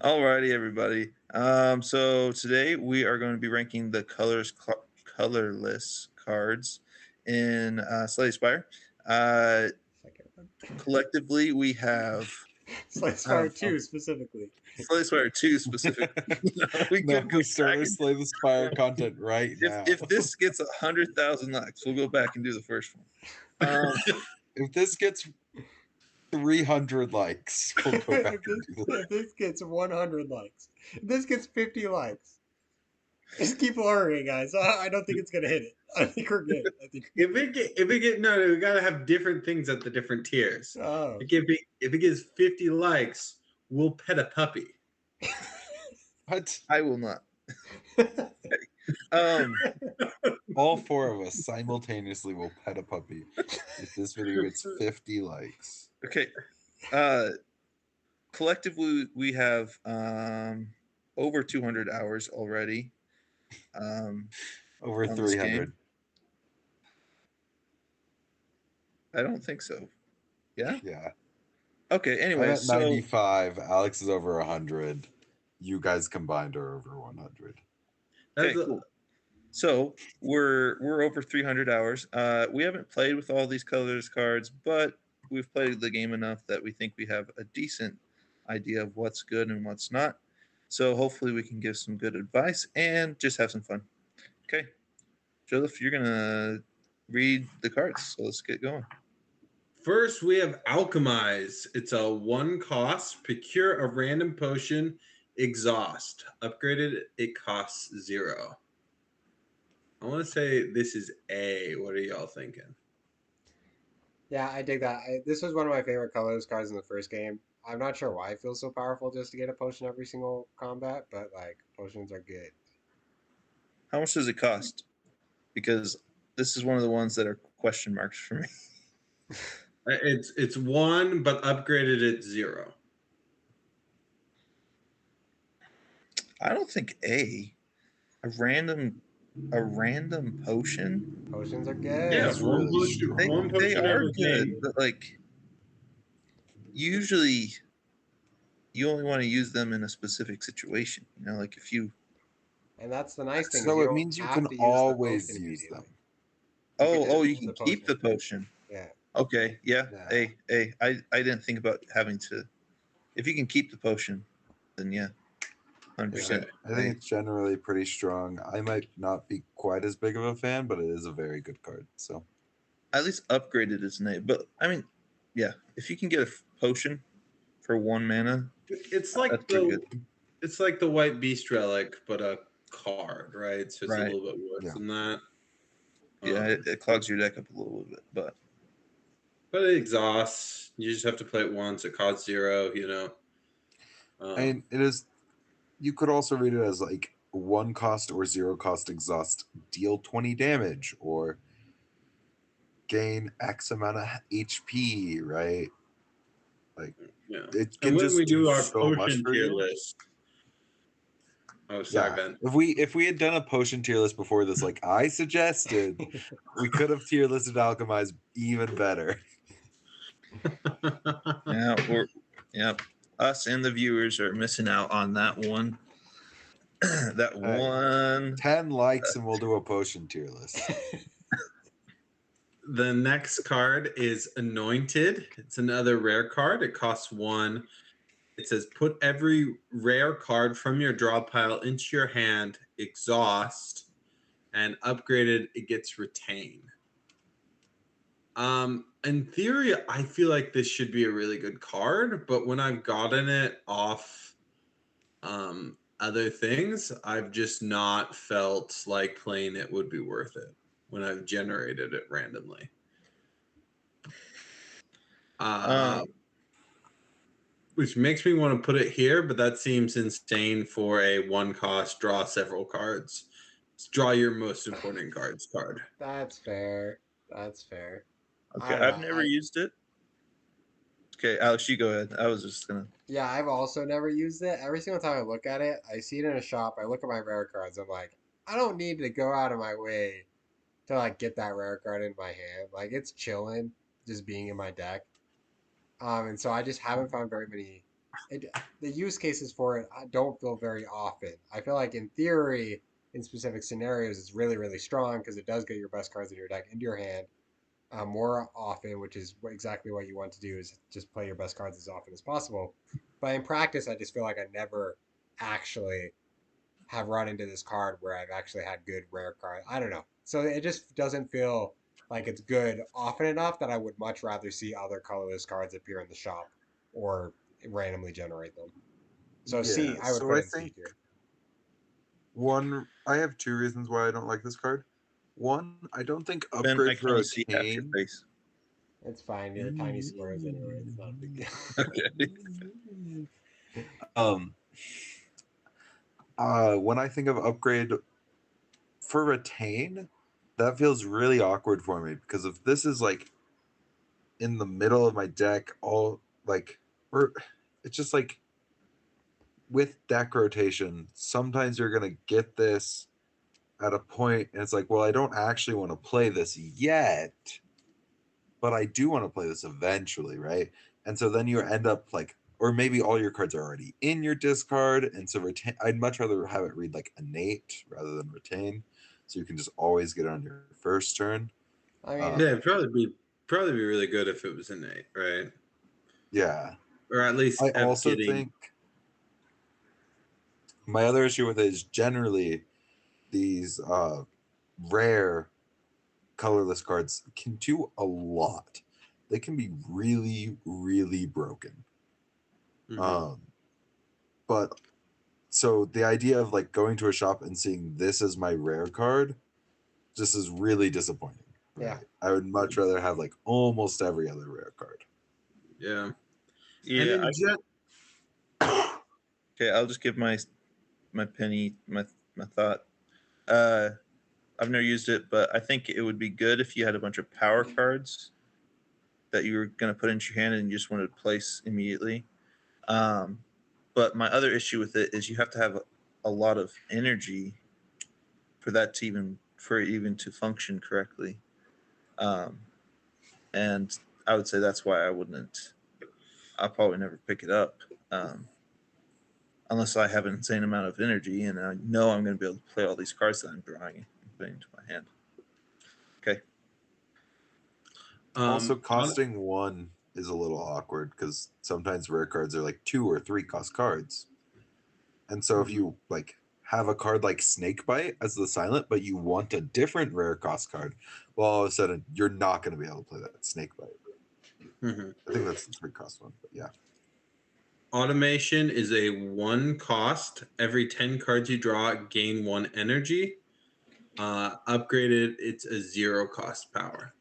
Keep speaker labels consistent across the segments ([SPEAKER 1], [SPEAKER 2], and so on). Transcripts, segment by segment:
[SPEAKER 1] Alrighty, everybody. So today we are going to be ranking the colorless cards in Slay Spire. Uh,
[SPEAKER 2] Second one.
[SPEAKER 1] Collectively, we have
[SPEAKER 2] Slice
[SPEAKER 1] I
[SPEAKER 2] Fire
[SPEAKER 1] don't know
[SPEAKER 2] 2 specifically.
[SPEAKER 1] Slay Spire two specifically. We
[SPEAKER 3] No,
[SPEAKER 1] could go
[SPEAKER 3] we
[SPEAKER 1] back
[SPEAKER 3] started
[SPEAKER 1] and
[SPEAKER 3] Slay the Spire content right now.
[SPEAKER 1] if this gets 100,000 likes, we'll go back and do the first one.
[SPEAKER 3] If this gets 300 likes, we'll go back and do
[SPEAKER 2] If this gets 100 likes, if this gets 50 likes, just keep lowering, guys. I don't think it's gonna hit it. I think we're good. I think.
[SPEAKER 4] If it get no, we gotta have different things at the different tiers.
[SPEAKER 2] Oh.
[SPEAKER 4] If it gets 50 likes, we'll pet a puppy.
[SPEAKER 3] What?
[SPEAKER 1] I will not. Um,
[SPEAKER 3] All four of us simultaneously will pet a puppy if this video gets 50 likes.
[SPEAKER 1] okay. Collectively, we have over 200 hours already.
[SPEAKER 3] Over
[SPEAKER 1] On this
[SPEAKER 3] 300.
[SPEAKER 1] game? I don't think so. Yeah.
[SPEAKER 3] Yeah.
[SPEAKER 1] Okay.
[SPEAKER 3] I'm
[SPEAKER 1] Anyway,
[SPEAKER 3] at
[SPEAKER 1] so
[SPEAKER 3] 95. Alex is over 100. You guys combined are over 100.
[SPEAKER 1] okay, cool. So we're over 300 hours. We haven't played with all these colors cards, but we've played the game enough that we think we have a decent idea of what's good and what's not. So hopefully we can give some good advice and just have some fun. Okay, Joseph, you're gonna read the cards. So let's get going.
[SPEAKER 4] First, we have Alchemize. It's a 1 cost. Procure a random potion. Exhaust. Upgraded, it costs 0. I want to say this is A. What are y'all thinking?
[SPEAKER 2] Yeah, I dig that. This was one of my favorite colors cards in the first game. I'm not sure why it feels so powerful just to get a potion every single combat, but like potions are good.
[SPEAKER 1] How much does it cost? Because this is one of the ones that are question marks for me.
[SPEAKER 4] It's 1, but upgraded at 0.
[SPEAKER 1] I don't think A random potion.
[SPEAKER 2] Potions are good.
[SPEAKER 4] Yeah,
[SPEAKER 3] It's
[SPEAKER 4] one
[SPEAKER 3] really
[SPEAKER 4] potion.
[SPEAKER 3] strong.
[SPEAKER 4] One
[SPEAKER 1] They
[SPEAKER 4] potion
[SPEAKER 1] are
[SPEAKER 4] every
[SPEAKER 1] good,
[SPEAKER 4] game.
[SPEAKER 1] but like usually you only want to use them in a specific situation. You know, like if you
[SPEAKER 2] And that's the nice thing. Is
[SPEAKER 3] So
[SPEAKER 2] you
[SPEAKER 3] it
[SPEAKER 2] don't
[SPEAKER 3] means you
[SPEAKER 2] have
[SPEAKER 3] can
[SPEAKER 2] to use the
[SPEAKER 3] always
[SPEAKER 2] potion
[SPEAKER 3] use
[SPEAKER 2] immediately.
[SPEAKER 3] them.
[SPEAKER 1] you
[SPEAKER 2] use
[SPEAKER 1] can
[SPEAKER 2] the
[SPEAKER 1] keep the potion.
[SPEAKER 2] Yeah.
[SPEAKER 1] Okay, yeah.
[SPEAKER 3] Yeah.
[SPEAKER 1] I didn't think about having to. If you can keep the potion, then yeah, 100%.
[SPEAKER 3] I think it's generally pretty strong. I might not be quite as big of a fan, but it is a very good card. So
[SPEAKER 1] At least upgraded its name. But I mean, yeah, if you can get a potion for 1 mana,
[SPEAKER 4] It's
[SPEAKER 1] that's
[SPEAKER 4] like
[SPEAKER 1] pretty
[SPEAKER 4] the
[SPEAKER 1] good.
[SPEAKER 4] it's like the White Beast Relic, but a card, right? So it's a
[SPEAKER 1] Right.
[SPEAKER 4] little bit worse
[SPEAKER 3] Yeah.
[SPEAKER 4] than that.
[SPEAKER 1] Yeah, it clogs your deck up a little bit, but
[SPEAKER 4] But it exhausts. You just have to play it once. It costs 0. You know.
[SPEAKER 3] I mean, it is. You could also read it as like 1 cost or 0 cost exhaust, deal 20 damage, or gain X amount of HP, right? Like
[SPEAKER 4] Yeah.
[SPEAKER 3] it
[SPEAKER 4] And
[SPEAKER 3] can
[SPEAKER 4] when
[SPEAKER 3] just
[SPEAKER 4] we do
[SPEAKER 3] do
[SPEAKER 4] our
[SPEAKER 3] so much
[SPEAKER 4] potion
[SPEAKER 3] for
[SPEAKER 4] tier
[SPEAKER 3] you.
[SPEAKER 4] list. Oh, sorry,
[SPEAKER 3] Yeah.
[SPEAKER 4] Ben.
[SPEAKER 3] If we had done a potion tier list before this, like I suggested, we could have tier listed Alchemize even better.
[SPEAKER 1] yeah, us and the viewers are missing out on that one. That one.
[SPEAKER 3] 10 likes and we'll do a potion tier list.
[SPEAKER 4] The next card is Anointed. It's another rare card. It costs 1. It says put every rare card from your draw pile into your hand, exhaust, and upgraded, it gets retain. In theory, I feel like this should be a really good card, but when I've gotten it off other things, I've just not felt like playing it would be worth it when I've generated it randomly. Which makes me want to put it here, but that seems insane for a 1 cost, draw several cards. Draw your most important cards card.
[SPEAKER 2] That's fair. That's fair.
[SPEAKER 1] Okay, I've never used it. Okay, Alex, you go ahead. I was just gonna.
[SPEAKER 2] Yeah, I've also never used it. Every single time I look at it, I see it in a shop. I look at my rare cards. I'm like, I don't need to go out of my way to like get that rare card in my hand. Like it's chilling, just being in my deck. And so I just haven't found very many the use cases for it I don't feel very often. I feel like in theory, in specific scenarios, it's really, really strong because it does get your best cards in your deck into your hand more often, which is exactly what you want to do is just play your best cards as often as possible. But in practice, I just feel like I never actually have run into this card where I've actually had good rare cards. I don't know. So it just doesn't feel like it's good often enough that I would much rather see other colorless cards appear in the shop or randomly generate them. So C,
[SPEAKER 3] Yeah.
[SPEAKER 2] I would
[SPEAKER 3] So
[SPEAKER 2] put
[SPEAKER 3] I
[SPEAKER 2] in C
[SPEAKER 3] think
[SPEAKER 2] tier.
[SPEAKER 3] I have two reasons why I don't like this card. One, I don't think
[SPEAKER 1] Ben, I
[SPEAKER 3] upgrade
[SPEAKER 1] can
[SPEAKER 3] for
[SPEAKER 1] only
[SPEAKER 3] a
[SPEAKER 1] see half your
[SPEAKER 3] cane.
[SPEAKER 1] face.
[SPEAKER 2] It's fine. You're tiny squares anyway. It's not a big deal.
[SPEAKER 1] Okay.
[SPEAKER 3] Um, when I think of upgrade for retain, that feels really awkward for me because if this is like in the middle of my deck, all like, or it's just like with deck rotation, sometimes you're gonna get this at a point, and it's like, well, I don't actually want to play this yet, but I do want to play this eventually, right? And so then you end up like, or maybe all your cards are already in your discard, and so retain. I'd much rather have it read like innate rather than retain, so you can just always get it on your first turn.
[SPEAKER 2] I mean,
[SPEAKER 4] Yeah, it'd probably be really good if it was innate, right?
[SPEAKER 3] Yeah,
[SPEAKER 4] Or at least
[SPEAKER 3] I
[SPEAKER 4] of
[SPEAKER 3] also
[SPEAKER 4] getting.
[SPEAKER 3] think my other issue with it is generally these rare colorless cards can do a lot. They can be really, really broken.
[SPEAKER 4] Mhm.
[SPEAKER 3] But so the idea of like going to a shop and seeing this as my rare card just is really disappointing.
[SPEAKER 2] yeah.
[SPEAKER 3] Right? I would much rather have like almost every other rare card.
[SPEAKER 4] Yeah. And
[SPEAKER 1] Yeah.
[SPEAKER 4] in
[SPEAKER 1] Okay. I'll just give my penny my thought. I've never used it, but I think it would be good if you had a bunch of power cards that you were going to put into your hand and you just wanted to place immediately. Um, but my other issue with it is you have to have a lot of energy for that to even to function correctly. Um, and I would say that's why I wouldn't. I'll probably never pick it up um, unless I have an insane amount of energy and I know I'm going to be able to play all these cards that I'm drawing and putting into my hand. Okay.
[SPEAKER 3] Also,
[SPEAKER 4] on-
[SPEAKER 3] costing one is a little awkward because sometimes rare cards are like 2 or 3 cost cards. And so if
[SPEAKER 4] Mhm.
[SPEAKER 3] you like have a card like Snakebite as the silent, but you want a different rare cost card, well, all of a sudden you're not going to be able to play that Snakebite.
[SPEAKER 4] Mhm.
[SPEAKER 3] I think that's the 3 cost one, but yeah.
[SPEAKER 4] Automation is a 1 cost. Every 10 cards you draw, gain 1 energy. Upgraded, it's a 0 cost power.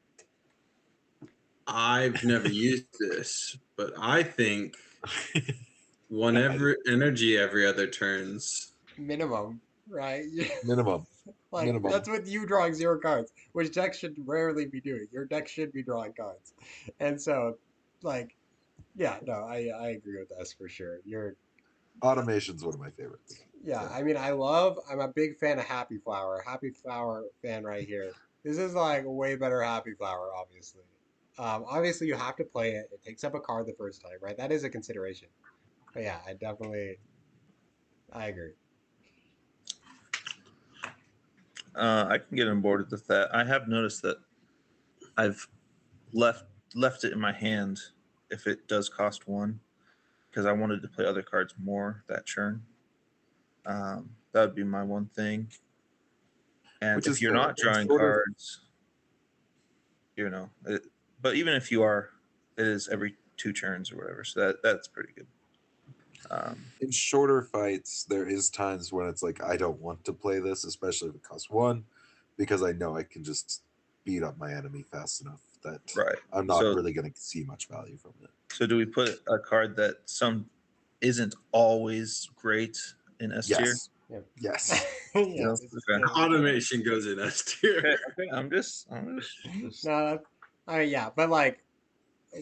[SPEAKER 4] I've never used this, but I think one energy every other turns.
[SPEAKER 2] Minimum, right?
[SPEAKER 3] Minimum.
[SPEAKER 2] Like
[SPEAKER 3] Minimum.
[SPEAKER 2] that's with you drawing 0 cards, which decks should rarely be doing. Your deck should be drawing cards, and so, like, yeah, no, I agree with us for sure. You're
[SPEAKER 3] Automation's one of my favorites.
[SPEAKER 2] Yeah,
[SPEAKER 3] So.
[SPEAKER 2] I mean, I'm a big fan of Happy Flower. Happy Flower fan right here. This is like a way better Happy Flower, obviously. Obviously you have to play it. It takes up a card the first time, right? That is a consideration. But yeah, I agree.
[SPEAKER 1] I can get on board with that. I have noticed that I've left left it in my hand if it does cost one because I wanted to play other cards more that turn. That would be my one thing. And
[SPEAKER 3] Which
[SPEAKER 1] if
[SPEAKER 3] is
[SPEAKER 1] you're
[SPEAKER 3] fair.
[SPEAKER 1] not
[SPEAKER 3] In
[SPEAKER 1] drawing
[SPEAKER 3] shorter
[SPEAKER 1] cards, but even if you are, it is every 2 turns or whatever. So that's pretty good.
[SPEAKER 3] in shorter fights, there is times when it's like I don't want to play this, especially if it costs 1, because I know I can just beat up my enemy fast enough that
[SPEAKER 1] Right.
[SPEAKER 3] I'm not
[SPEAKER 1] So
[SPEAKER 3] really going to see much value from it.
[SPEAKER 1] so do we put a card that some isn't always great in S tier?
[SPEAKER 3] Yes.
[SPEAKER 2] Yeah.
[SPEAKER 3] Yes.
[SPEAKER 2] Yeah,
[SPEAKER 1] No.
[SPEAKER 2] it's
[SPEAKER 1] Okay.
[SPEAKER 2] still
[SPEAKER 4] Automation goes in S tier.
[SPEAKER 1] Okay. I'm just.
[SPEAKER 2] no. Yeah, but like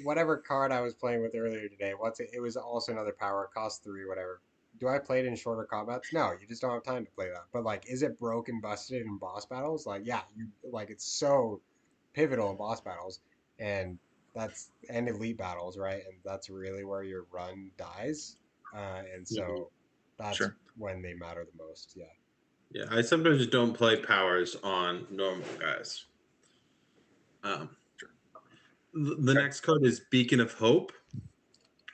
[SPEAKER 2] whatever card I was playing with earlier today, it was also another power, it cost 3, whatever. Do I play it in shorter combats? No, you just don't have time to play that. But like, is it broken, busted in boss battles? Like, yeah, you like it's so pivotal in boss battles, and and elite battles, right? And that's really where your run dies. And so that's
[SPEAKER 1] Sure.
[SPEAKER 2] when they matter the most. Yeah.
[SPEAKER 4] Yeah, I sometimes don't play powers on normal guys. The next card is Beacon of Hope.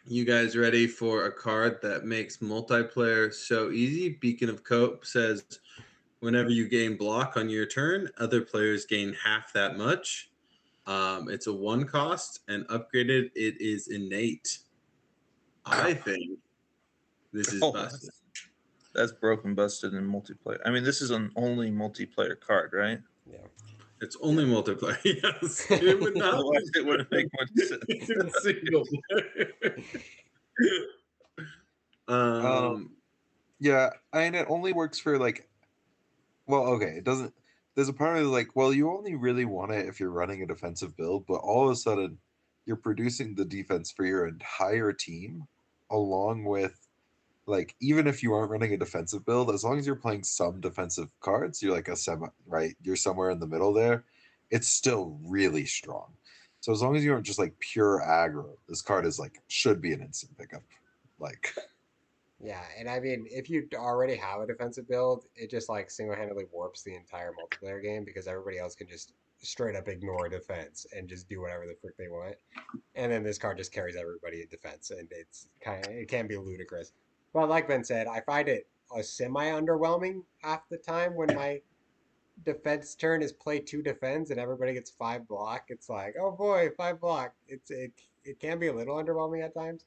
[SPEAKER 4] You guys ready for a card that makes multiplayer so easy? Beacon of Hope says whenever you gain block on your turn, other players gain half that much. It's a 1 cost, and upgraded, it is innate. I think this is
[SPEAKER 1] Oh,
[SPEAKER 4] busted.
[SPEAKER 1] that's broken, busted in multiplayer. I mean, this is an only multiplayer card, right?
[SPEAKER 2] Yeah.
[SPEAKER 4] It's only multiplayer. Yes, it would not
[SPEAKER 1] Otherwise, it wouldn't make much sense.
[SPEAKER 4] in single player.
[SPEAKER 3] Yeah, and it only works for like, well, okay, it doesn't. There's a part of it like, well, you only really want it if you're running a defensive build, but all of a sudden, you're producing the defense for your entire team, along with like, even if you aren't running a defensive build, as long as you're playing some defensive cards, you're like a semi, right? You're somewhere in the middle there. It's still really strong. So as long as you aren't just like pure aggro, this card is like should be an instant pickup. Like,
[SPEAKER 2] Yeah, and I mean, if you already have a defensive build, it just like single-handedly warps the entire multiplayer game because everybody else can just straight up ignore defense and just do whatever the frick they want. And then this card just carries everybody in defense, and it can be ludicrous. But like Ben said, I find it a semi underwhelming half the time when my defense turn is play 2 defense and everybody gets 5 block. It's like, oh boy, 5 block. It can be a little underwhelming at times.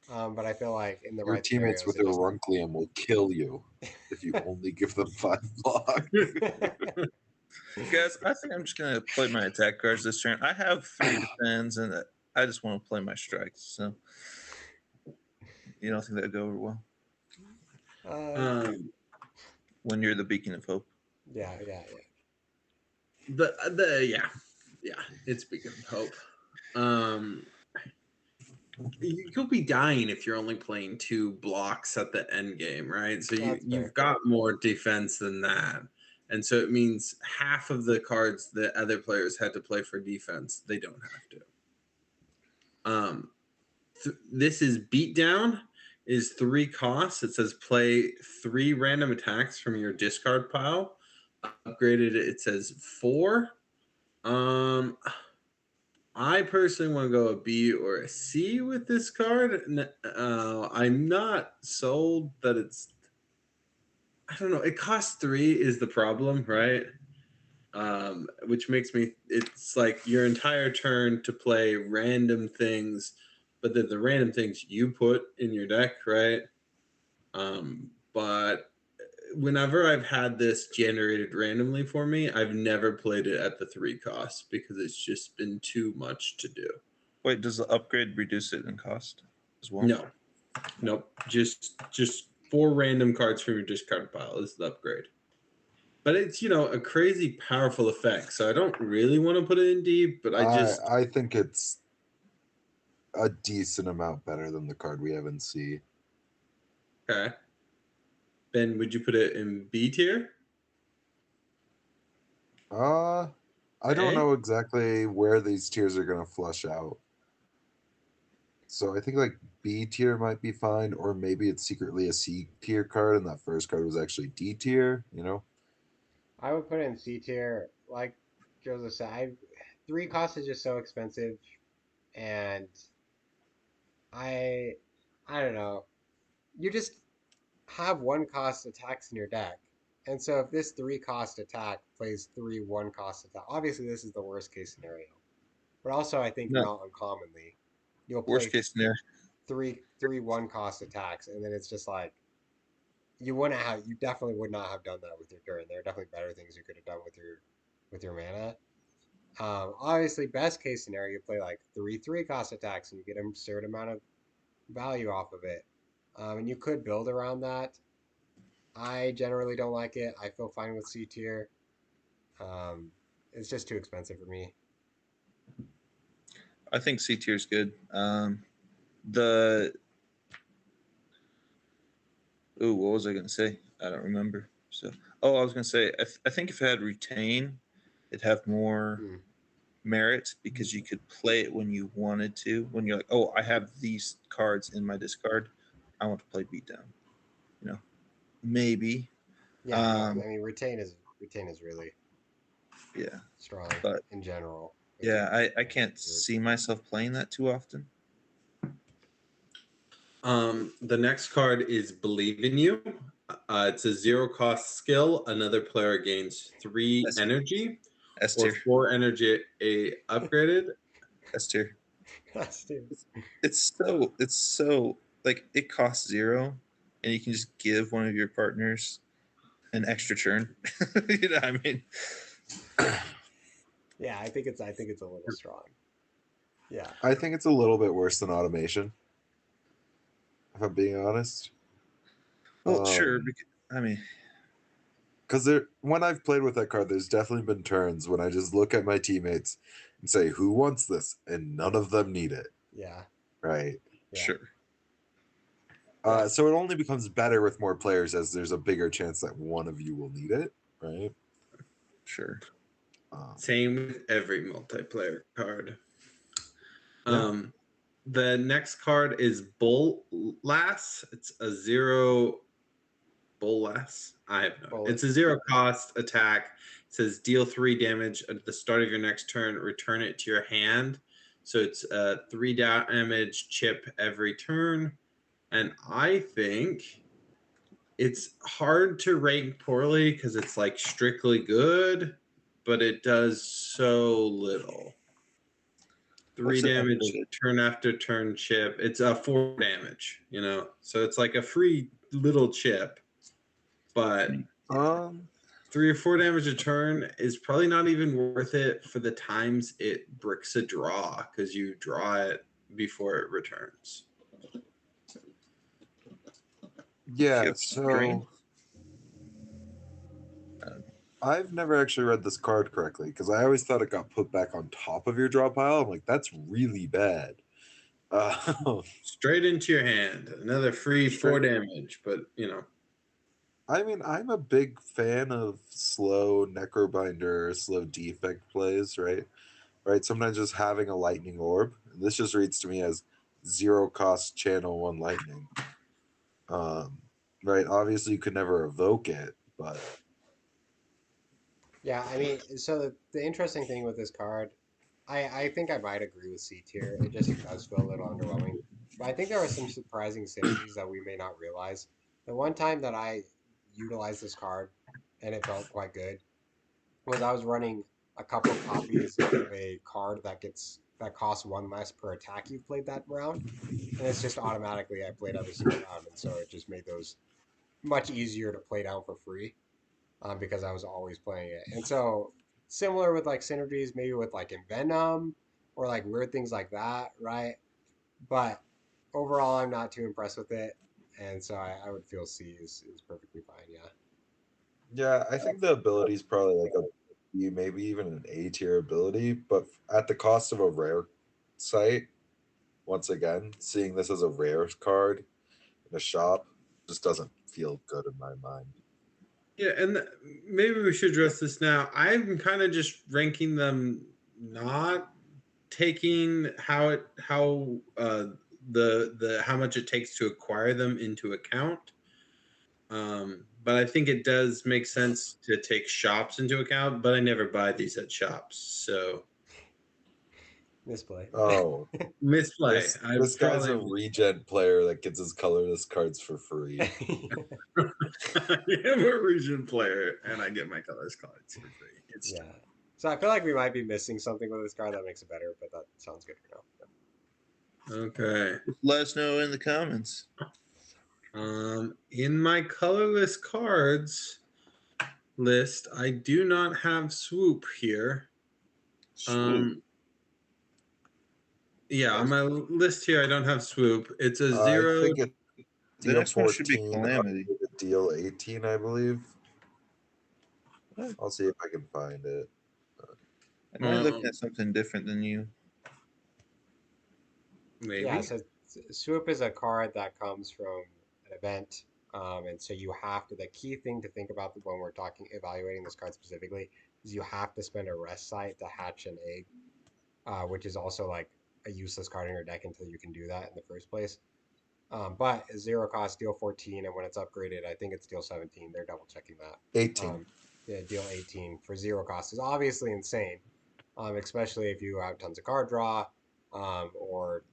[SPEAKER 2] But I feel like in the
[SPEAKER 3] your
[SPEAKER 2] right
[SPEAKER 3] teammates
[SPEAKER 2] scenarios,
[SPEAKER 3] with
[SPEAKER 2] it
[SPEAKER 3] their
[SPEAKER 2] just
[SPEAKER 3] Runklium will kill you if you only give them 5 block.
[SPEAKER 1] Guys, I think I'm just gonna play my attack cards this turn. I have 3 defends, and I just want to play my strikes. So you don't think that'd go over well
[SPEAKER 2] uh,
[SPEAKER 1] when you're the beacon of hope?
[SPEAKER 2] yeah, yeah,
[SPEAKER 4] Yeah, it's Beacon of Hope. You'll be dying if you're only playing 2 blocks at the end game, right? So
[SPEAKER 2] that's fair.
[SPEAKER 4] you've got more defense than that. And so it means half of the cards that other players had to play for defense, they don't have to. This is Beatdown, is 3 costs. It says play 3 random attacks from your discard pile. Upgraded, it says 4. I personally want to go a B or a C with this card. I'm not sold that it's. I don't know. It costs 3 is the problem, right? Which makes me. It's like your entire turn to play random things, but they're the random things you put in your deck, right? But whenever I've had this generated randomly for me, I've never played it at the 3 costs because it's just been too much to do.
[SPEAKER 1] Wait, does the upgrade reduce it in cost as well?
[SPEAKER 4] No, nope. Just 4 random cards from your discard pile is the upgrade. But it's a crazy powerful effect. So I don't really want to put it in deep, but
[SPEAKER 3] I think it's a decent amount better than the card we have in C.
[SPEAKER 4] Okay. Ben, would you put it in B tier?
[SPEAKER 3] I don't know exactly where these tiers are gonna flush out. So I think like B tier might be fine, or maybe it's secretly a C tier card, and that first card was actually D tier.
[SPEAKER 2] I would put it in C tier. Like Joseph said, 3 costs is just so expensive, and I, I don't know. You just have 1 cost attacks in your deck. And so if this 3 cost attack plays 3 1 cost attack, obviously this is the worst case scenario. But also I think
[SPEAKER 1] No.
[SPEAKER 2] not uncommonly, you'll
[SPEAKER 1] Worst
[SPEAKER 2] play
[SPEAKER 1] case scenario.
[SPEAKER 2] three 1 cost attacks, and then it's just like you definitely would not have done that with your turn. There are definitely better things you could have done with your mana. Obviously, best case scenario, you play like 3 cost attacks and you get an absurd amount of value off of it. And you could build around that. I generally don't like it. I feel fine with C tier. Um, it's just too expensive for me.
[SPEAKER 1] I think C tier is good. The what was I going to say? I don't remember. So, I was going to say I think if it had retain, it'd have more.
[SPEAKER 2] Hmm.
[SPEAKER 1] merit because you could play it when you wanted to. When you're like, oh, I have these cards in my discard, I want to play beatdown. You know, maybe.
[SPEAKER 2] Yeah, no, I mean retain is really
[SPEAKER 1] Yeah,
[SPEAKER 2] strong
[SPEAKER 1] but
[SPEAKER 2] in general.
[SPEAKER 1] yeah, I can't see myself playing that too often.
[SPEAKER 4] The next card is Believe in You. It's a 0-cost skill. Another player gains 3 energy
[SPEAKER 1] S
[SPEAKER 4] or
[SPEAKER 1] tier.
[SPEAKER 4] 4 energy upgraded.
[SPEAKER 1] S tier.
[SPEAKER 2] That's too.
[SPEAKER 1] It's so like it costs 0, and you can just give one of your partners an extra turn. You know what I mean?
[SPEAKER 2] Yeah, I think it's a little strong. Yeah.
[SPEAKER 3] I think it's a little bit worse than automation. If I'm being honest.
[SPEAKER 1] Well, sure. I mean,
[SPEAKER 3] because when I've played with that card, there's definitely been turns when I just look at my teammates and say, "Who wants this?" and none of them need it.
[SPEAKER 2] Yeah.
[SPEAKER 3] Right.
[SPEAKER 2] Yeah.
[SPEAKER 1] sure.
[SPEAKER 3] So it only becomes better with more players as there's a bigger chance that one of you will need it. Right.
[SPEAKER 1] Sure.
[SPEAKER 4] Same with every multiplayer card.
[SPEAKER 3] Yeah.
[SPEAKER 4] The next card is Bull Lass. It's a 0 Bull Lass. I have no.
[SPEAKER 2] Bullet.
[SPEAKER 4] It's a 0-cost attack. It says deal 3 damage at the start of your next turn. Return it to your hand. So it's a 3 damage chip every turn. And I think it's hard to rank poorly because it's like strictly good, but it does so little. 3 damage turn after turn chip. It's a 4 damage, so it's like a free little chip, but 3 or 4 damage a turn is probably not even worth it for the times it bricks a draw because you draw it before it returns.
[SPEAKER 3] Yeah, so I've never actually read this card correctly because I always thought it got put back on top of your draw pile. I'm like, that's really bad.
[SPEAKER 4] Straight into your hand. Another free 4 damage, but
[SPEAKER 3] I mean, I'm a big fan of slow Necrobinder, slow defect plays, right? Right. Sometimes just having a lightning orb. This just reads to me as 0-cost channel 1 lightning. Right. Obviously, you could never evoke it, but
[SPEAKER 2] Yeah, I mean, so the interesting thing with this card, I think I might agree with C tier. It just does feel a little underwhelming. But I think there are some surprising synergies that we may not realize. The one time that I utilized this card and it felt quite good was I was running a couple copies of a card that costs 1 less per attack you've played that round. And it's just automatically I played every single round, and so it just made those much easier to play down for free. Because I was always playing it. And so similar with like synergies, maybe with like Envenom or like weird things like that, right? But overall, I'm not too impressed with it, and so I would feel C is perfectly fine. Yeah.
[SPEAKER 3] yeah, I think the ability is probably like a B, maybe even an A tier ability, but at the cost of a rare site. Once again, seeing this as a rare card in a shop just doesn't feel good in my mind.
[SPEAKER 4] Yeah, and maybe we should address this now. I'm kind of just ranking them, not taking how much it takes to acquire them into account. But I think it does make sense to take shops into account. But I never buy these at shops, so
[SPEAKER 2] Misplay.
[SPEAKER 3] Oh,
[SPEAKER 4] misplay.
[SPEAKER 3] this guy's a regen player that gets his colorless cards for free.
[SPEAKER 4] I am a region player, and I get my colors cards for free. It's
[SPEAKER 2] yeah. So I feel like we might be missing something with this card that makes it better, but that sounds good for now.
[SPEAKER 4] okay.
[SPEAKER 1] Let us know in the comments.
[SPEAKER 4] In my colorless cards list, I do not have swoop here. Yeah, on my list here, I don't have swoop. It's a 0.
[SPEAKER 3] I think it
[SPEAKER 1] The next one should be Calamity.
[SPEAKER 3] Deal 18, I believe. I'll see if I can find it.
[SPEAKER 1] Am I looking at something different than you?
[SPEAKER 4] Maybe.
[SPEAKER 2] Yeah, so swoop is a card that comes from an event. And so you have to, the key thing to think about when we're evaluating this card specifically is you have to spend a rest site to hatch an egg which is also like a useless card in your deck until you can do that in the first place. But a 0 cost, deal 14, and when it's upgraded, I think it's deal 17. They're double checking that.
[SPEAKER 3] 18.
[SPEAKER 2] Yeah, deal 18 for 0 cost is obviously insane, especially if you have tons of card draw or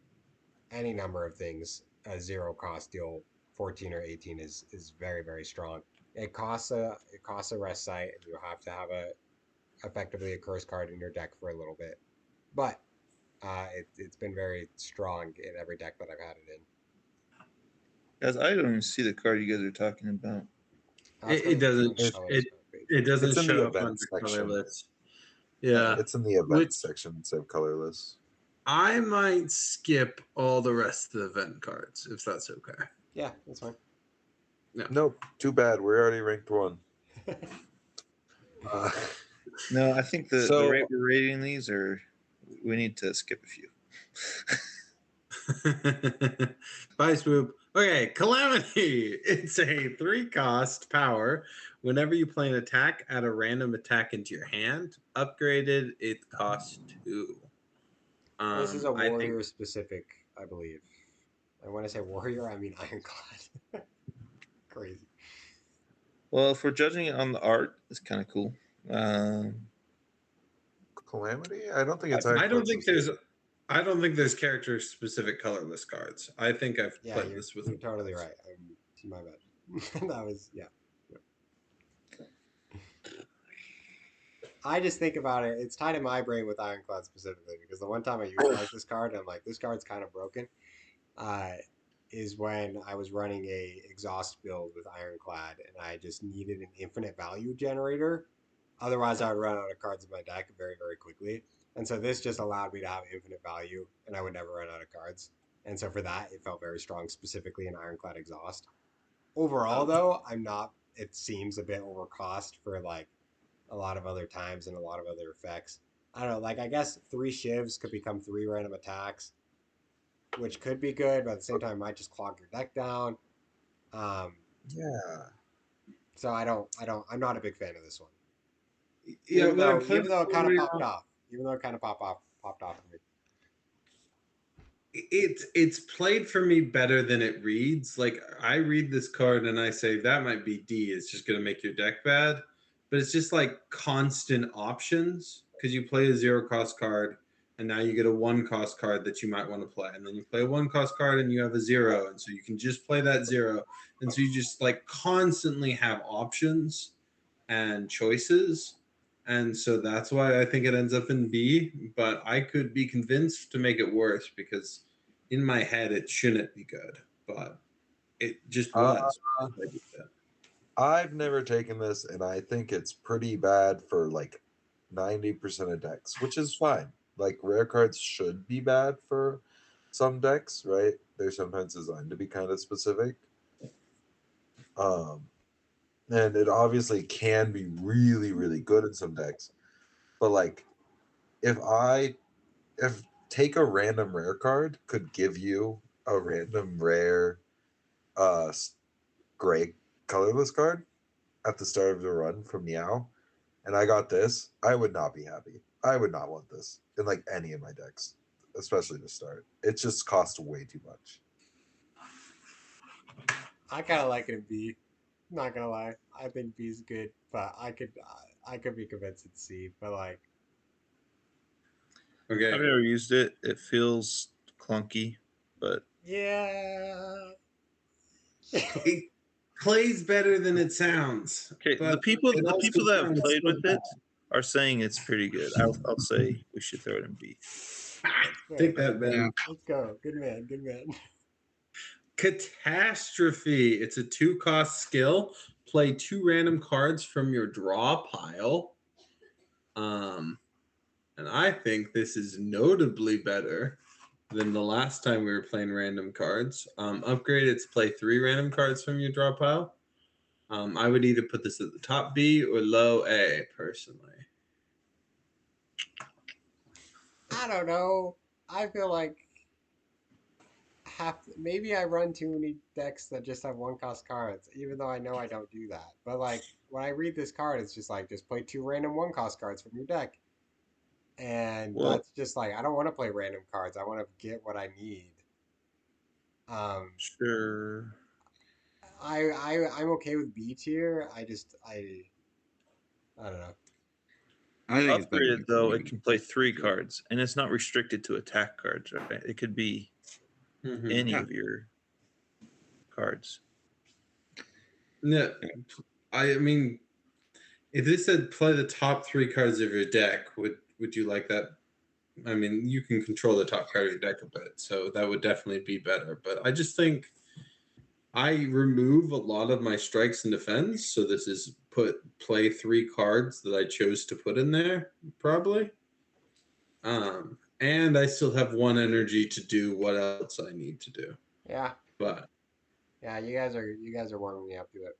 [SPEAKER 2] any number of things. A 0 cost deal 14 or 18 is very, very strong. It costs a rest site, and you have to have effectively a curse card in your deck for a little bit. But it's been very strong in every deck that I've had it in.
[SPEAKER 1] Guys, I don't even see the card you guys are talking about.
[SPEAKER 4] It doesn't. It doesn't
[SPEAKER 3] It's in the
[SPEAKER 4] show up
[SPEAKER 3] event
[SPEAKER 4] under
[SPEAKER 3] section.
[SPEAKER 4] colorless. Yeah,
[SPEAKER 3] It's in the event
[SPEAKER 4] which
[SPEAKER 3] section instead of colorless.
[SPEAKER 4] I might skip all the rest of the event cards if that's okay.
[SPEAKER 2] Yeah, that's fine.
[SPEAKER 4] No.
[SPEAKER 3] Nope. Too bad. We're already ranked 1.
[SPEAKER 1] No, I think the
[SPEAKER 3] So-
[SPEAKER 1] rate we're rating these we need to skip a few.
[SPEAKER 4] Bye, Swoop. Okay, Calamity. It's a 3-cost power. Whenever you play an attack, add a random attack into your hand. Upgraded, it costs 2.
[SPEAKER 2] This is a
[SPEAKER 4] I think
[SPEAKER 2] warrior specific, I believe. And when I say warrior, I mean ironclad. Crazy.
[SPEAKER 1] Well, if we're judging it on the art, it's kind of cool.
[SPEAKER 3] Calamity? I don't think it's.
[SPEAKER 4] I don't think there's character specific colorless cards. I think I've played this with.
[SPEAKER 2] You're totally right. My bad. That was yeah. I just think about it. It's tied in my brain with Ironclad specifically because the one time I utilized this card, I'm like, this card's kind of broken. Is when I was running a exhaust build with Ironclad and I just needed an infinite value generator. Otherwise, I would run out of cards in my deck very, very quickly. And so this just allowed me to have infinite value, and I would never run out of cards. And so for that, it felt very strong, specifically in Ironclad Exhaust. Overall, though, I'm not. It seems a bit overcost for like a lot of other times and a lot of other effects. I don't know. Like I guess 3 shivs could become 3 random attacks, which could be good, but at the same time, might just clog your deck down.
[SPEAKER 3] Yeah.
[SPEAKER 2] So I'm not a big fan of this one.
[SPEAKER 4] Yeah,
[SPEAKER 2] even though it kind of popped off. Even though it kind of popped off for me.
[SPEAKER 4] It's played for me better than it reads. Like I read this card and I say that might be D. It's just gonna make your deck bad, but it's just like constant options because you play a 0 cost card and now you get a 1 cost card that you might want to play, and then you play a 1 cost card and you have a 0, and so you can just play that 0, and so you just like constantly have options and choices. And so that's why I think it ends up in B, but I could be convinced to make it worse because in my head it shouldn't be good, but it just was.
[SPEAKER 3] I've never taken this, and I think it's pretty bad for like 90% of decks, which is fine. Like rare cards should be bad for some decks, right? They're sometimes designed to be kind of specific. And it obviously can be really, really good in some decks. But like if take a random rare card could give you a random rare gray colorless card at the start of the run from Meow, and I got this, I would not be happy. I would not want this in like any of my decks, especially to start. It just costs way too much.
[SPEAKER 2] I kind of like it in B. Not gonna lie, I think B is good, but I could be convinced it's C. But like,
[SPEAKER 4] okay,
[SPEAKER 1] I've never used it. It feels clunky, but
[SPEAKER 2] yeah.
[SPEAKER 4] it plays better than it sounds.
[SPEAKER 1] okay. The people that have played with it are saying it's pretty good. I'll say we should throw it in B.
[SPEAKER 4] Take that, Ben.
[SPEAKER 2] Let's go. Good man. Good man.
[SPEAKER 4] Catastrophe. It's a 2-cost skill. Play 2 random cards from your draw pile. And I think this is notably better than the last time we were playing random cards. Upgrade it to play 3 random cards from your draw pile. I would either put this at the top B or low A, personally.
[SPEAKER 2] I don't know. I feel like maybe I run too many decks that just have 1 cost cards, even though I know I don't do that. But like when I read this card, it's just like just play 2 random 1 cost cards from your deck. and
[SPEAKER 1] Well,
[SPEAKER 2] that's just like I don't want to play random cards. I want to get what I need.
[SPEAKER 1] sure.
[SPEAKER 2] I'm okay with B tier. I don't know.
[SPEAKER 3] I think it's better
[SPEAKER 1] Upgraded
[SPEAKER 3] than
[SPEAKER 1] though, it
[SPEAKER 3] green.
[SPEAKER 1] can play 3 cards, and it's not restricted to attack cards. Right? It could be any
[SPEAKER 3] Yeah.
[SPEAKER 1] of your cards.
[SPEAKER 4] No, I mean, if this said play the top 3 cards of your deck, would you like that? I mean, you can control the top card of your deck a bit, so that would definitely be better. But I just think I remove a lot of my strikes and defense, so this is play 3 cards that I chose to put in there, probably. And I still have 1 energy to do what else I need to do.
[SPEAKER 2] Yeah,
[SPEAKER 4] But
[SPEAKER 2] yeah. You guys are warming me up to it.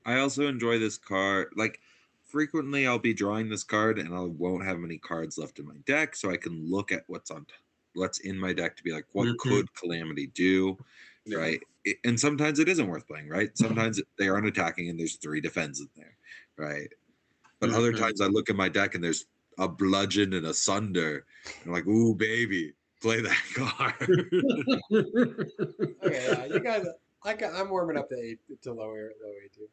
[SPEAKER 3] I also enjoy this card. Like, frequently I'll be drawing this card and I won't have many cards left in my deck, so I can look at what's in my deck to be like, what could Calamity do,
[SPEAKER 4] yeah.
[SPEAKER 3] right? And sometimes it isn't worth playing, right? Sometimes they aren't attacking and there's 3 defense in there, right? But other times I look at my deck and there's a bludgeon and a sunder, and I'm like, ooh, baby, play that card.
[SPEAKER 2] Okay, yeah. You guys, I'm warming up to low A tier.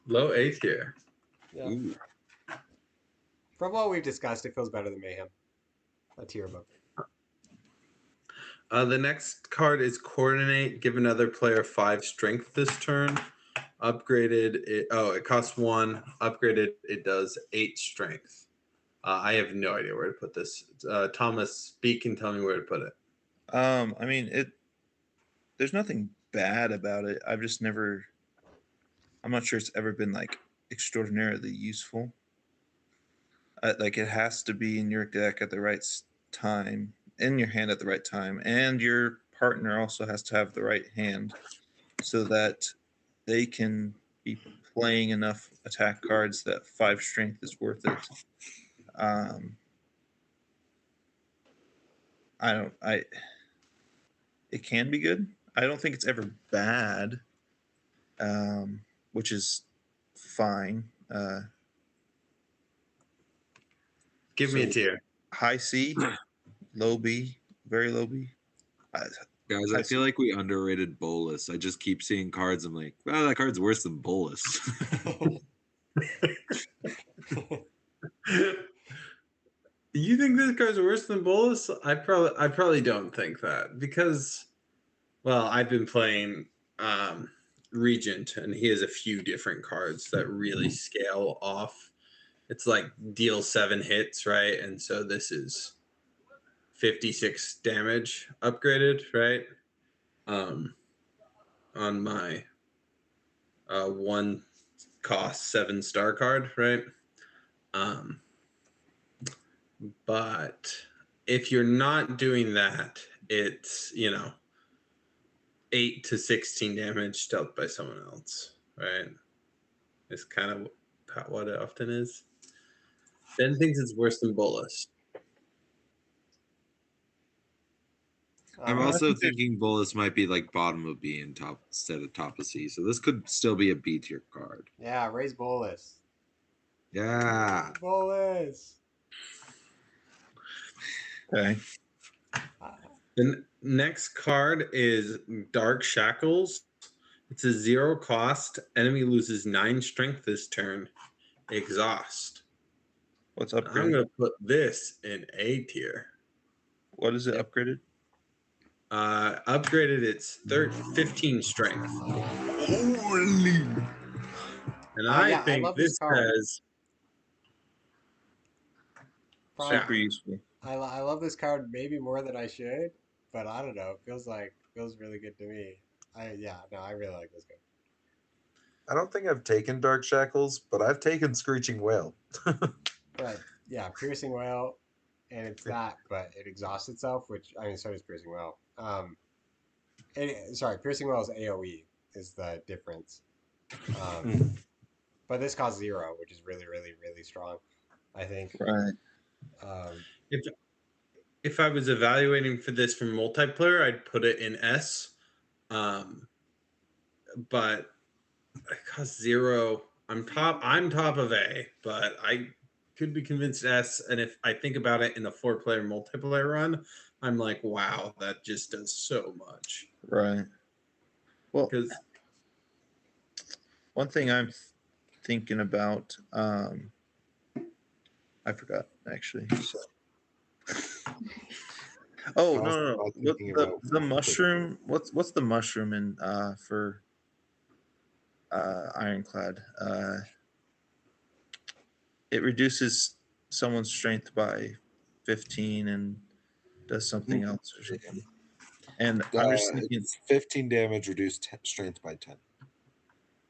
[SPEAKER 4] Low A tier.
[SPEAKER 2] Yeah.
[SPEAKER 3] Ooh.
[SPEAKER 2] From what we've discussed, it feels better than Mayhem. A tier above.
[SPEAKER 4] The next card is Coordinate. Give another player 5 strength this turn. Upgraded it. Oh, it costs 1. Upgraded, it does 8 strength. I have no idea where to put this. Thomas, speak and tell me where to put it.
[SPEAKER 1] I mean, there's nothing bad about it. I'm not sure it's ever been like extraordinarily useful. Like it has to be in your deck at the right time, in your hand at the right time, and your partner also has to have the right hand, so that they can be playing enough attack cards that 5 strength is worth it. I don't. It can be good. I don't think it's ever bad, which is fine.
[SPEAKER 4] Give me a tier.
[SPEAKER 1] High C, low B, very low B.
[SPEAKER 3] Guys, I feel like we underrated Bolus. I just keep seeing cards. I'm like, well, that card's worse than Bolus.
[SPEAKER 4] You think this card's worse than Bolus? I probably don't think that because, well, I've been playing Regent, and he has a few different cards that really scale off. It's like deal 7 hits, right? And so this is 56 damage upgraded, right? On my 1 cost 7 star card, right? But if you're not doing that, it's 8 to 16 damage dealt by someone else, right? It's kind of what it often is. Ben thinks it's worse than Bolus.
[SPEAKER 3] I'm also thinking Bolus might be like bottom of B and top instead of top of C. So this could still be a B tier card.
[SPEAKER 2] Yeah, raise Bolus.
[SPEAKER 3] Yeah.
[SPEAKER 2] Bolus.
[SPEAKER 1] Okay.
[SPEAKER 4] The next card is Dark Shackles. It's a 0 cost. Enemy loses 9 strength this turn. Exhaust.
[SPEAKER 1] What's
[SPEAKER 4] I'm
[SPEAKER 1] upgraded?
[SPEAKER 4] going to put this in A tier.
[SPEAKER 1] What is it upgraded?
[SPEAKER 4] Upgraded, it's 15 strength.
[SPEAKER 3] Holy.
[SPEAKER 4] And I
[SPEAKER 2] yeah, I
[SPEAKER 4] think
[SPEAKER 2] love
[SPEAKER 4] this
[SPEAKER 2] this card.
[SPEAKER 4] says
[SPEAKER 1] Super useful.
[SPEAKER 2] I love this card maybe more than I should, but I don't know. It feels really good to me. I really like this card.
[SPEAKER 3] I don't think I've taken Dark Shackles, but I've taken Screeching Whale.
[SPEAKER 2] But yeah, Piercing Whale, and it's that, but it exhausts itself, which I mean, so does Piercing Whale. Piercing Whale's AOE is the difference. But this costs 0, which is really, really, really strong, I think.
[SPEAKER 1] Right.
[SPEAKER 4] If I was evaluating for this for multiplayer, I'd put it in S. But it costs 0. I'm top of A, but I could be convinced S. And if I think about it in a 4-player multiplayer run, I'm like, wow, that just does so much.
[SPEAKER 1] Right. Well,
[SPEAKER 4] Because
[SPEAKER 1] one thing I'm thinking about, I forgot actually. So. Oh
[SPEAKER 3] I
[SPEAKER 1] no,
[SPEAKER 3] was
[SPEAKER 1] no, no! What
[SPEAKER 3] thinking
[SPEAKER 1] the
[SPEAKER 3] about
[SPEAKER 1] mushroom? What's the mushroom in for Ironclad? It reduces someone's strength by 15 and does something else or something. And I'm just thinking,
[SPEAKER 3] it's 15 damage, reduced strength by 10.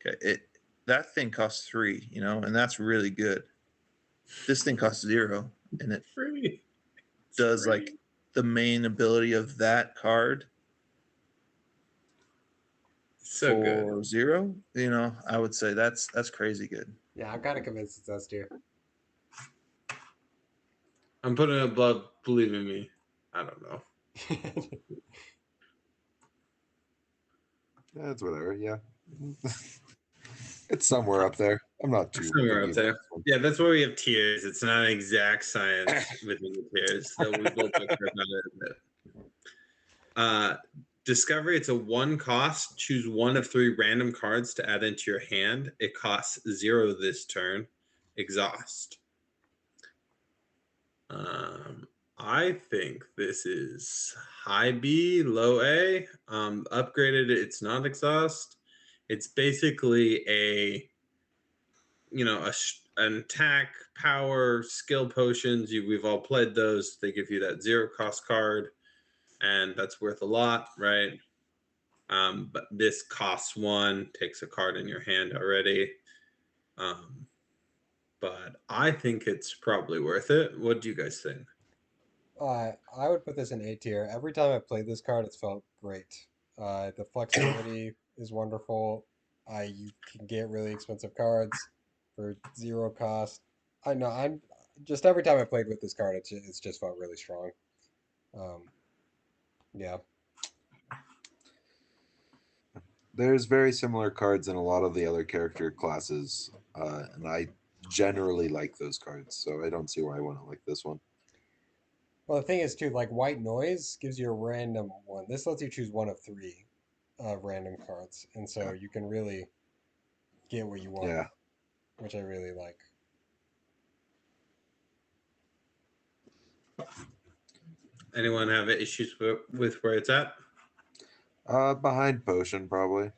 [SPEAKER 1] okay, that thing costs 3, and that's really good. This thing costs 0, and it
[SPEAKER 4] free.
[SPEAKER 1] does like the main ability of that card
[SPEAKER 4] So good.
[SPEAKER 1] for 0. I would say that's crazy good.
[SPEAKER 2] Yeah, I'm kind of convinced it's us too.
[SPEAKER 4] I'm putting it above, believe in me. I don't know.
[SPEAKER 3] Yeah, it's whatever. Yeah. It's somewhere up there. I'm not too
[SPEAKER 4] Somewhere
[SPEAKER 3] picky
[SPEAKER 4] up
[SPEAKER 3] about
[SPEAKER 4] there.
[SPEAKER 3] this one.
[SPEAKER 4] Yeah, that's why we have tiers. It's not an exact science within the tiers. So we both talked about it a bit. Discovery, it's a 1 cost. Choose 1 of 3 random cards to add into your hand. It costs 0 this turn. Exhaust. I think this is high B, low A. Upgraded, it's not exhaust. It's basically an attack, power, skill potions. We've all played those. They give you that 0 cost card, and that's worth a lot, right? But this costs 1, takes a card in your hand already. But I think it's probably worth it. What do you guys think?
[SPEAKER 2] I would put this in A tier. Every time I've played this card, it's felt great. The flexibility is wonderful. You can get really expensive cards for 0 cost. I know I'm just every time I played with this card, it's just felt really strong. Um, yeah.
[SPEAKER 3] There's very similar cards in a lot of the other character classes, and I generally like those cards, so I don't see why I wouldn't like this one.
[SPEAKER 2] Well, the thing is too, like white noise gives you a random one. This lets you choose 1 of 3 random cards, and so
[SPEAKER 3] Yeah.
[SPEAKER 2] you can really get what you want,
[SPEAKER 3] Yeah.
[SPEAKER 2] which I really like.
[SPEAKER 4] Anyone have issues with where it's at?
[SPEAKER 3] Behind Potion, probably.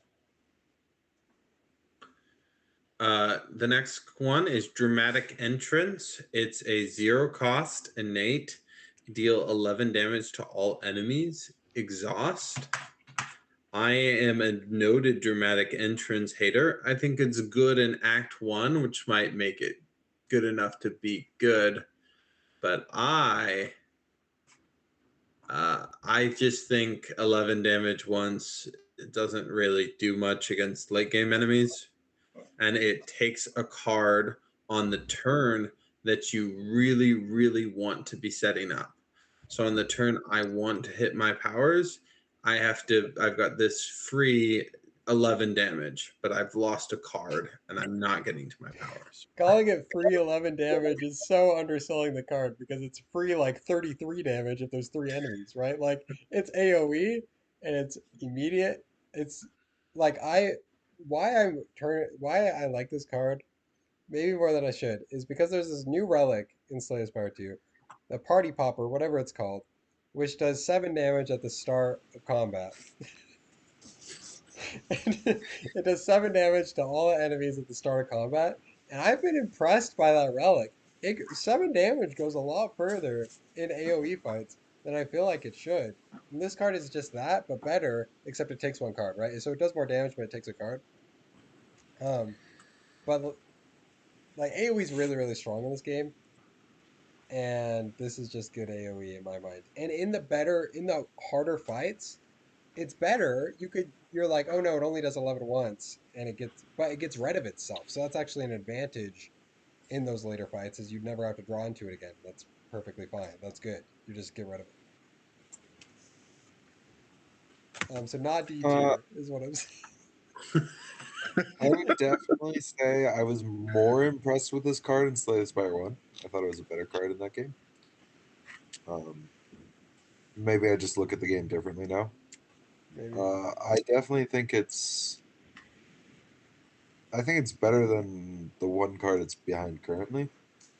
[SPEAKER 4] The next one is Dramatic Entrance. It's a 0 cost innate. Deal 11 damage to all enemies. Exhaust. I am a noted Dramatic Entrance hater. I think it's good in Act 1, which might make it good enough to be good. But I just think 11 damage once, it doesn't really do much against late game enemies. And it takes a card on the turn that you really, really want to be setting up. So on the turn I want to hit my powers, I've got this free 11 damage, but I've lost a card and I'm not getting to my powers.
[SPEAKER 2] Calling it free 11 damage is so underselling the card because it's free like 33 damage if there's 3 enemies, right? Like it's AoE and it's immediate. It's like why I like this card maybe more than I should is because there's this new relic in Slay Spire 2, the Party Popper, whatever it's called, which does 7 damage at the start of combat. It does 7 damage to all the enemies at the start of combat, and I've been impressed by that relic. 7 damage goes a lot further in AoE fights than I feel like it should. And this card is just that, but better, except it takes 1 card, right? So it does more damage, but it takes a card. Um, but like AoE is really, really strong in this game, and this is just good AoE in my mind. And in the harder fights, it's better. You're like, oh no, it only does 11 once, and it gets rid of itself. So that's actually an advantage in those later fights, is you'd never have to draw into it again. That's perfectly fine. That's good. You just get rid of it. So not D
[SPEAKER 3] Uh,
[SPEAKER 2] tier is what I'm saying.
[SPEAKER 3] I would definitely say I was more impressed with this card in Slay the Spire 1. I thought it was a better card in that game. Maybe I just look at the game differently now.
[SPEAKER 2] Maybe.
[SPEAKER 3] I definitely think it's better than the one card it's behind currently.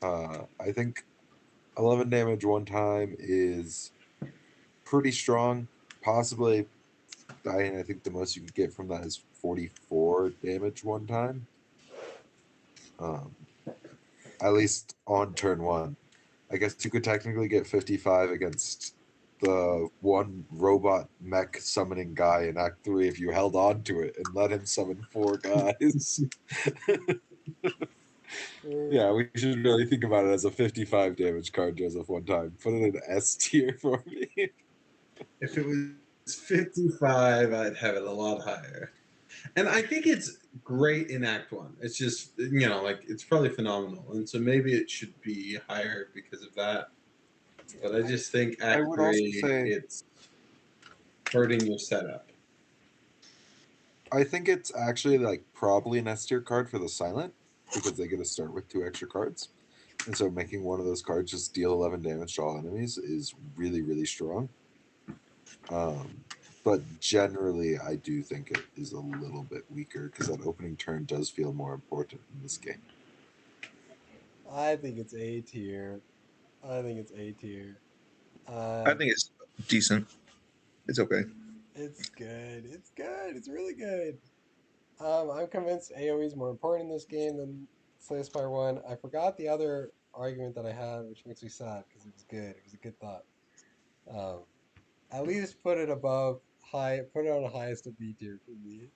[SPEAKER 3] I think 11 damage one time is pretty strong. Possibly, I think the most you can get from that is 44 damage one time. At least on turn one. I guess you could technically get 55 against the one robot mech summoning guy in Act 3 if you held on to it and let him summon 4 guys. Yeah, we should really think about it as a 55 damage card, Joseph, one time. Put it in S tier for me.
[SPEAKER 4] If it was 55, I'd have it a lot higher. And I think it's great in Act 1. It's just, like, it's probably phenomenal. And so maybe it should be higher because of that. But I just think Act 3, it's hurting your setup.
[SPEAKER 3] I think it's actually, like, probably an S tier card for the Silent because they get to start with 2 extra cards. And so making one of those cards just deal 11 damage to all enemies is really, really strong. But generally, I do think it is a little bit weaker because that opening turn does feel more important in this game.
[SPEAKER 2] I think it's A tier. I think it's A tier.
[SPEAKER 1] I think it's decent. It's okay.
[SPEAKER 2] It's good. It's good. It's really good. I'm convinced AoE is more important in this game than Slay the Spire 1. I forgot the other argument that I had, which makes me sad because it was good. It was a good thought. At least put it above high. Put it on the highest of B tier for me.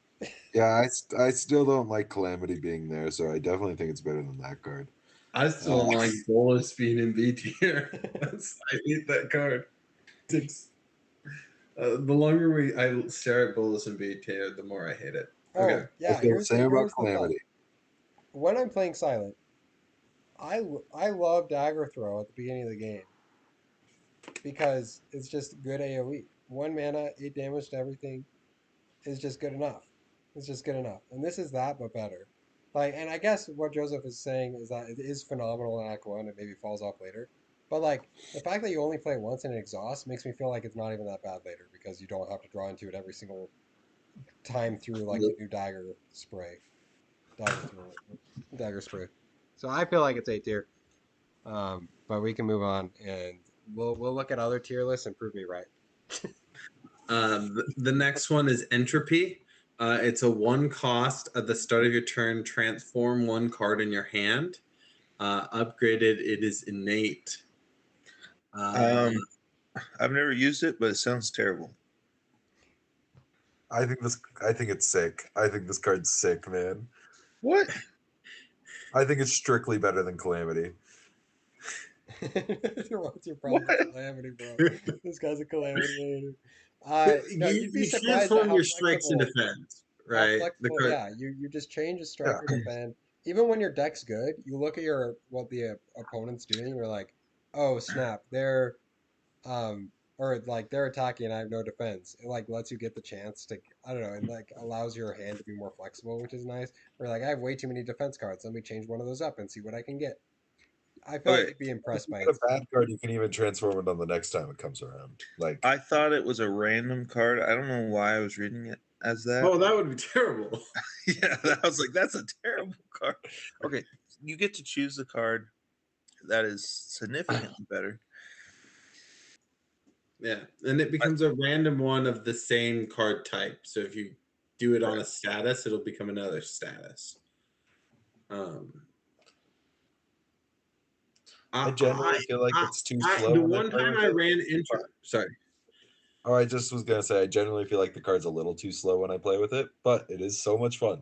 [SPEAKER 3] Yeah, I still don't like Calamity being there, so I definitely think it's better than that card.
[SPEAKER 4] I still don't like Bolus being in B tier. I hate that card. The longer I stare at Bolus in B tier, the more I hate it. Okay.
[SPEAKER 2] Yeah,
[SPEAKER 3] I feel the same about Calamity.
[SPEAKER 2] When I'm playing Silent, I love Dagger Throw at the beginning of the game because it's just good AoE. 1 mana, 8 damage to everything is just good enough. It's just good enough. And this is that, but better. Like, and I guess what Joseph is saying is that it is phenomenal in Act 1 and maybe falls off later. But, like, the fact that you only play it once and it exhausts makes me feel like it's not even that bad later because you don't have to draw into it every single time through, like, the new dagger spray. Dagger spray. So I feel like it's A tier. But we can move on and we'll look at other tier lists and prove me right.
[SPEAKER 4] The next one is Entropy. It's a 1 cost at the start of your turn. Transform 1 card in your hand. Upgraded, it is innate.
[SPEAKER 1] I've never used it, but it sounds terrible.
[SPEAKER 3] I think it's sick. I think this card's sick, man.
[SPEAKER 1] What?
[SPEAKER 3] I think it's strictly better than Calamity.
[SPEAKER 2] What's your problem with Calamity, bro? This guy's a Calamity hater. No, you'd be surprised at how
[SPEAKER 4] your strikes and defense, right?
[SPEAKER 2] Yeah, you just change a strike or defend. Even when your deck's good, you look at what the opponent's doing. You're like, oh snap, they're or like they're attacking and I have no defense. It like lets you get the chance to, I don't know, it like allows your hand to be more flexible, which is nice. Or like I have way too many defense cards. Let me change one of those up and see what I can get. I feel like you'd be impressed by it.
[SPEAKER 3] If you get a bad card, you can even transform it on the next time it comes around. Like
[SPEAKER 1] I thought it was a random card. I don't know why I was reading it as that.
[SPEAKER 4] Oh, that would be terrible.
[SPEAKER 1] Yeah, I was like, that's a terrible card. Okay, you get to choose the card that is significantly better.
[SPEAKER 4] Yeah, and it becomes a random one of the same card type. So if you do it on a status, it'll become another status.
[SPEAKER 3] I generally feel like it's too slow.
[SPEAKER 4] The one time I ran into, sorry.
[SPEAKER 3] Oh, I just was gonna say I generally feel like the card's a little too slow when I play with it, but it is so much fun.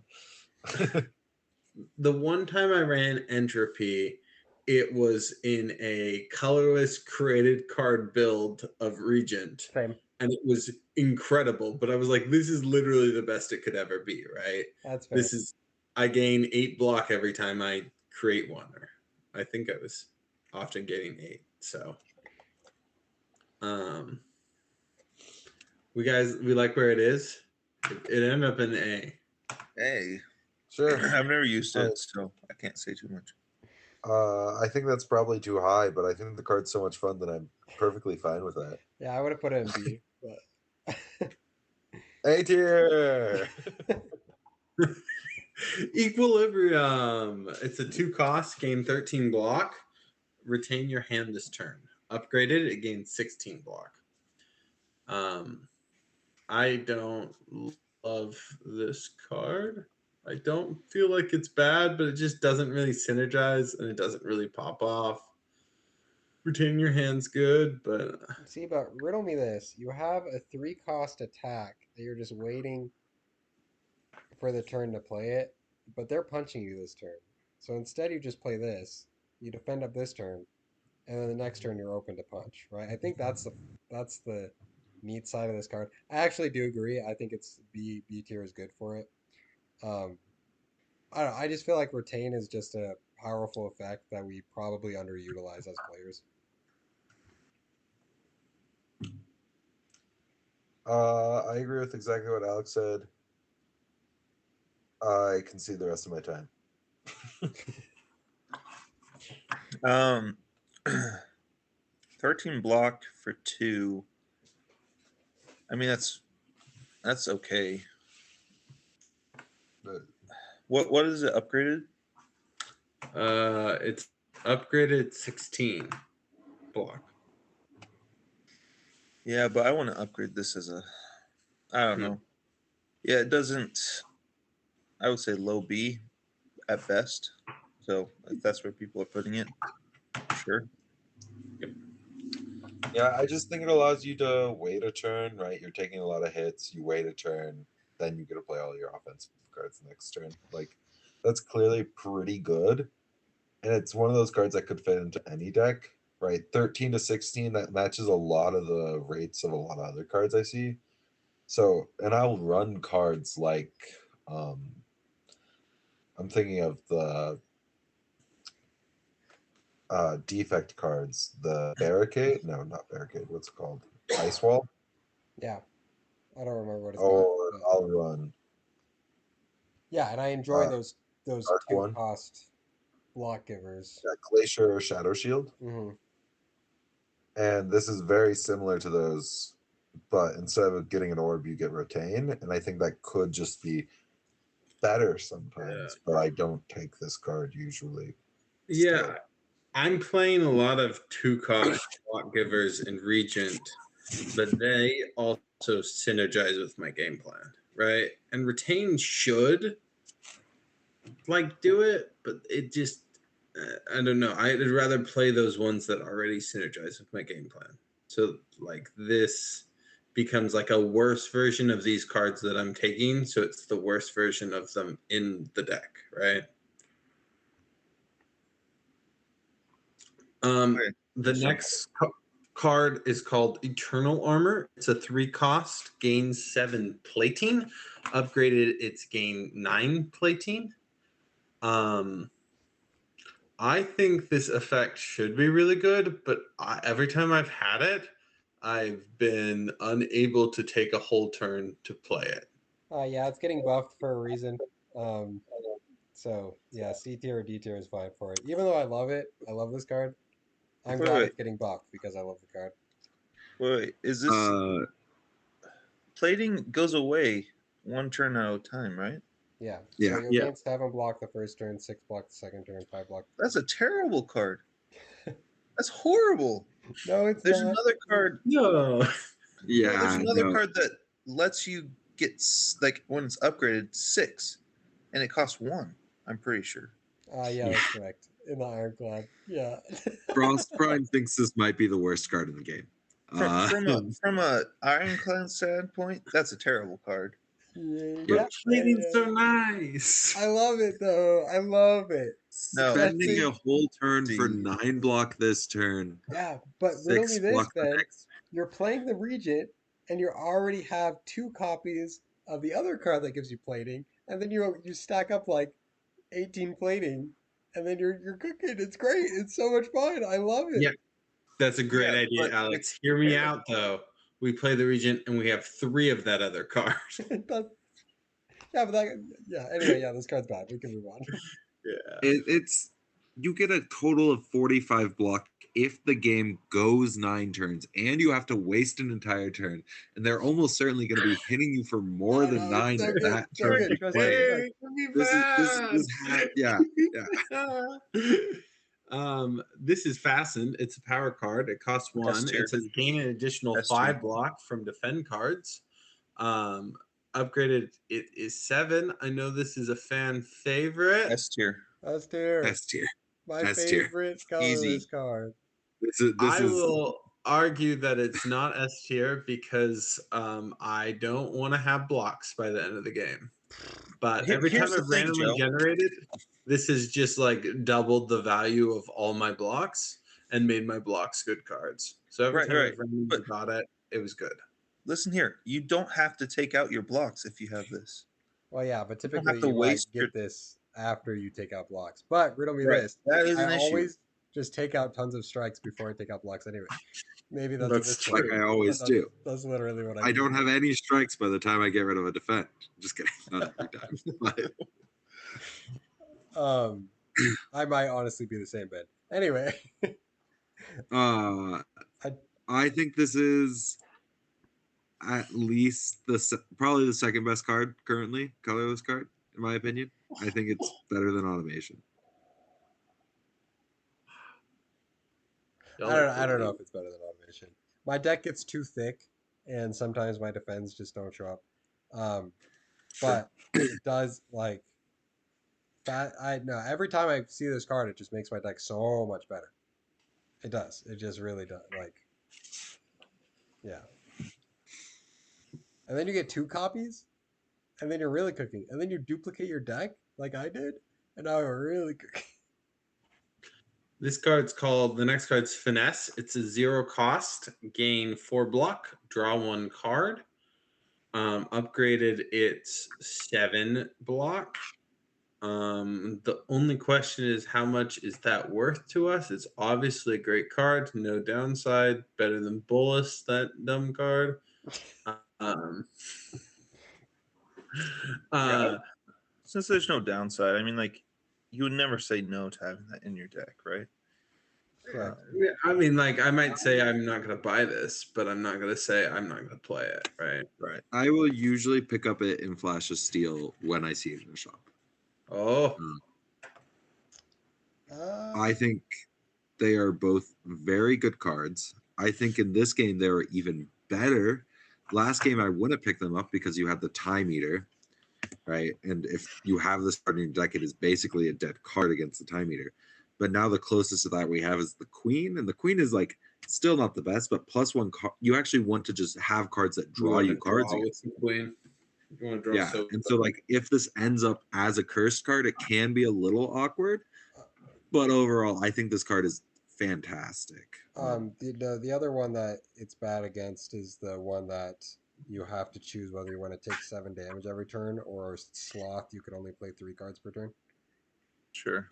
[SPEAKER 4] The one time I ran Entropy, it was in a colorless created card build of Regent.
[SPEAKER 2] Same.
[SPEAKER 4] And it was incredible. But I was like, this is literally the best it could ever be, right?
[SPEAKER 2] That's fair.
[SPEAKER 4] I gain 8 block every time I create one. Or I think I was often getting 8. So we like where it is. It ended up in A.
[SPEAKER 1] Hey.
[SPEAKER 3] Sure.
[SPEAKER 1] I've never used
[SPEAKER 3] Alright.
[SPEAKER 1] it, so I can't say too much.
[SPEAKER 3] I think that's probably too high, but I think the card's so much fun that I'm perfectly fine with that.
[SPEAKER 2] Yeah, I would have put it in B, but
[SPEAKER 3] A tier.
[SPEAKER 4] Equilibrium. It's a 2-cost, gain 13 block. Retain your hand this turn. Upgraded, it gains 16 block. I don't love this card. I don't feel like it's bad, but it just doesn't really synergize and it doesn't really pop off. Retain your hand's good, but
[SPEAKER 2] see, but riddle me this. You have a 3-cost attack that you're just waiting for the turn to play it, but they're punching you this turn. So instead you just play this. You defend up this turn, and then the next turn you're open to punch, right? I think that's the neat side of this card. I actually do agree. I think it's B tier is good for it. I don't know, I just feel like retain is just a powerful effect that we probably underutilize as players.
[SPEAKER 3] I agree with exactly what Alex said. I can see the rest of my time.
[SPEAKER 1] 13 block for 2. I mean, that's okay.
[SPEAKER 3] But
[SPEAKER 1] What is it upgraded?
[SPEAKER 4] it's upgraded 16 block.
[SPEAKER 1] Yeah, but I want to upgrade this as a, I don't know. Yeah, it doesn't, I would say low B at best. So if that's where people are putting it, sure.
[SPEAKER 3] yeah, I just think it allows you to wait a turn, right? You're taking a lot of hits, you wait a turn, then you get to play all your offensive cards next turn. Like, that's clearly pretty good. And it's one of those cards that could fit into any deck, right? 13 to 16, that matches a lot of the rates of a lot of other cards I see. So, and I'll run cards like, I'm thinking of the defect cards, the barricade. No, not barricade. What's it called? Ice wall.
[SPEAKER 2] Yeah, I don't remember what it's
[SPEAKER 3] Or
[SPEAKER 2] called. But
[SPEAKER 3] I'll run
[SPEAKER 2] yeah, and I enjoy those
[SPEAKER 3] Dark One.
[SPEAKER 2] 2-cost block givers.
[SPEAKER 3] Glacier or Shadow Shield.
[SPEAKER 2] Hmm.
[SPEAKER 3] And this is very similar to those, but instead of getting an orb, you get retain. And I think that could just be better sometimes, but I don't take this card usually.
[SPEAKER 4] Yeah,
[SPEAKER 3] Still.
[SPEAKER 4] I'm playing a lot of 2-cost block givers in Regent, but they also synergize with my game plan, right? And retain should do it, but it just I don't know. I'd rather play those ones that already synergize with my game plan. So this becomes like a worse version of these cards that I'm taking, so it's the worst version of them in the deck, right? The next card is called Eternal Armor. It's a 3-cost, gains 7 plating. Upgraded, it's gain 9 plating. I think this effect should be really good, but every time I've had it, I've been unable to take a whole turn to play it.
[SPEAKER 2] Yeah, it's getting buffed for a reason. So yeah, C tier or D tier is fine for it. Even though I love it, I love this card. I'm glad it's getting buffed because I love the card.
[SPEAKER 1] Wait, is this plating goes away 1 turn at a time, right?
[SPEAKER 2] Yeah.
[SPEAKER 3] Yeah.
[SPEAKER 2] So you'll gain 7 block the first turn, 6 block the second turn, 5 block.
[SPEAKER 1] That's a terrible card. That's horrible.
[SPEAKER 2] No, it's
[SPEAKER 1] There's
[SPEAKER 2] not.
[SPEAKER 1] another card.
[SPEAKER 4] No.
[SPEAKER 3] Yeah.
[SPEAKER 1] There's another card that lets you get, like, when it's upgraded, 6, and it costs 1. I'm pretty sure.
[SPEAKER 2] Yeah, that's correct. In the Ironclad. Yeah.
[SPEAKER 5] Frost Prime thinks this might be the worst card in the game.
[SPEAKER 1] From a Ironclad standpoint, that's a terrible card.
[SPEAKER 4] Plating's so nice.
[SPEAKER 2] I love it though. I love it.
[SPEAKER 1] No.
[SPEAKER 5] Spending a whole turn for 9 block this turn.
[SPEAKER 2] Yeah, but riddle me this
[SPEAKER 5] block the
[SPEAKER 2] then.
[SPEAKER 5] next.
[SPEAKER 2] You're playing the Regent, and you already have 2 copies of the other card that gives you plating, and then you stack up like 18 plating, and then you're cooking. It's great. It's so much fun. I love it.
[SPEAKER 4] Yeah, that's a great
[SPEAKER 1] Yeah,
[SPEAKER 4] idea,
[SPEAKER 1] but
[SPEAKER 4] Alex. Hear me out though. We play the Regent, and we have 3 of that other card.
[SPEAKER 2] Yeah, but anyway, yeah, this card's bad. We can move on.
[SPEAKER 4] Yeah.
[SPEAKER 5] It's you get a total of 45 block if the game goes 9 turns, and you have to waste an entire turn, and they're almost certainly going to be hitting you for more
[SPEAKER 2] I
[SPEAKER 5] than
[SPEAKER 2] know, it's
[SPEAKER 5] 9
[SPEAKER 2] so good,
[SPEAKER 5] that
[SPEAKER 2] so
[SPEAKER 5] turn
[SPEAKER 2] good.
[SPEAKER 5] you
[SPEAKER 2] Trust
[SPEAKER 5] play
[SPEAKER 2] me,
[SPEAKER 5] it.
[SPEAKER 2] trust
[SPEAKER 4] Hey, this is fastened. It's a power card. It costs
[SPEAKER 1] S
[SPEAKER 4] 1.
[SPEAKER 1] tier.
[SPEAKER 4] It says gain an additional
[SPEAKER 1] S tier.
[SPEAKER 4] 5 block from defend cards. Upgraded it is 7. I know this is a fan favorite.
[SPEAKER 1] S tier.
[SPEAKER 2] S tier.
[SPEAKER 5] S tier.
[SPEAKER 2] My
[SPEAKER 5] S tier.
[SPEAKER 2] favorite colorless card.
[SPEAKER 5] This is
[SPEAKER 4] I will argue that it's not S tier because I don't want to have blocks by the end of the game. But every time
[SPEAKER 1] Here's the
[SPEAKER 4] I've
[SPEAKER 1] thing,
[SPEAKER 4] randomly
[SPEAKER 1] Joe.
[SPEAKER 4] generated, this has just like doubled the value of all my blocks and made my blocks good cards. So every
[SPEAKER 1] Right,
[SPEAKER 4] time
[SPEAKER 1] right.
[SPEAKER 4] I've randomly
[SPEAKER 1] But-
[SPEAKER 4] got it, it was good.
[SPEAKER 1] Listen here. You don't have to take out your blocks if you have this.
[SPEAKER 2] Well, yeah, but
[SPEAKER 1] don't have
[SPEAKER 2] typically
[SPEAKER 1] to
[SPEAKER 2] you might
[SPEAKER 1] waste
[SPEAKER 2] get
[SPEAKER 1] your-
[SPEAKER 2] this after you take out blocks. But riddle me
[SPEAKER 1] Right.
[SPEAKER 2] this:
[SPEAKER 1] That is
[SPEAKER 2] I
[SPEAKER 1] an issue.
[SPEAKER 2] always just take out tons of strikes before I take out blocks anyway. Maybe that's
[SPEAKER 4] That's
[SPEAKER 2] a
[SPEAKER 5] like
[SPEAKER 2] misplay.
[SPEAKER 5] I always
[SPEAKER 2] but
[SPEAKER 5] do.
[SPEAKER 2] That's literally what I
[SPEAKER 5] I
[SPEAKER 2] do.
[SPEAKER 5] don't have any strikes by the time I get rid of a defend. Just kidding. Not every time. But,
[SPEAKER 2] I might honestly be the same, Ben. Anyway,
[SPEAKER 5] I
[SPEAKER 2] I
[SPEAKER 5] think this is at least probably the second best card currently, colorless card, in my opinion. I think it's better than automation.
[SPEAKER 2] I don't know if it's better than automation. My deck gets too thick, and sometimes my defends just don't show up. But it does like that. I know every time I see this card, it just makes my deck so much better. It does. It just really does. Like, yeah. And then you get 2 copies, and then you're really cooking. And then you duplicate your deck like I did, and now you're really cooking.
[SPEAKER 4] This card's called, the next card's Finesse. It's a 0 cost, gain 4 block, draw 1 card. Upgraded, it's 7 block. The only question is how much is that worth to us? It's obviously a great card, no downside, better than Bolus, that dumb card.
[SPEAKER 1] Since there's no downside, I mean, like, you would never say no to having that in your deck, right?
[SPEAKER 2] Correct.
[SPEAKER 4] Yeah, I mean, like, I might say I'm not going to buy this, but I'm not going to say I'm not going to play it, right?
[SPEAKER 1] Right.
[SPEAKER 5] I will usually pick up it in Flash of Steel when I see it in the shop.
[SPEAKER 4] Oh,
[SPEAKER 5] I think they are both very good cards. I think in this game they were even better. Last game I wouldn't pick them up because you had the time eater, right? And if you have this card in your deck, it is basically a dead card against the time eater. But now the closest to that we have is the Queen, and the Queen is like still not the best, but +1 card. You actually want to just have cards that draw you cards
[SPEAKER 4] with
[SPEAKER 5] against.
[SPEAKER 4] the Queen. You want to draw
[SPEAKER 5] Yeah, and so like if this ends up as a cursed card, it can be a little awkward. But overall, I think this card is fantastic.
[SPEAKER 2] The other one that it's bad against is the one that you have to choose whether you want to take 7 damage every turn, or Sloth, you can only play 3 cards per turn.
[SPEAKER 1] Sure.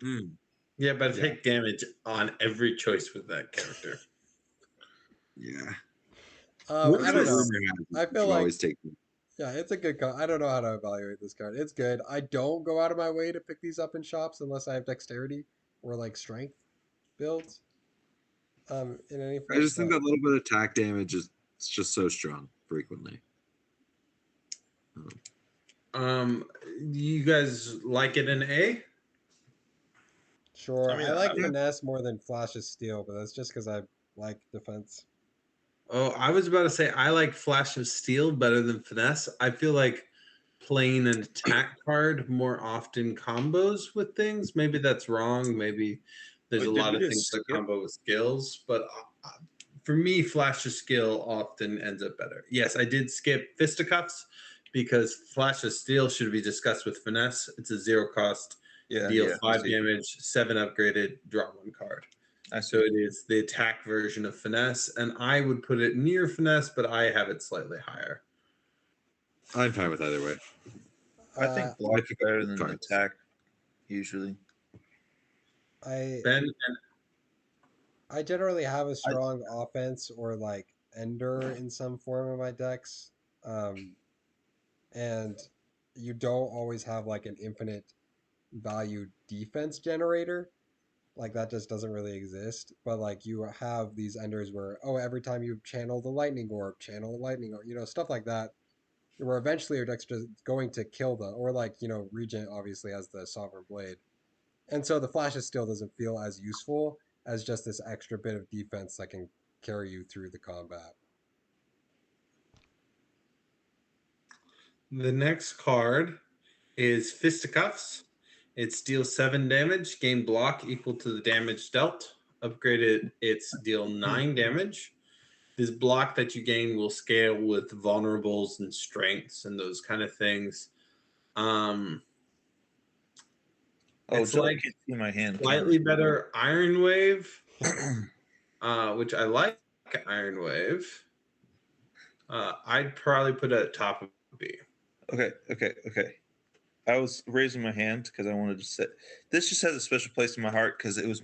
[SPEAKER 4] Yeah, but take damage on every choice with that character.
[SPEAKER 5] Yeah.
[SPEAKER 2] I don't know.
[SPEAKER 5] I feel like always take them.
[SPEAKER 2] Yeah, it's a good card. I don't know how to evaluate this card. It's good. I don't go out of my way to pick these up in shops unless I have dexterity or like strength builds. In any
[SPEAKER 5] I just think that little bit of attack damage is just so strong frequently.
[SPEAKER 4] You guys like it in A?
[SPEAKER 2] Sure.
[SPEAKER 1] I mean,
[SPEAKER 2] I like
[SPEAKER 1] yeah.
[SPEAKER 2] Finesse more than Flash of Steel, but that's just because I like defense.
[SPEAKER 4] Oh, I was about to say I like Flash of Steel better than Finesse. I feel like playing an attack card more often combos with things. Maybe that's wrong. Maybe there's
[SPEAKER 1] Wait,
[SPEAKER 4] a
[SPEAKER 1] did
[SPEAKER 4] lot
[SPEAKER 1] we
[SPEAKER 4] of
[SPEAKER 1] just
[SPEAKER 4] things that
[SPEAKER 1] skip?
[SPEAKER 4] combo with skills, but for me, Flash of Skill often ends up better. Yes, I did skip Fisticuffs because Flash of Steel should be discussed with Finesse. It's a 0 cost, deal 5 damage, 7 upgraded, draw 1 card. So it is the attack version of Finesse, and I would put it near Finesse, but I have it slightly higher.
[SPEAKER 5] I'm fine with either way.
[SPEAKER 1] I think block is better than attack, usually.
[SPEAKER 2] I generally have a strong offense or like Ender in some form of my decks. And you don't always have like an infinite value defense generator. Like that just doesn't really exist. But like you have these enders where, oh, every time you channel the lightning orb, channel the lightning orb, stuff like that, where eventually your deck's just going to kill the, or like, Regent obviously has the Sovereign Blade. And so the Flash of Steel doesn't feel as useful as just this extra bit of defense that can carry you through the combat.
[SPEAKER 4] The next card is Fisticuffs. It deals 7 damage, gain block equal to the damage dealt. Upgraded, it's deal 9 damage. This block that you gain will scale with vulnerables and strengths and those kind of things. It's
[SPEAKER 1] Joe,
[SPEAKER 4] like
[SPEAKER 1] I can't see my hand.
[SPEAKER 4] slightly better Iron Wave, which I like Iron Wave. I'd probably put it at top of B.
[SPEAKER 1] Okay. I was raising my hand because I wanted to say this just has a special place in my heart because it was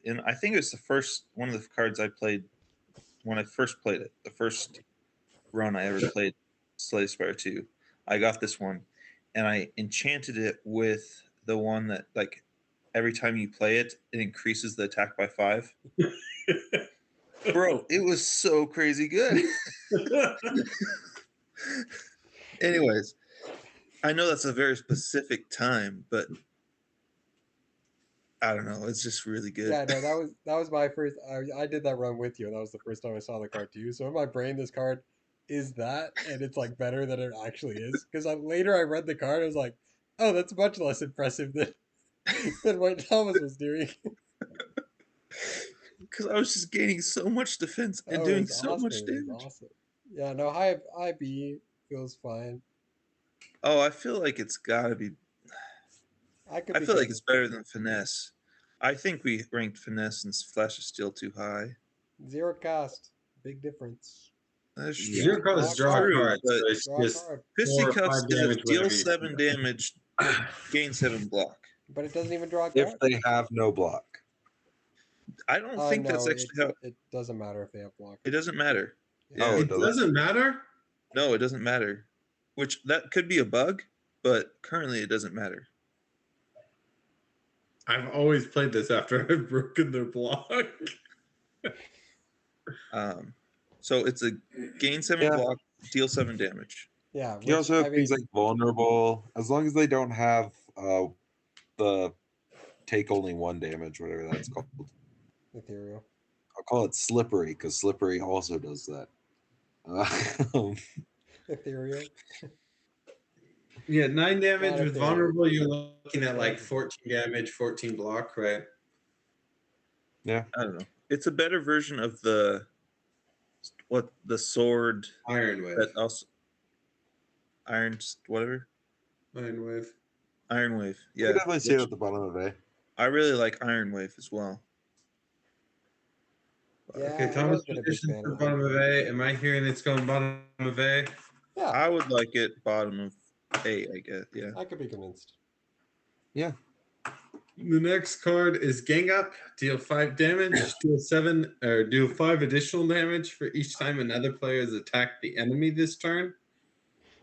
[SPEAKER 1] and I think it was the first one of the cards I played when I first played it. The first run I ever played Slay Spire 2. I got this one and I enchanted it with the one that like every time you play it, it increases the attack by 5. Bro, it was so crazy good. Anyways, I know that's a very specific time, but I don't know. It's just really good.
[SPEAKER 2] Yeah, no, that was my first. I did that run with you, and that was the first time I saw the card too. So in my brain, this card is that, and it's like better than it actually is. Because later I read the card, I was like, oh, that's much less impressive than what Thomas was doing.
[SPEAKER 1] Because I was just gaining so much defense and
[SPEAKER 2] Oh,
[SPEAKER 1] doing
[SPEAKER 2] it's
[SPEAKER 1] so
[SPEAKER 2] awesome.
[SPEAKER 1] much
[SPEAKER 2] It
[SPEAKER 1] damage.
[SPEAKER 2] was awesome. Yeah, no, high B feels fine.
[SPEAKER 1] Oh, I feel like it's got to be. I feel like it's better than finesse. I think we ranked finesse and Flash of Steel too high.
[SPEAKER 2] Zero cost, big difference.
[SPEAKER 1] That's true.
[SPEAKER 4] Zero cost is draw
[SPEAKER 1] true,
[SPEAKER 4] cards,
[SPEAKER 1] but
[SPEAKER 4] so it's just 4 or
[SPEAKER 1] Fisticuffs
[SPEAKER 4] 5
[SPEAKER 1] is a
[SPEAKER 4] damage
[SPEAKER 1] deal
[SPEAKER 4] whenever you
[SPEAKER 1] 7 damage, gain 7 block.
[SPEAKER 2] But it doesn't even draw a
[SPEAKER 3] If
[SPEAKER 2] card.
[SPEAKER 3] they have no block.
[SPEAKER 1] I don't think
[SPEAKER 2] No,
[SPEAKER 1] that's actually how.
[SPEAKER 2] it doesn't matter if they have block.
[SPEAKER 1] It doesn't matter.
[SPEAKER 2] Yeah.
[SPEAKER 3] Oh,
[SPEAKER 4] It doesn't matter?
[SPEAKER 1] No, it doesn't matter. Which that could be a bug, but currently it doesn't matter.
[SPEAKER 4] I've always played this after I've broken their block.
[SPEAKER 1] So it's a gain 7 block, deal 7 damage.
[SPEAKER 2] Yeah.
[SPEAKER 3] You also have things like vulnerable, as long as they don't have the take only 1 damage, whatever that's called.
[SPEAKER 2] Ethereal.
[SPEAKER 3] I'll call it slippery because slippery also does that.
[SPEAKER 2] Ethereal.
[SPEAKER 4] Yeah, 9 damage with
[SPEAKER 2] Ethereal.
[SPEAKER 4] vulnerable. You're looking at like 14 damage, 14 block, right?
[SPEAKER 3] Yeah.
[SPEAKER 1] I don't know. It's a better version of the sword
[SPEAKER 4] Iron Wave.
[SPEAKER 1] that also Iron whatever.
[SPEAKER 4] Iron Wave.
[SPEAKER 1] Iron Wave.
[SPEAKER 3] You
[SPEAKER 1] Yeah.
[SPEAKER 3] can definitely see it at the bottom of A.
[SPEAKER 1] I really like Iron Wave as well.
[SPEAKER 2] Yeah,
[SPEAKER 4] Okay,
[SPEAKER 2] I've
[SPEAKER 4] Thomas
[SPEAKER 2] always been a big
[SPEAKER 4] position
[SPEAKER 2] fan
[SPEAKER 4] for
[SPEAKER 2] of
[SPEAKER 4] bottom of A. Am I hearing it's going bottom of A?
[SPEAKER 2] Yeah,
[SPEAKER 1] I would like it bottom of A, I guess. Yeah.
[SPEAKER 2] I could be convinced.
[SPEAKER 3] Yeah.
[SPEAKER 4] The next card is Gang Up. Deal 5 damage. Deal 5 additional damage for each time another player has attacked the enemy this turn.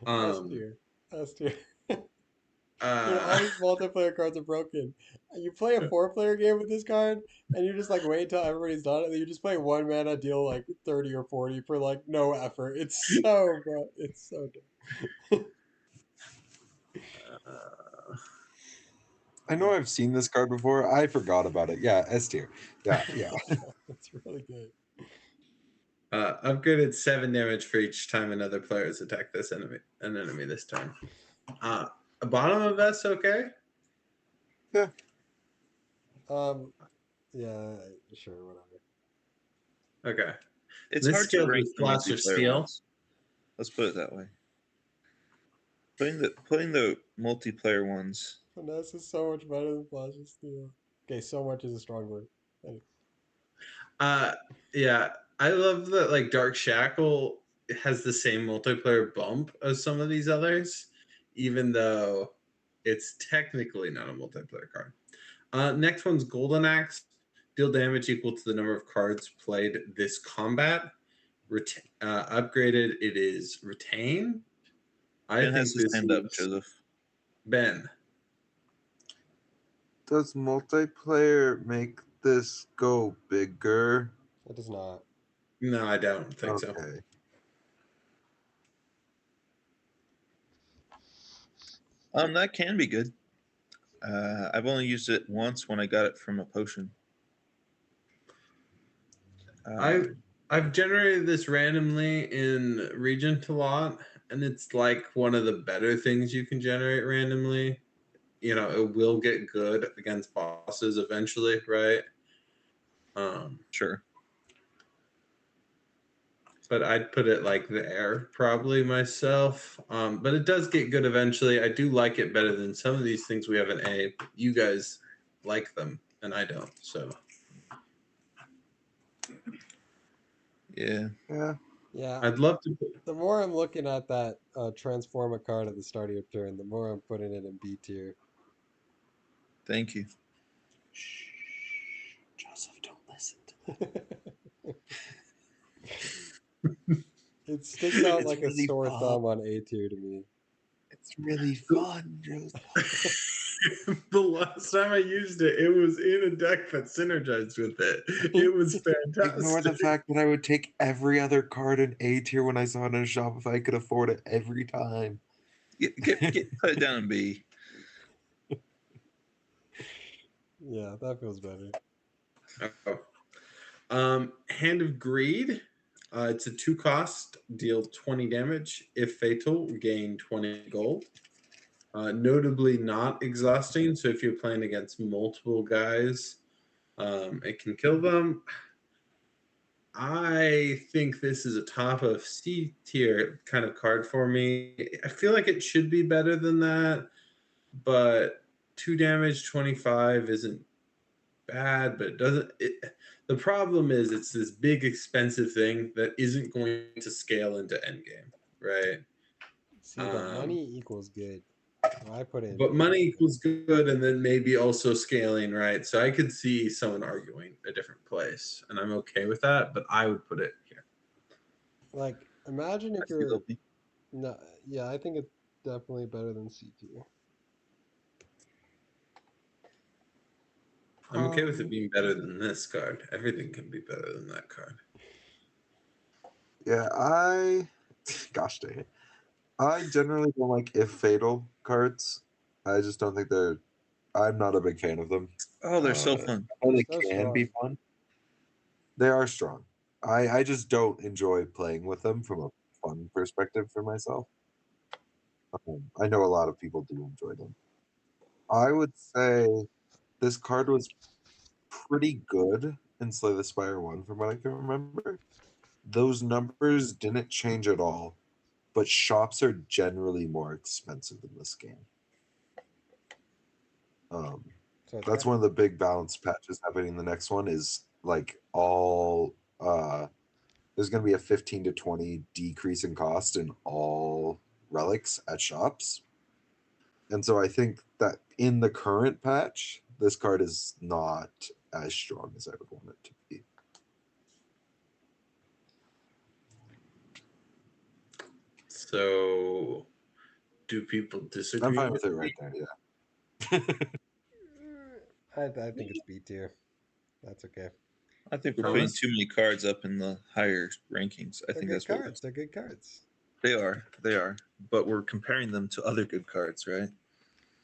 [SPEAKER 2] S tier. All these multiplayer cards are broken. You play a 4-player game with this card, and you just like wait until everybody's done, and then you just play 1 mana, deal like 30 or 40 for like no effort. It's so bro. It's so dumb.
[SPEAKER 3] I know I've seen this card before. I forgot about it. Yeah, S tier. Yeah.
[SPEAKER 2] It's really good.
[SPEAKER 4] Upgraded 7 damage for each time another player has attacked an enemy this turn. Bottom of S, okay?
[SPEAKER 3] Yeah.
[SPEAKER 2] Yeah, sure, whatever.
[SPEAKER 4] Okay.
[SPEAKER 1] It's
[SPEAKER 4] This
[SPEAKER 1] hard to
[SPEAKER 4] skill
[SPEAKER 1] rank
[SPEAKER 4] is
[SPEAKER 1] the
[SPEAKER 4] Flash of
[SPEAKER 1] multiplayer
[SPEAKER 4] Steel.
[SPEAKER 1] ones. Let's put it that way. Putting the multiplayer ones.
[SPEAKER 2] Finesse is so much better than Flash of Steel. Okay, so much is a strong word. Anyway.
[SPEAKER 4] Yeah, I love that like Dark Shackle has the same multiplayer bump as some of these others, even though it's technically not a multiplayer card. Next one's Golden Axe. Deal damage equal to the number of cards played this combat. Upgraded, it is Retain. I
[SPEAKER 1] Ben
[SPEAKER 4] think
[SPEAKER 1] has his
[SPEAKER 4] this
[SPEAKER 1] hand up,
[SPEAKER 4] is
[SPEAKER 1] Joseph.
[SPEAKER 4] Ben.
[SPEAKER 3] Does multiplayer make this go bigger?
[SPEAKER 2] It does not.
[SPEAKER 4] No, I don't think so.
[SPEAKER 3] Okay.
[SPEAKER 1] That can be good. I've only used it once when I got it from a potion.
[SPEAKER 4] I've generated this randomly in Regent a lot, and it's like one of the better things you can generate randomly. You know, it will get good against bosses eventually, right?
[SPEAKER 1] Sure.
[SPEAKER 4] But I'd put it like there probably myself. But it does get good eventually. I do like it better than some of these things we have in A. You guys like them, and I don't. So
[SPEAKER 1] Yeah.
[SPEAKER 3] Yeah.
[SPEAKER 2] Yeah.
[SPEAKER 4] I'd love to.
[SPEAKER 2] The more I'm looking at that transform a card at the start of your turn, the more I'm putting it in B tier.
[SPEAKER 1] Thank you.
[SPEAKER 3] Shh. Joseph, don't listen to
[SPEAKER 2] It sticks out
[SPEAKER 3] It's
[SPEAKER 2] like a
[SPEAKER 3] really
[SPEAKER 2] sore
[SPEAKER 3] fun.
[SPEAKER 2] thumb on A tier to me.
[SPEAKER 3] It's really fun, Joseph.
[SPEAKER 4] The last time I used it, it was in a deck that synergized with it. It was fantastic.
[SPEAKER 3] Ignore the fact that I would take every other card in A tier when I saw it in a shop if I could afford it every time.
[SPEAKER 1] Put it down in B.
[SPEAKER 2] Yeah, that feels better.
[SPEAKER 4] Hand of Greed. It's a 2-cost, deal 20 damage. If fatal, gain 20 gold. Notably not exhausting, so if you're playing against multiple guys, it can kill them. I think this is a top of C tier kind of card for me. I feel like it should be better than that, but 2 damage, 25 isn't bad, but it doesn't. The problem is it's this big expensive thing that isn't going to scale into endgame, right?
[SPEAKER 2] See, but money equals good. I put it in
[SPEAKER 4] But
[SPEAKER 2] B
[SPEAKER 4] money
[SPEAKER 2] tier.
[SPEAKER 4] equals good, and then maybe also scaling, right? So I could see someone arguing a different place, and I'm okay with that. But I would put it here.
[SPEAKER 2] Like, imagine if
[SPEAKER 1] I
[SPEAKER 2] you're
[SPEAKER 1] feel B.
[SPEAKER 2] no, yeah, I think it's definitely better than C tier.
[SPEAKER 4] I'm okay with it being better than this card. Everything can be better than that card.
[SPEAKER 3] Yeah, gosh dang it. I generally don't like if fatal cards. I just don't think I'm not a big fan of them.
[SPEAKER 1] Oh, they're so fun.
[SPEAKER 3] I know they
[SPEAKER 2] So
[SPEAKER 3] can be fun. They are strong. I just don't enjoy playing with them from a fun perspective for myself. I know a lot of people do enjoy them. I would say this card was pretty good in Slay the Spire 1 from what I can remember. Those numbers didn't change at all, but shops are generally more expensive in this game.
[SPEAKER 2] So
[SPEAKER 3] That's one of the big balance patches happening. The next one is like all there's going to be a 15 to 20 decrease in cost in all relics at shops. And so I think that in the current patch, this card is not as strong as I would want it to be.
[SPEAKER 4] So, do people disagree?
[SPEAKER 3] I'm fine with it right there, yeah.
[SPEAKER 2] I think it's B tier. That's okay.
[SPEAKER 1] I think we're
[SPEAKER 4] Thomas?
[SPEAKER 1] putting too many cards up in the higher rankings. I
[SPEAKER 2] They're
[SPEAKER 1] think
[SPEAKER 2] good
[SPEAKER 1] that's what
[SPEAKER 2] cards. They're good cards.
[SPEAKER 1] they are. They are. But we're comparing them to other good cards, right?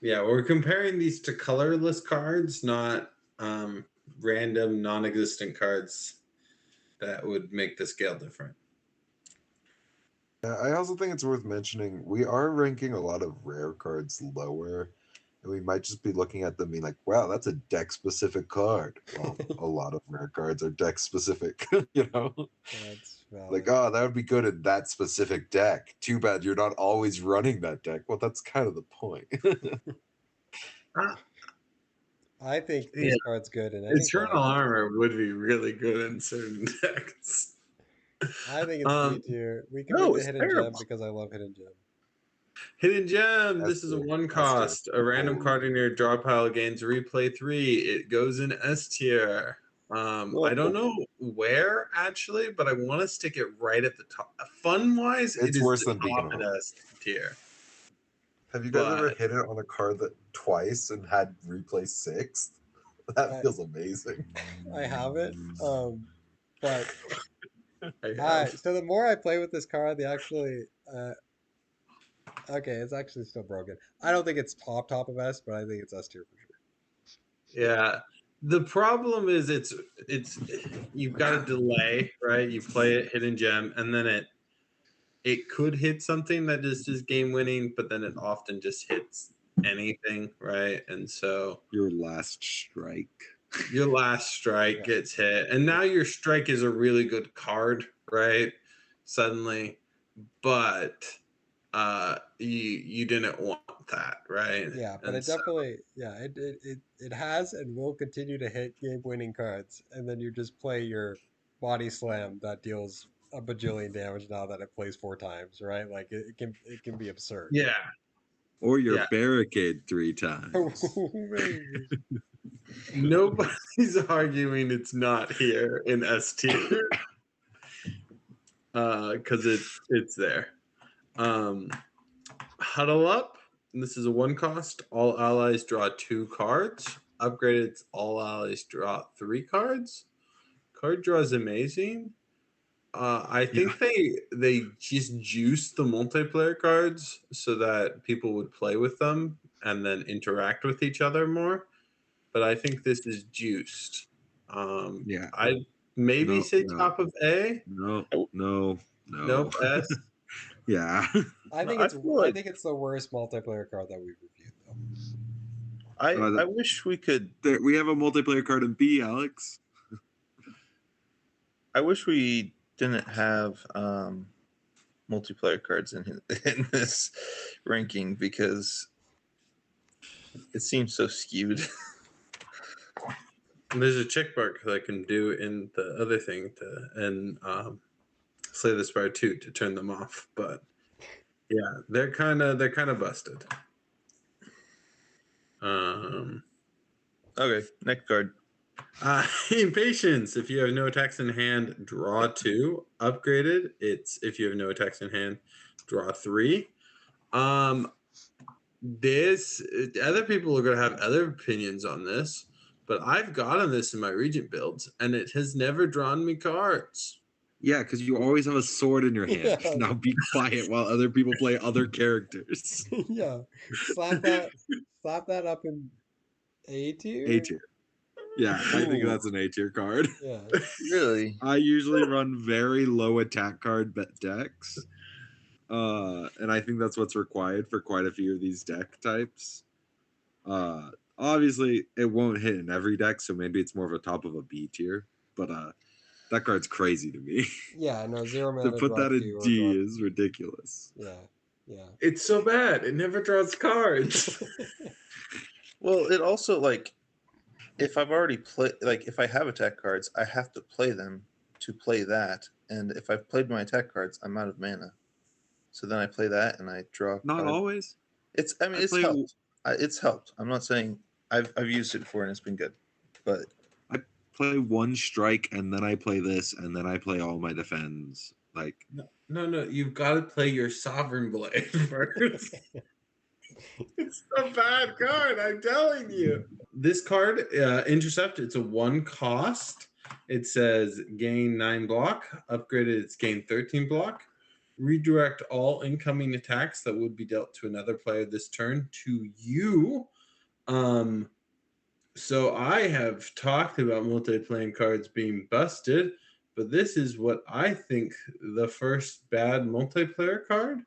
[SPEAKER 4] Yeah, we're comparing these to colorless cards, not random, non-existent cards that would make the scale different.
[SPEAKER 3] Yeah, I also think it's worth mentioning we are ranking a lot of rare cards lower, and we might just be looking at them being like, wow, that's a deck specific card. Well, a lot of rare cards are deck specific, you know?
[SPEAKER 2] That's valid.
[SPEAKER 3] Like, oh, that would be good in that specific deck. Too bad you're not always running that deck. Well, that's kind of the point.
[SPEAKER 2] I think this card's good in any
[SPEAKER 4] Eternal
[SPEAKER 2] deck.
[SPEAKER 4] Armor would be really good in certain decks.
[SPEAKER 2] I think it's B tier. We can
[SPEAKER 1] no,
[SPEAKER 2] make the
[SPEAKER 1] it's
[SPEAKER 2] Hidden Gem
[SPEAKER 1] terrible.
[SPEAKER 2] because I love Hidden Gem.
[SPEAKER 4] Hidden Gem.
[SPEAKER 3] That's
[SPEAKER 4] This is a
[SPEAKER 3] true.
[SPEAKER 4] 1
[SPEAKER 3] That's true.
[SPEAKER 4] cost. A random card in your draw pile gains replay 3. It goes in S tier. I don't know where actually, but I want to stick it right at the top. Fun wise, it
[SPEAKER 3] It's
[SPEAKER 4] is
[SPEAKER 3] worse
[SPEAKER 4] the
[SPEAKER 3] than Beacon
[SPEAKER 4] top
[SPEAKER 3] of
[SPEAKER 4] in
[SPEAKER 3] Hope.
[SPEAKER 4] S tier.
[SPEAKER 3] Have you guys ever
[SPEAKER 4] But
[SPEAKER 3] hit it on a card that twice and had replay 6th? That feels amazing.
[SPEAKER 2] I haven't. But
[SPEAKER 4] I have.
[SPEAKER 2] so the more I play with this card, okay, it's actually still broken. I don't think it's top of S, but I think it's S tier for sure.
[SPEAKER 4] Yeah. The problem is it's you've got a delay, right? You play it hidden gem, and then it could hit something that is just game winning, but then it often just hits anything, right? And so
[SPEAKER 5] Your last strike.
[SPEAKER 4] your last strike gets hit, and now your strike is a really good card, right? Suddenly, but you didn't want that, right?
[SPEAKER 2] Yeah, but
[SPEAKER 4] And
[SPEAKER 2] it
[SPEAKER 4] so
[SPEAKER 2] definitely, yeah, it has and will continue to hit game-winning cards, and then you just play your body slam that deals a bajillion damage now that it plays 4 times, right? Like it can be absurd.
[SPEAKER 4] yeah,
[SPEAKER 5] Or your
[SPEAKER 4] Yeah.
[SPEAKER 5] barricade 3 times.
[SPEAKER 2] Maybe.
[SPEAKER 4] nobody's arguing it's not here in S tier because it's there. Huddle up. This is a 1 cost. All allies draw 2 cards. Upgraded, all allies draw 3 cards. Card draw is amazing. I think they just juiced the multiplayer cards so that people would play with them and then interact with each other more. But I think this is juiced.
[SPEAKER 5] Yeah.
[SPEAKER 4] I'd maybe
[SPEAKER 5] No,
[SPEAKER 4] say
[SPEAKER 5] no.
[SPEAKER 4] top of A.
[SPEAKER 5] No.
[SPEAKER 4] Nope, S.
[SPEAKER 5] Yeah.
[SPEAKER 2] I think
[SPEAKER 1] I
[SPEAKER 2] it's
[SPEAKER 1] feel like-
[SPEAKER 2] I think it's the worst multiplayer card that we've reviewed though.
[SPEAKER 1] I wish we could.
[SPEAKER 5] We have a multiplayer card in B, Alex.
[SPEAKER 1] I wish we didn't have multiplayer cards in this ranking because it seems so skewed.
[SPEAKER 4] And there's a check mark that I can do in the other thing and Slay the Spire 2 to turn them off. But yeah, they're kind of busted.
[SPEAKER 1] Okay, next card.
[SPEAKER 4] Impatience. If you have no attacks in hand, draw 2. Upgraded, it's if you have no attacks in hand, draw 3. This other people are gonna have other opinions on this, but I've gotten this in my Regent builds, and it has never drawn me cards.
[SPEAKER 5] Yeah, because you always have a sword in your hand.
[SPEAKER 2] Yeah.
[SPEAKER 5] Now be quiet while other people play other characters.
[SPEAKER 2] Yeah, slap that up in A tier.
[SPEAKER 5] A tier. Yeah, I think
[SPEAKER 1] Ooh.
[SPEAKER 5] that's an A tier card.
[SPEAKER 2] Yeah,
[SPEAKER 1] Really?
[SPEAKER 5] I usually run very low attack card decks. And I think that's what's required for quite a few of these deck types. Obviously, it won't hit in every deck, so maybe it's more of a top of a B tier. But that card's crazy to me.
[SPEAKER 2] yeah, no, 0
[SPEAKER 5] To
[SPEAKER 2] mana.
[SPEAKER 5] put
[SPEAKER 2] draw
[SPEAKER 5] that in
[SPEAKER 2] 2 or
[SPEAKER 5] D
[SPEAKER 2] draw-
[SPEAKER 5] is ridiculous.
[SPEAKER 2] Yeah.
[SPEAKER 4] It's so bad. It never draws cards.
[SPEAKER 1] Well, it also like if I've already played, like if I have attack cards, I have to play them to play that, and if I've played my attack cards, I'm out of mana. So then I play that and I draw.
[SPEAKER 5] Not
[SPEAKER 1] 5.
[SPEAKER 5] always.
[SPEAKER 1] It's I mean
[SPEAKER 5] I
[SPEAKER 1] it's
[SPEAKER 5] play-
[SPEAKER 1] helped. It's helped. I'm not saying I've used it before and it's been good, but
[SPEAKER 5] Play 1 strike and then I play this and then I play all my defends. Like
[SPEAKER 4] No. You've got to play your Sovereign Blade first. It's a bad card, I'm telling you. This card, Intercept, it's a 1 cost. It says gain 9 block. Upgraded, it's gain 13 block. Redirect all incoming attacks that would be dealt to another player this turn to you. So I have talked about multiplayer cards being busted, but this is what I think the first bad multiplayer card.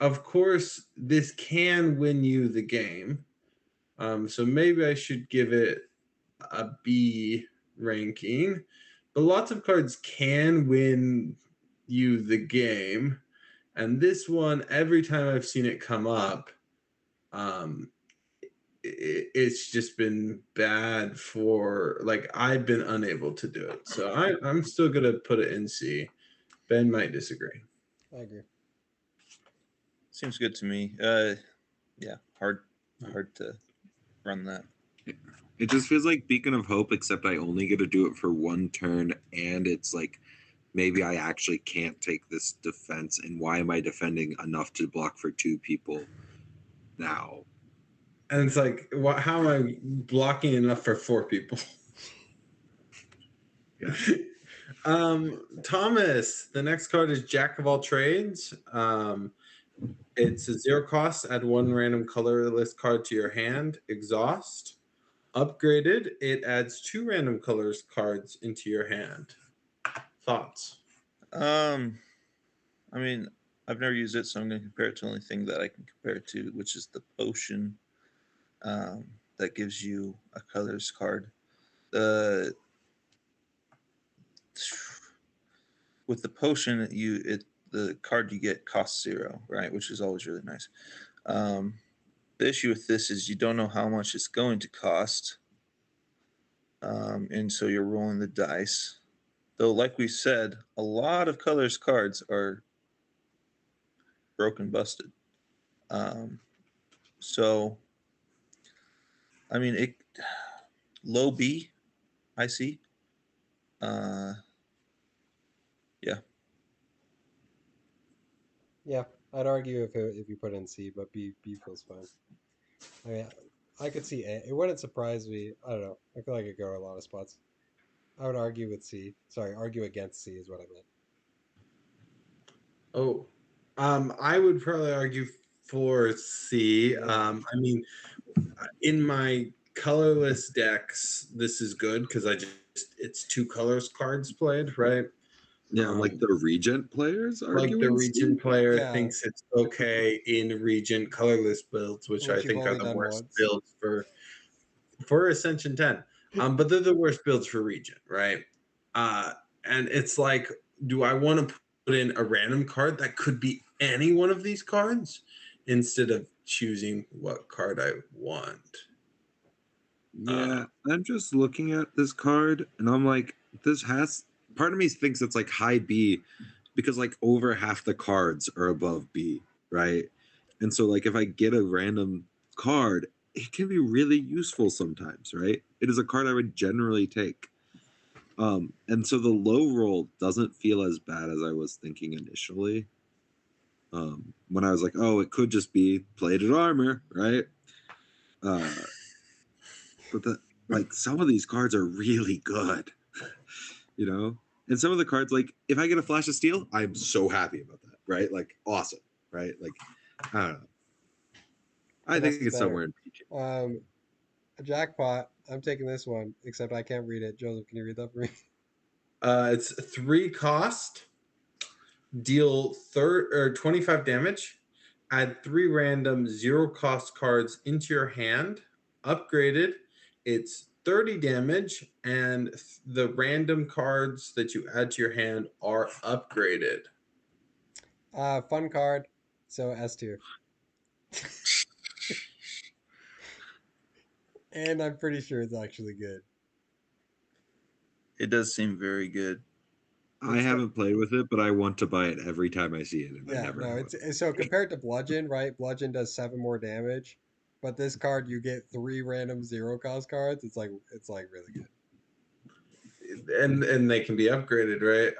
[SPEAKER 4] Of course, this can win you the game. So maybe I should give it a B ranking. But lots of cards can win you the game. And this one, every time I've seen it come up, it's just been bad for, like, I've been unable to do it. So I'm still going to put it in C. Ben might disagree.
[SPEAKER 2] I agree.
[SPEAKER 1] seems good to me. Yeah, hard to run that.
[SPEAKER 5] it just feels like Beacon of Hope, except I only get to do it for 1 turn, and it's like maybe I actually can't take this defense, and why am I defending enough to block for 2 people now?
[SPEAKER 4] And it's like, how am I blocking enough for 4 people?
[SPEAKER 5] Yeah.
[SPEAKER 4] Thomas, the next card is Jack of all trades. It's a 0 cost. Add 1 random colorless card to your hand. Exhaust. Upgraded, it adds 2 random colors cards into your hand. Thoughts?
[SPEAKER 1] I mean, I've never used it, so I'm going to compare it to the only thing that I can compare it to, which is the potion that gives you a colors card. With the potion, the card you get costs 0, right? Which is always really nice. The issue with this is you don't know how much it's going to cost, and so you're rolling the dice. Though, like we said, a lot of colors cards are broken, busted. So, I mean, it low B, I see. Yeah.
[SPEAKER 2] Yeah, I'd argue if you put in C, but B feels fine. I mean, I could see A. It wouldn't surprise me. I don't know. I feel like it could go a lot of spots. I would argue with C. Sorry, argue against C is what I meant.
[SPEAKER 4] Oh, I would probably argue for C. I mean, in my colorless decks, this is good because it's 2 colors cards played, right?
[SPEAKER 5] Yeah, like the Regent players
[SPEAKER 4] Like the
[SPEAKER 5] arguing
[SPEAKER 4] Regent player
[SPEAKER 2] Yeah.
[SPEAKER 4] thinks it's okay in Regent colorless builds, which I
[SPEAKER 2] Which you've
[SPEAKER 4] think are
[SPEAKER 2] only
[SPEAKER 4] the
[SPEAKER 2] done
[SPEAKER 4] worst
[SPEAKER 2] once.
[SPEAKER 4] builds for Ascension 10. But they're the worst builds for Regent, right? And it's like, do I want to put in a random card that could be any one of these cards instead of choosing what card I want?
[SPEAKER 5] Yeah, I'm just looking at this card and I'm like, part of me thinks it's like high B because like over half the cards are above B, right? And so like if I get a random card, it can be really useful sometimes, right? It is a card I would generally take. And so the low roll doesn't feel as bad as I was thinking initially. When I was like, oh, it could just be plated armor, right? But like some of these cards are really good, you know. And some of the cards, like if I get a flash of steel, I'm so happy about that, right? Like awesome, right? Like I don't know. I think it's somewhere in PG.
[SPEAKER 2] A jackpot. I'm taking this one, except I can't read it. Joseph, can you read that for me?
[SPEAKER 4] It's 3 cost. Deal 25 damage. Add 3 random 0 cost cards into your hand. Upgraded, it's 30 damage, and the random cards that you add to your hand are upgraded.
[SPEAKER 2] Fun card. So S tier. And I'm pretty sure it's actually good.
[SPEAKER 1] It does seem very good.
[SPEAKER 5] I haven't played with it, but I want to buy it every time I see it. And I never have.
[SPEAKER 2] It's so compared to Bludgeon, right? Bludgeon does 7 more damage, but this card you get 3 random 0 cost cards. It's like really good.
[SPEAKER 4] And they can be upgraded, right?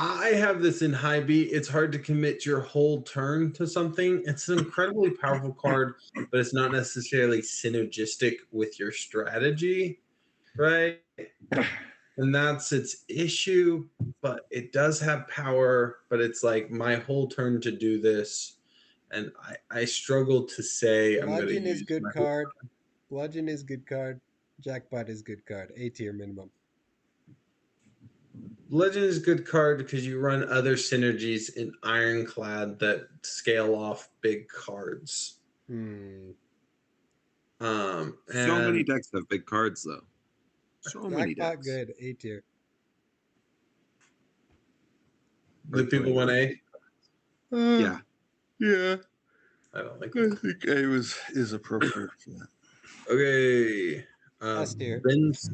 [SPEAKER 4] I have this in high B. It's hard to commit your whole turn to something. It's an incredibly powerful card, but it's not necessarily synergistic with your strategy, right? And that's its issue, but it does have power, but it's like my whole turn to do this, and I struggle to say I'm going to
[SPEAKER 2] Bludgeon is
[SPEAKER 4] use
[SPEAKER 2] good
[SPEAKER 4] my
[SPEAKER 2] card. Bludgeon is good card. Jackpot is good card. A tier minimum.
[SPEAKER 4] Legend is a good card because you run other synergies in Ironclad that scale off big cards.
[SPEAKER 2] Hmm.
[SPEAKER 4] And
[SPEAKER 5] So many decks have big cards though. So many
[SPEAKER 2] Jackpot
[SPEAKER 5] decks.
[SPEAKER 2] good. A tier.
[SPEAKER 4] The people want A?
[SPEAKER 5] Yeah.
[SPEAKER 1] Yeah.
[SPEAKER 4] I don't think
[SPEAKER 1] I think A is appropriate for that.
[SPEAKER 4] Okay.
[SPEAKER 2] S tier.
[SPEAKER 4] Ben's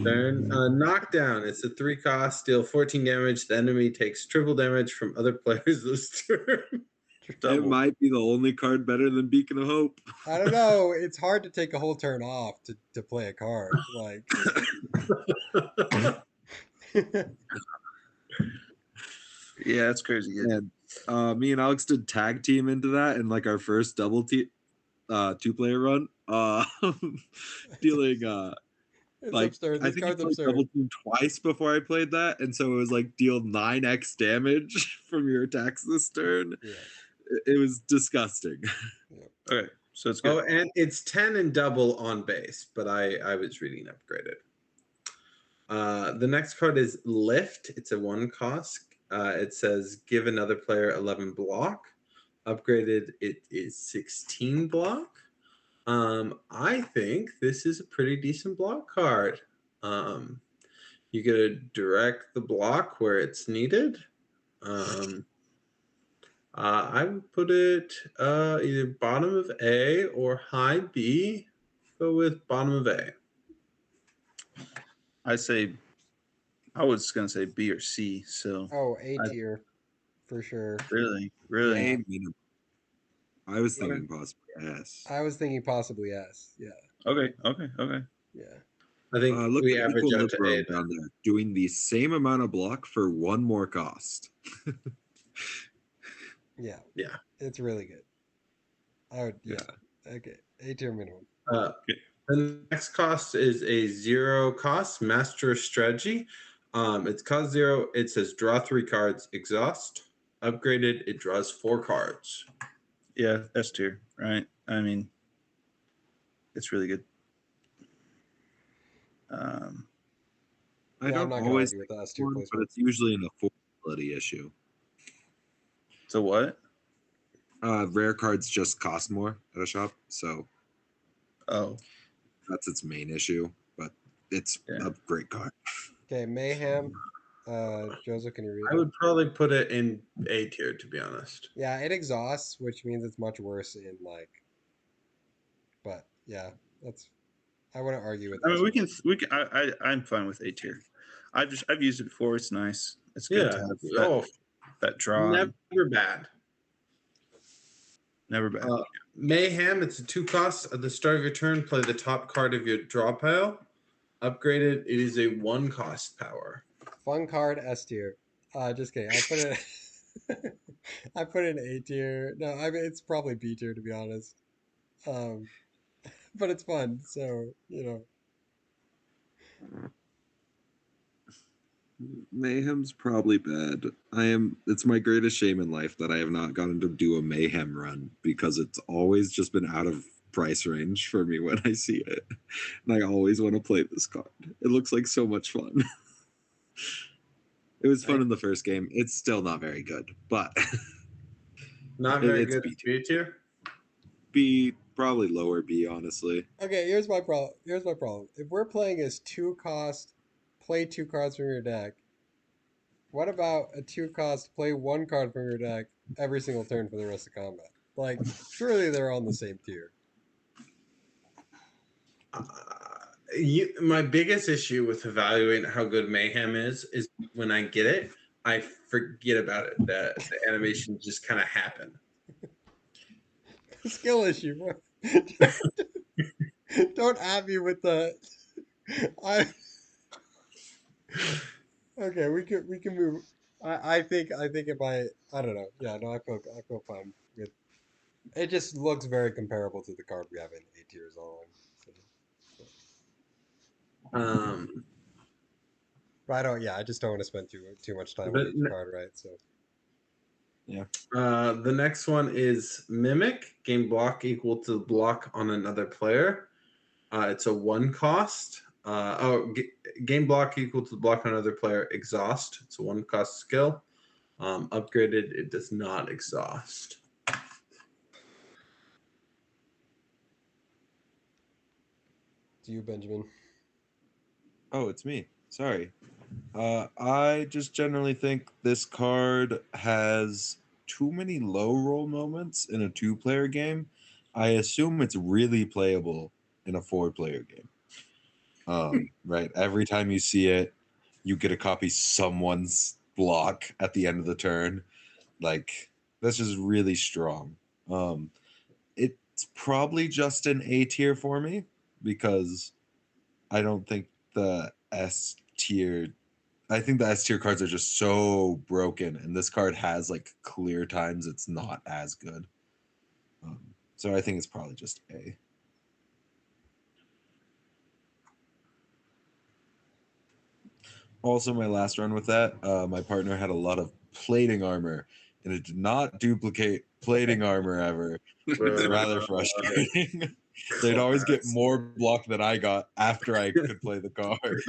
[SPEAKER 4] turn. Knockdown. It's a 3 cost. Deal 14 damage. The enemy takes triple damage from other players this turn.
[SPEAKER 5] It
[SPEAKER 1] Double.
[SPEAKER 5] might be the only card better than Beacon of Hope.
[SPEAKER 2] I don't know. It's hard to take a whole turn off to play a card. Like
[SPEAKER 1] Yeah, that's crazy good.
[SPEAKER 5] And me and Alex did tag team into that in like our first double team 2-player run. Dealing
[SPEAKER 2] It's
[SPEAKER 5] like
[SPEAKER 2] absurd.
[SPEAKER 5] I
[SPEAKER 2] This
[SPEAKER 5] think he
[SPEAKER 2] card's
[SPEAKER 5] played double
[SPEAKER 2] absurd.
[SPEAKER 5] team twice before I played that, and so it was like deal 9x damage from your attacks this turn.
[SPEAKER 2] Yeah.
[SPEAKER 5] It was disgusting.
[SPEAKER 1] Okay, so it's
[SPEAKER 4] Oh,
[SPEAKER 1] good.
[SPEAKER 4] and it's 10 and double on base, but I was reading upgraded. The next card is Lift. It's a 1 cost. It says give another player 11 block. Upgraded, it is 16 block. I think this is a pretty decent block card. You get to direct the block where it's needed. I would put it either bottom of A or high B. Go with bottom of A.
[SPEAKER 1] I was gonna say B or C. So
[SPEAKER 2] Oh, A
[SPEAKER 1] I-
[SPEAKER 2] tier for sure.
[SPEAKER 1] really,
[SPEAKER 2] Yeah.
[SPEAKER 5] I was
[SPEAKER 1] Okay.
[SPEAKER 5] thinking possibly S.
[SPEAKER 2] I was thinking possibly S. Yeah.
[SPEAKER 1] Okay.
[SPEAKER 2] Yeah.
[SPEAKER 4] I think
[SPEAKER 5] Look
[SPEAKER 4] we
[SPEAKER 5] at
[SPEAKER 4] average out to
[SPEAKER 5] Equilibrio
[SPEAKER 4] A.
[SPEAKER 5] down there, doing the same amount of block for 1 more cost.
[SPEAKER 2] Yeah.
[SPEAKER 4] Yeah.
[SPEAKER 2] It's really good. I would. Yeah. Okay. A tier minimum.
[SPEAKER 4] The next cost is a 0 cost master strategy. It's cost 0. It says draw 3 cards, exhaust. Upgraded, it draws 4 cards.
[SPEAKER 1] Yeah, S tier, right? I mean, it's really good.
[SPEAKER 5] I
[SPEAKER 2] I'm
[SPEAKER 5] don't
[SPEAKER 2] not gonna
[SPEAKER 5] always
[SPEAKER 2] argue with the S
[SPEAKER 5] think
[SPEAKER 2] tier
[SPEAKER 5] one, but
[SPEAKER 2] placement.
[SPEAKER 5] it's usually an affordability issue.
[SPEAKER 1] So what?
[SPEAKER 5] Rare cards just cost more at a shop, so
[SPEAKER 1] Oh,
[SPEAKER 5] that's its main issue. But it's
[SPEAKER 1] Yeah.
[SPEAKER 5] a great card.
[SPEAKER 2] Okay, Mayhem. Joseph, can you read
[SPEAKER 4] I
[SPEAKER 2] it?
[SPEAKER 4] would probably put it in A tier, to be honest.
[SPEAKER 2] Yeah, it exhausts, which means it's much worse in like. But yeah, that's. I wouldn't argue with
[SPEAKER 1] I
[SPEAKER 2] that.
[SPEAKER 1] mean, we can. I'm fine with A tier. I've used it before. It's nice. It's good to
[SPEAKER 4] Yeah.
[SPEAKER 1] have that draw.
[SPEAKER 4] Never bad.
[SPEAKER 1] Never bad.
[SPEAKER 4] Mayhem, it's a 2 cost. At the start of your turn, play the top card of your draw pile. Upgraded, it is a 1 cost power.
[SPEAKER 2] Fun card S tier. Just kidding. I put it. I put it in A tier. No, I mean it's probably B tier to be honest. But it's fun, so you know.
[SPEAKER 5] Mayhem's probably bad. It's my greatest shame in life that I have not gotten to do a Mayhem run because it's always just been out of price range for me when I see it. And I always want to play this card. It looks like so much fun. It was fun in the first game. It's still not very good, but
[SPEAKER 4] Not very
[SPEAKER 5] it's
[SPEAKER 4] good
[SPEAKER 5] B
[SPEAKER 4] B tier.
[SPEAKER 5] B, probably lower B, honestly.
[SPEAKER 2] Okay, here's my problem. Here's my problem. If we're playing as 2 cost, play 2 cards from your deck. What about a 2 cost, play 1 card from your deck every single turn for the rest of combat? Like, surely they're on the same tier.
[SPEAKER 4] My biggest issue with evaluating how good Mayhem is when I get it, I forget about it. The animations just kind of happen.
[SPEAKER 2] Skill issue, bro. Don't at me with the. Okay, we can move. I think it might. I don't know. Yeah, no, I feel fine with. It just looks very comparable to the card we have in A tiers on. So. But I don't. Yeah, I just don't want to spend too much time on each card, right? So.
[SPEAKER 5] Yeah.
[SPEAKER 4] The next one is Mimic. Game block equal to block on another player. It's a 1 cost. Game block equal to block on another player. Exhaust. It's a 1 cost skill. Upgraded, it does not exhaust.
[SPEAKER 2] To you, Benjamin.
[SPEAKER 3] Oh, it's me. Sorry. I just generally think this card has too many low roll moments in a 2-player game. I assume it's really playable in a 4-player game. Right. Every time you see it, you get to copy someone's block at the end of the turn. Like, that's just really strong. It's probably just an A tier for me because I don't think the S tier I think the S tier cards are just so broken, and this card has like clear times it's not as good. So I think it's probably just A. Also, my last run with that, my partner had a lot of plating armor, and it did not duplicate plating armor ever. It was rather frustrating. They'd always get more block than I got after I could play the card.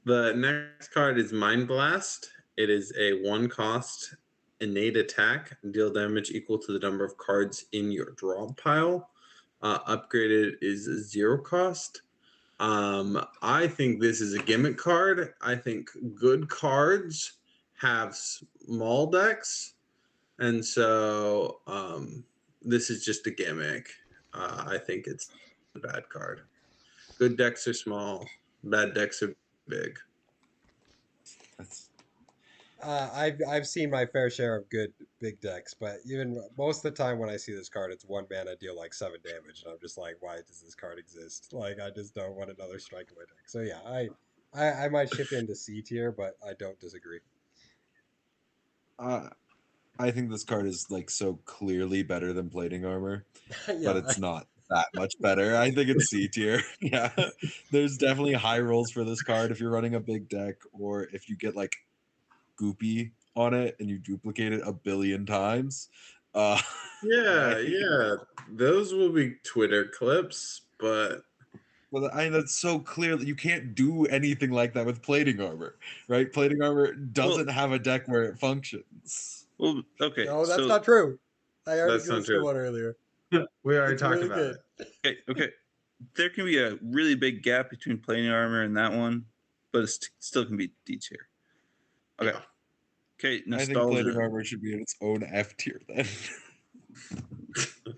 [SPEAKER 4] The next card is Mind Blast. It is a 1-cost innate attack. Deal damage equal to the number of cards in your draw pile. Upgraded is 0 cost. I think this is a gimmick card. I think good cards have small decks, and so this is just a gimmick. I think it's a bad card. Good decks are small, bad decks are big.
[SPEAKER 3] That's,
[SPEAKER 2] I've seen my fair share of good big decks, but even most of the time when I see this card, it's 1 mana, deal like 7 damage, and I'm just like, why does this card exist? Like, I just don't want another strike in my deck. So yeah, I might ship into C tier, but I don't disagree.
[SPEAKER 3] I think this card is like so clearly better than plating armor,
[SPEAKER 2] Yeah,
[SPEAKER 3] but it's not that much better. I think it's C tier. Yeah, there's definitely high rolls for this card if you're running a big deck, or if you get like goopy on it and you duplicate it a billion times.
[SPEAKER 4] Yeah. Those will be Twitter clips, but
[SPEAKER 3] Well, that's so clear that you can't do anything like that with plating armor, right? Plating armor doesn't have a deck where it functions.
[SPEAKER 1] Well, okay.
[SPEAKER 2] no, that's
[SPEAKER 1] so,
[SPEAKER 2] not true. I already
[SPEAKER 4] That's not
[SPEAKER 2] listed
[SPEAKER 4] true.
[SPEAKER 2] one earlier.
[SPEAKER 4] we already
[SPEAKER 2] It's
[SPEAKER 4] talked
[SPEAKER 2] really
[SPEAKER 4] about
[SPEAKER 2] good.
[SPEAKER 4] it.
[SPEAKER 1] Okay. There can be a really big gap between plating armor and that one, but it still can be D tier. Okay.
[SPEAKER 4] Yeah.
[SPEAKER 1] Okay.
[SPEAKER 3] I think plating
[SPEAKER 1] Nostalgia.
[SPEAKER 3] armor should be in its own F tier then.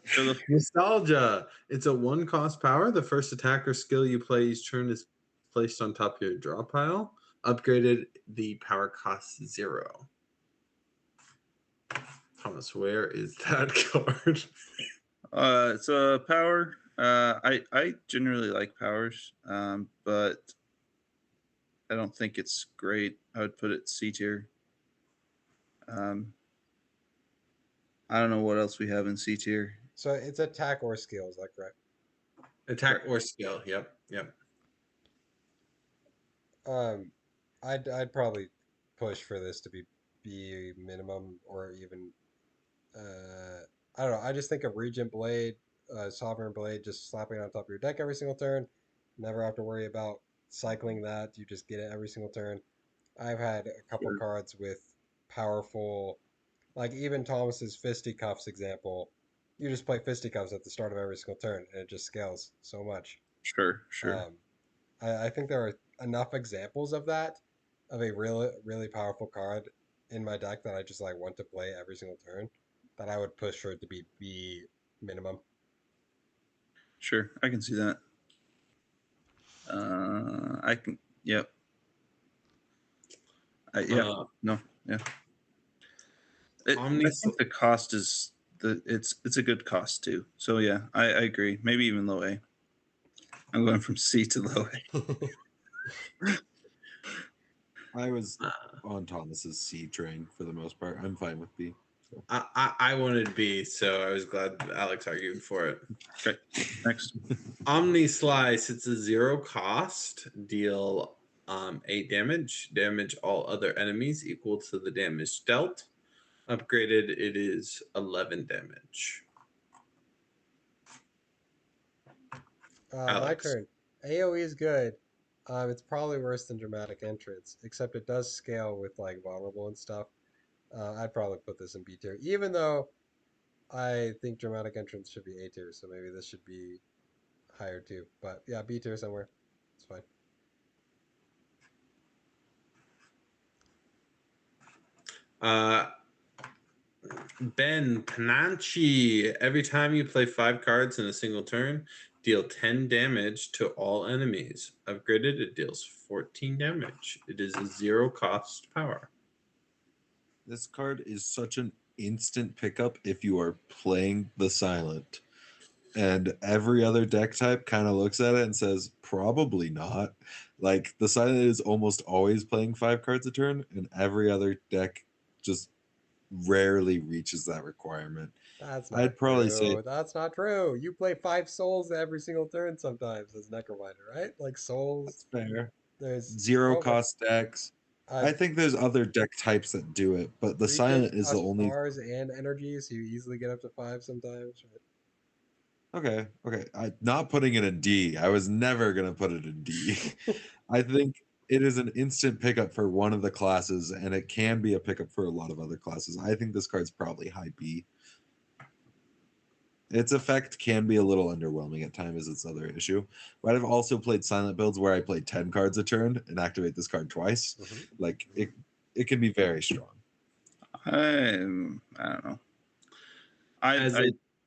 [SPEAKER 1] So the
[SPEAKER 4] Nostalgia. It's a 1-cost power. The first attack or skill you play each turn is placed on top of your draw pile. Upgraded, the power costs 0. Thomas, where is that card?
[SPEAKER 1] it's a power. I generally like powers, but I don't think it's great. I would put it C tier. I don't know what else we have in C tier.
[SPEAKER 2] So it's attack or skill, is that correct?
[SPEAKER 4] Attack or skill. Yep.
[SPEAKER 2] Um, I'd probably push for this to be minimum or even I don't know. I just think of Regent Blade, Sovereign Blade, just slapping it on top of your deck every single turn. Never have to worry about cycling that. You just get it every single turn. I've had a couple
[SPEAKER 1] Sure.
[SPEAKER 2] cards with powerful, like even Thomas's Fisticuffs example. You just play Fisticuffs at the start of every single turn, and it just scales so much.
[SPEAKER 1] Sure.
[SPEAKER 2] I think there are enough examples of that, of a really powerful card in my deck that I just like want to play every single turn, that I would push for it to be B minimum.
[SPEAKER 1] Sure. I can see that. I can. Yep. Yeah. No. Yeah. I think the cost is it's a good cost too. So yeah, I agree. Maybe even low A. I'm going from C to low A.
[SPEAKER 3] I was on Thomas's C train for the most part. I'm fine with B. So.
[SPEAKER 4] I wanted B, so I was glad Alex argued for it.
[SPEAKER 1] Okay, next.
[SPEAKER 4] Omni Slice. It's a 0 cost. Deal 8 damage. Damage all other enemies equal to the damage dealt. Upgraded, it is 11 damage.
[SPEAKER 2] My turn. AoE is good. It's probably worse than Dramatic Entrance, except it does scale with like vulnerable and stuff. I'd probably put this in B tier, even though I think Dramatic Entrance should be A tier, so maybe this should be higher too. But yeah, B tier somewhere. It's fine.
[SPEAKER 4] Ben Panacci. Every time you play 5 cards in a single turn, deal 10 damage to all enemies. Upgraded, it deals 14 damage. It is a 0 cost power.
[SPEAKER 3] This card is such an instant pickup if you are playing the silent. and every other deck type kind of looks at it and says, probably not. Like the Silent is almost always playing 5 cards a turn, and every other deck just rarely reaches that requirement.
[SPEAKER 2] That's not
[SPEAKER 3] I'd probably say
[SPEAKER 2] true. That's not true. You play 5 souls every single turn sometimes as Necrominder, right? Like souls.
[SPEAKER 3] that's fair.
[SPEAKER 2] There's
[SPEAKER 3] Zero
[SPEAKER 2] so much.
[SPEAKER 3] cost decks.
[SPEAKER 2] Uh,
[SPEAKER 3] I think there's other deck types that do it, but the
[SPEAKER 2] Creatures
[SPEAKER 3] Silent is the
[SPEAKER 2] cost
[SPEAKER 3] only.
[SPEAKER 2] stars and energy, so you easily get up to 5 sometimes.
[SPEAKER 3] Okay, okay. Not putting it in D. I was never gonna put it in D. I think it is an instant pickup for one of the classes, and it can be a pickup for a lot of other classes. I think this card's probably high B. Its effect can be a little underwhelming at times, is its other issue. But I've also played silent builds where I play 10 cards a turn and activate this card twice. Like it can be very strong.
[SPEAKER 1] I don't know.
[SPEAKER 4] As
[SPEAKER 1] I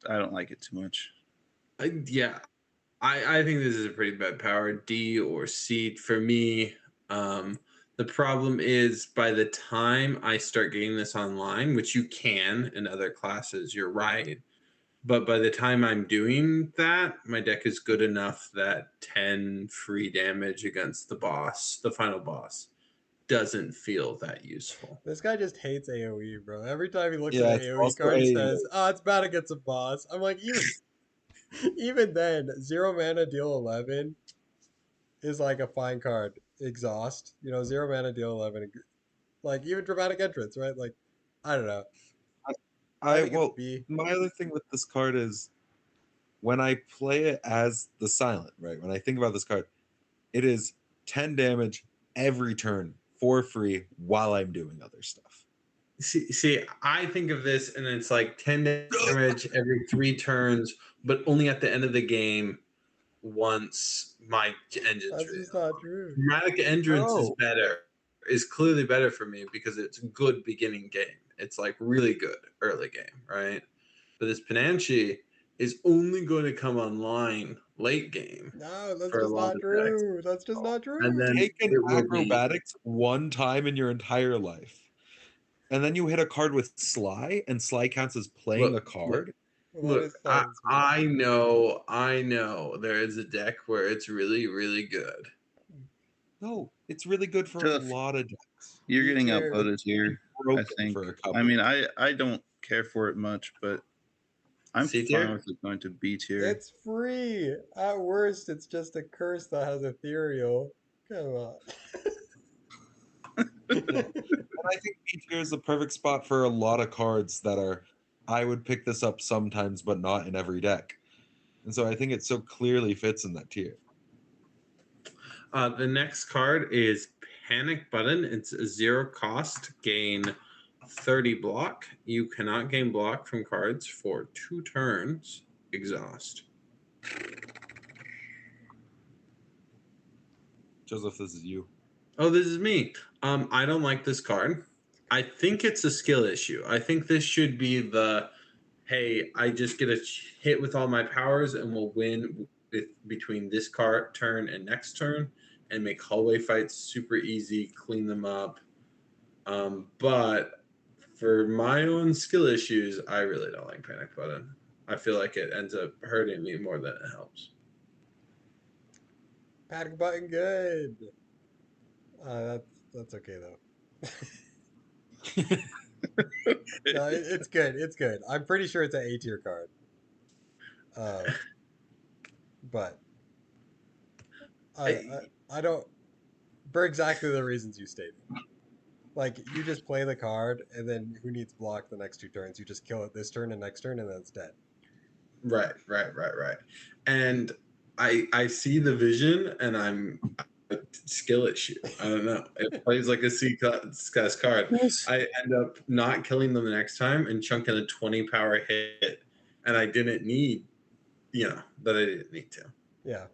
[SPEAKER 4] a-
[SPEAKER 1] don't like it too much.
[SPEAKER 4] Yeah, I think this is a pretty bad power, D or C for me. The problem is by the time I start getting this online, which you can in other classes, you're right. But by the time I'm doing that, my deck is good enough that 10 free damage against the boss, the final boss, doesn't feel that useful.
[SPEAKER 2] This guy just hates AoE, bro. Every time he looks
[SPEAKER 3] Yeah,
[SPEAKER 2] at an
[SPEAKER 3] it's
[SPEAKER 2] AoE
[SPEAKER 3] also
[SPEAKER 2] card, he
[SPEAKER 3] a-
[SPEAKER 2] says, "Oh, it's bad against a boss." I'm like, even then, 0 mana deal 11 is like a fine card. Exhaust, 0 mana deal 11. Like even dramatic entrance, right? Like, I don't know. I think it's B.
[SPEAKER 3] My other thing with this card is when I play it as the silent, right? When I think about this card, it is 10 damage every turn for free while I'm doing other stuff.
[SPEAKER 4] See, I think of this and it's like 10 damage every 3 turns, but only at the end of the game once my engine's
[SPEAKER 2] That's
[SPEAKER 4] ready.
[SPEAKER 2] just not true.
[SPEAKER 4] Dramatic entrance is
[SPEAKER 3] No.
[SPEAKER 4] better, is clearly better for me because it's good beginning game. It's like really good early game, right? But this Pananchi is only going to come online late game
[SPEAKER 2] No, that's
[SPEAKER 4] for a
[SPEAKER 2] just
[SPEAKER 4] lot
[SPEAKER 2] not
[SPEAKER 4] of decks.
[SPEAKER 2] true. That's just not
[SPEAKER 4] And
[SPEAKER 2] true.
[SPEAKER 4] then
[SPEAKER 3] Take an
[SPEAKER 4] it will be
[SPEAKER 3] acrobatics one time in your entire life, and then you hit a card with Sly, and Sly counts as playing a card.
[SPEAKER 2] Well, that is slightly sweet.
[SPEAKER 4] I know there is a deck where it's really, really good.
[SPEAKER 3] No, it's really good for a
[SPEAKER 1] Duff,
[SPEAKER 3] lot of decks.
[SPEAKER 1] You're
[SPEAKER 2] B
[SPEAKER 1] getting
[SPEAKER 2] tier.
[SPEAKER 1] outvoted here. I
[SPEAKER 3] Broken
[SPEAKER 1] think.
[SPEAKER 3] for a couple.
[SPEAKER 1] I mean, I don't care for it much, but I'm
[SPEAKER 4] C
[SPEAKER 1] fine
[SPEAKER 4] tier?
[SPEAKER 1] with it going to B tier.
[SPEAKER 2] It's free. At worst, it's just a curse that has ethereal. Come on.
[SPEAKER 3] And I think B tier is the perfect spot for a lot of cards that are. I would pick this up sometimes, but not in every deck. And so I think it so clearly fits in that tier.
[SPEAKER 4] The next card is Panic Button. It's a 0 cost, gain 30 block. You cannot gain block from cards for 2 turns. Exhaust.
[SPEAKER 3] Joseph, this is you.
[SPEAKER 4] Oh, this is me. I don't like this card. I think it's a skill issue. I think this should be the, hey, I just get a hit with all my powers and we'll win between this card turn and next turn and make hallway fights super easy, clean them up. But for my own skill issues, I really don't like Panic Button. I feel like it ends up hurting me more than it helps.
[SPEAKER 2] Panic button, good. That's okay though. No, it's good. It's good. I'm pretty sure it's an A tier card. But I don't, for exactly the reasons you stated. Like you just play the card, and then who needs block the next 2 turns? You just kill it this turn and next turn, and then it's dead.
[SPEAKER 4] Right. And I see the vision, and I'm a skill issue. I don't know. It plays like a C class card.
[SPEAKER 1] Yes.
[SPEAKER 4] I end up not killing them the next time and chunking a 20 power hit, and I didn't need, that I didn't need to.
[SPEAKER 2] Yeah.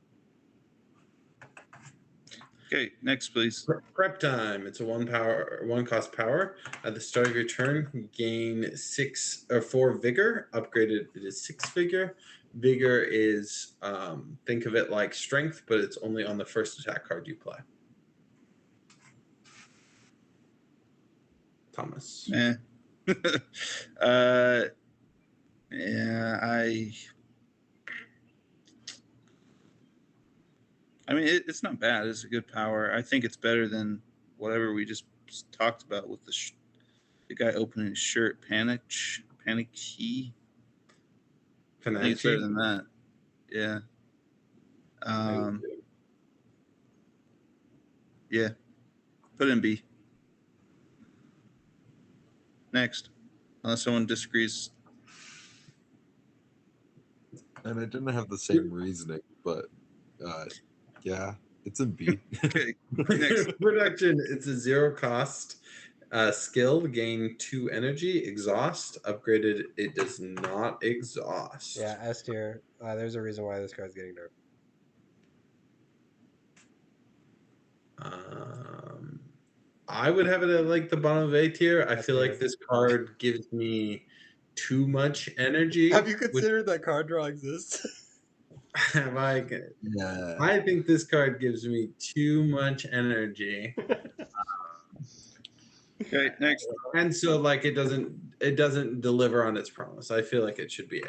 [SPEAKER 1] Okay, next, please.
[SPEAKER 4] Prep time. It's a 1 cost power. At the start of your turn, gain 6 or 4 vigor. Upgraded, it is 6 vigor. Vigor is think of it like strength, but it's only on the first attack card you play. Thomas.
[SPEAKER 1] Yeah, I mean, it's not bad. It's a good power. I think it's better than whatever we just talked about with the guy opening his shirt. Panicky. I think it's better
[SPEAKER 4] Panache.
[SPEAKER 1] than that. Yeah. Yeah. Put in B. Next. Unless someone disagrees.
[SPEAKER 3] And I didn't have the same reasoning, but yeah, it's in B.
[SPEAKER 1] Okay. Next.
[SPEAKER 4] Production. It's a 0 cost skill. Gain 2 energy. Exhaust. Upgraded. It does not exhaust.
[SPEAKER 2] Yeah, S tier. There's a reason why this card's getting nerfed.
[SPEAKER 4] I would have it at like the bottom of A tier. I
[SPEAKER 2] S
[SPEAKER 4] feel
[SPEAKER 2] tier.
[SPEAKER 4] like this card gives me too much energy.
[SPEAKER 2] Have you considered that card draw exists?
[SPEAKER 4] Have I?
[SPEAKER 3] Yeah.
[SPEAKER 4] I think this card gives me too much energy.
[SPEAKER 1] Okay. Next.
[SPEAKER 4] And so like it doesn't deliver on its promise. I feel like it should be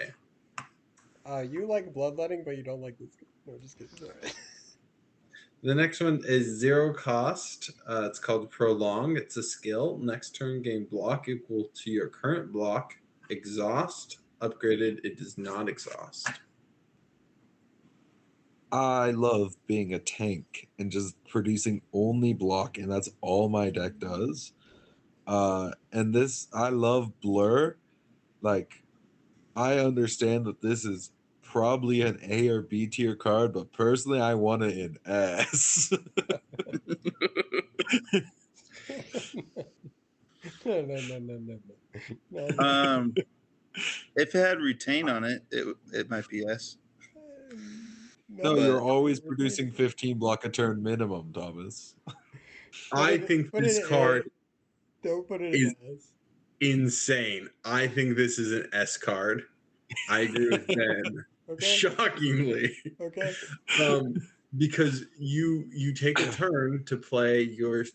[SPEAKER 4] A.
[SPEAKER 2] You like bloodletting, but you don't like this. No, just kidding. Sorry.
[SPEAKER 4] The next one is 0 cost. It's called Prolong. It's a skill. Next turn, gain block equal to your current block. Exhaust. Upgraded. It does not exhaust.
[SPEAKER 3] I love being a tank and just producing only block, and that's all my deck does. And this, I love Blur. Like, I understand that this is probably an A or B tier card, but personally, I want it in S.
[SPEAKER 2] No.
[SPEAKER 1] If it had retain on it, it might be S.
[SPEAKER 3] No, you're always producing 15 block a turn minimum, Thomas.
[SPEAKER 4] I think this card
[SPEAKER 2] Don't put it
[SPEAKER 4] is
[SPEAKER 2] in S.
[SPEAKER 4] insane. I think this is an S card. I agree with Ben.
[SPEAKER 2] Okay.
[SPEAKER 4] Shockingly.
[SPEAKER 2] Okay.
[SPEAKER 4] Because you take a turn to play your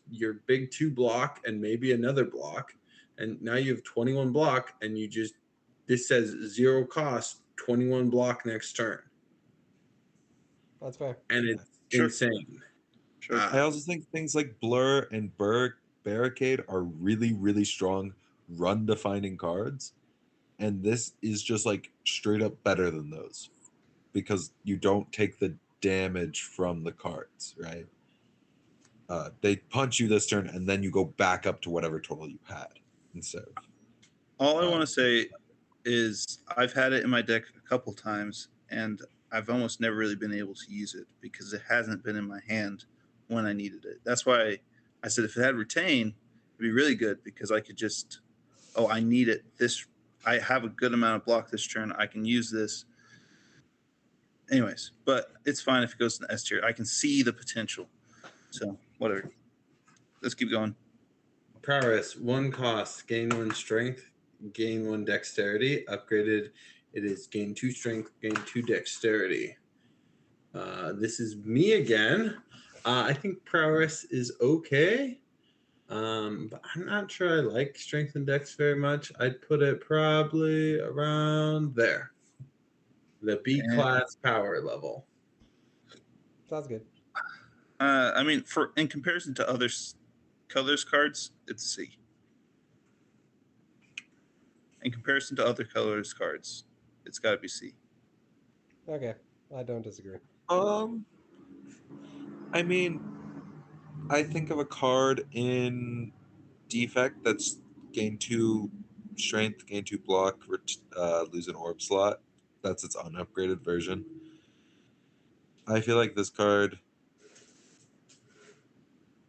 [SPEAKER 4] big 2 block and maybe another block, and now you have 21 block, and this says 0 cost, 21 block next turn.
[SPEAKER 2] That's fair.
[SPEAKER 4] And it's
[SPEAKER 1] Sure.
[SPEAKER 4] insane.
[SPEAKER 1] Sure.
[SPEAKER 3] I also think things like Blur and Barricade are really, really strong run defining cards. And this is just like straight up better than those because you don't take the damage from the cards, right? They punch you this turn and then you go back up to whatever total you had instead of.
[SPEAKER 1] All I want to say is I've had it in my deck a couple times, and I've almost never really been able to use it because it hasn't been in my hand when I needed it. That's why I said if it had retain, it'd be really good because I could just, I need it. I have a good amount of block this turn. I can use this. Anyways, but it's fine if it goes to the S tier. I can see the potential. So whatever. Let's keep going.
[SPEAKER 4] Prowess, 1 cost, gain 1 strength, gain 1 dexterity. Upgraded, it is gain 2 strength, gain 2 dexterity. This is me again. I think prowess is okay. But I'm not sure I like strength and dex very much. I'd put it probably around there. The B class power level.
[SPEAKER 2] Sounds good.
[SPEAKER 1] I mean, in comparison to other colors cards, it's C. In comparison to other colors cards, it's got to be C.
[SPEAKER 2] Okay, I don't disagree.
[SPEAKER 3] I mean, I think of a card in Defect that's gain 2 strength, gain 2 block, lose an orb slot. That's its unupgraded version. I feel like this card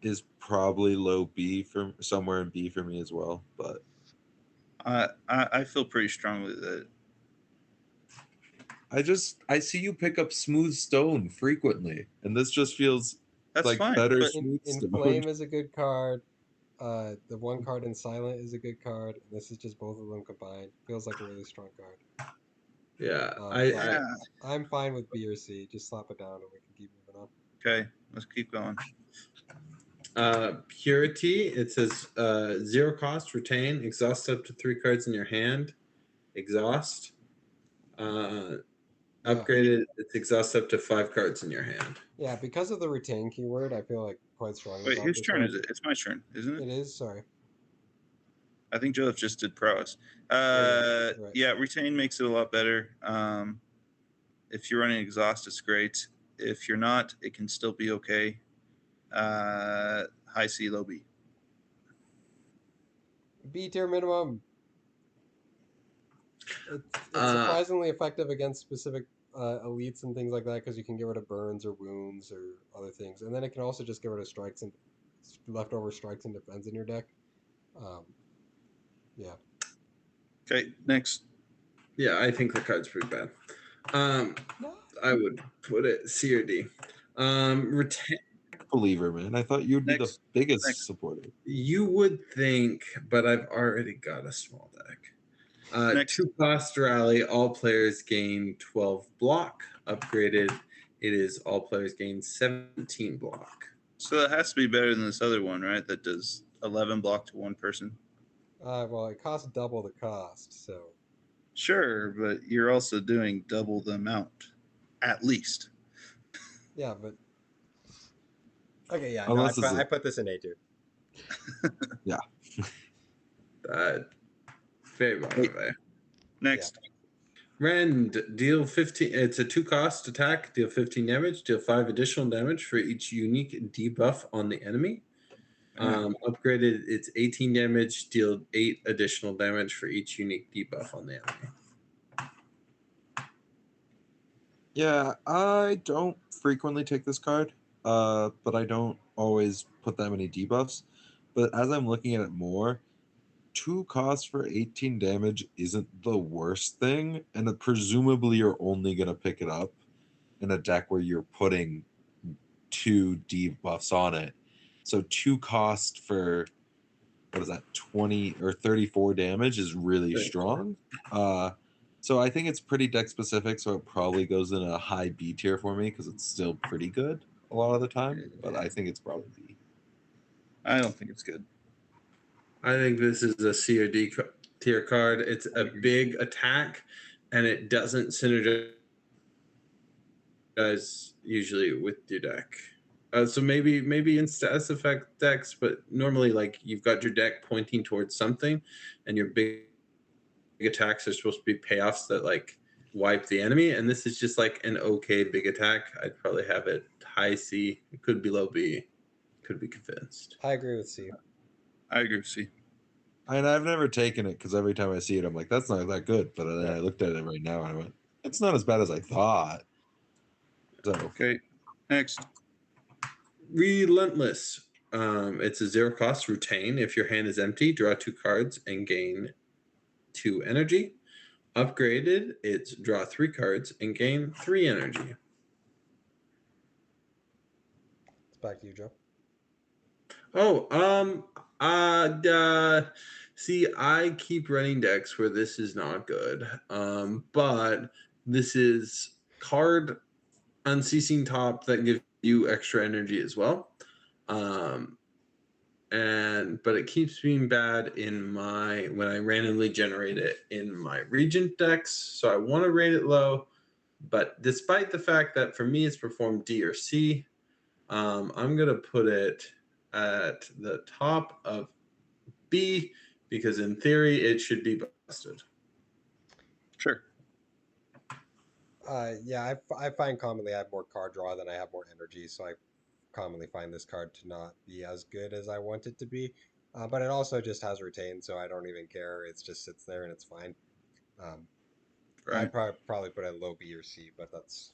[SPEAKER 3] is probably low B for somewhere in B for me as well, but
[SPEAKER 1] I feel pretty strongly that
[SPEAKER 3] I see you pick up Smooth Stone frequently, and this just feels
[SPEAKER 1] that's
[SPEAKER 3] like
[SPEAKER 1] fine.
[SPEAKER 3] better
[SPEAKER 1] But
[SPEAKER 3] Smooth Stone.
[SPEAKER 2] Inflame is a good card. The 1 card in Silent is a good card. And this is just both of them combined. Feels like a really strong card.
[SPEAKER 4] Yeah,
[SPEAKER 2] I'm fine with B or C. Just slap it down and we can keep moving on.
[SPEAKER 1] Okay, let's keep going.
[SPEAKER 4] Purity, it says 0 cost, retain, exhaust up to 3 cards in your hand. Exhaust. Upgraded its exhaust up to 5 cards in your hand.
[SPEAKER 2] Yeah, because of the retain keyword, I feel like quite strongly
[SPEAKER 1] Wait,
[SPEAKER 2] about
[SPEAKER 1] whose
[SPEAKER 2] this
[SPEAKER 1] turn
[SPEAKER 2] card.
[SPEAKER 1] is it? It's my turn, isn't it?
[SPEAKER 2] It is, sorry.
[SPEAKER 1] I think Joseph just did prowess.
[SPEAKER 2] Right.
[SPEAKER 1] Yeah, retain makes it a lot better. If you're running exhaust, it's great. If you're not, it can still be okay. High C, low B.
[SPEAKER 2] B tier minimum. It's surprisingly effective against specific elites and things like that because you can get rid of burns or wounds or other things, and then it can also just get rid of strikes and leftover strikes and defense in your deck. Yeah.
[SPEAKER 1] Okay, next.
[SPEAKER 4] Yeah, I think the card's pretty bad.
[SPEAKER 2] No.
[SPEAKER 4] I would put it C or D. Retain.
[SPEAKER 3] Believer, man. I thought you'd be the
[SPEAKER 1] Next.
[SPEAKER 3] biggest
[SPEAKER 1] Next.
[SPEAKER 3] supporter.
[SPEAKER 4] You would think, but I've already got a small deck.
[SPEAKER 1] Next.
[SPEAKER 4] 2 cost rally. All players gain 12 block. Upgraded. It is all players gain 17 block.
[SPEAKER 1] So that has to be better than this other one, right? That does 11 block to one person.
[SPEAKER 2] Well, it costs double the cost, so.
[SPEAKER 1] Sure, but you're also doing double the amount, at least.
[SPEAKER 2] Yeah, but. Okay, yeah,
[SPEAKER 3] Unless
[SPEAKER 2] no, I put this in A tier.
[SPEAKER 3] Yeah.
[SPEAKER 4] Very well.
[SPEAKER 1] Next.
[SPEAKER 4] Rend, deal 15. It's a 2 cost attack. Deal 15 damage. Deal 5 additional damage for each unique debuff on the enemy. Upgraded, it's 18 damage. Deal 8 additional damage for each unique debuff on the enemy.
[SPEAKER 3] Yeah, I don't frequently take this card, but I don't always put that many debuffs. But as I'm looking at it more, 2 costs for 18 damage isn't the worst thing, and presumably you're only going to pick it up in a deck where you're putting 2 debuffs on it. So 2 cost for, what is that, 20 or 34 damage is really strong. So I think it's pretty deck specific, so it probably goes in a high B tier for me because it's still pretty good a lot of the time, but I think it's probably B.
[SPEAKER 1] I don't think it's good.
[SPEAKER 4] I think this is a C or D tier card. It's a big attack, and it doesn't synergize usually with your deck. So maybe in status effect decks, but normally like you've got your deck pointing towards something, and your big attacks are supposed to be payoffs that like wipe the enemy, and this is just like an okay big attack. I'd probably have it high C. It could be low B. Could be convinced.
[SPEAKER 2] I agree with C.
[SPEAKER 1] I agree with C.
[SPEAKER 3] And I've never taken it because every time I see it, I'm like, that's not that good. But then I looked at it right now and I went, it's not as bad as I thought. So
[SPEAKER 1] Okay, next.
[SPEAKER 4] Relentless. It's a 0 cost retain. If your hand is empty, draw 2 cards and gain 2 energy. Upgraded, it's draw 3 cards and gain 3 energy.
[SPEAKER 2] It's back to you, Joe.
[SPEAKER 4] See, I keep running decks where this is not good. But this is card Unceasing Top that gives you extra energy as well. But it keeps being bad in when I randomly generate it in my Regent decks. So I want to rate it low. But despite the fact that for me it's performed D or C, I'm gonna put it at the top of B because in theory it should be busted.
[SPEAKER 1] Sure.
[SPEAKER 2] Yeah, I find commonly I have more card draw than I have more energy, so I commonly find this card to not be as good as I want it to be. But it also just has retain, so I don't even care. It just sits there and it's fine.
[SPEAKER 1] Right.
[SPEAKER 2] I'd probably put it low B or C, but that's.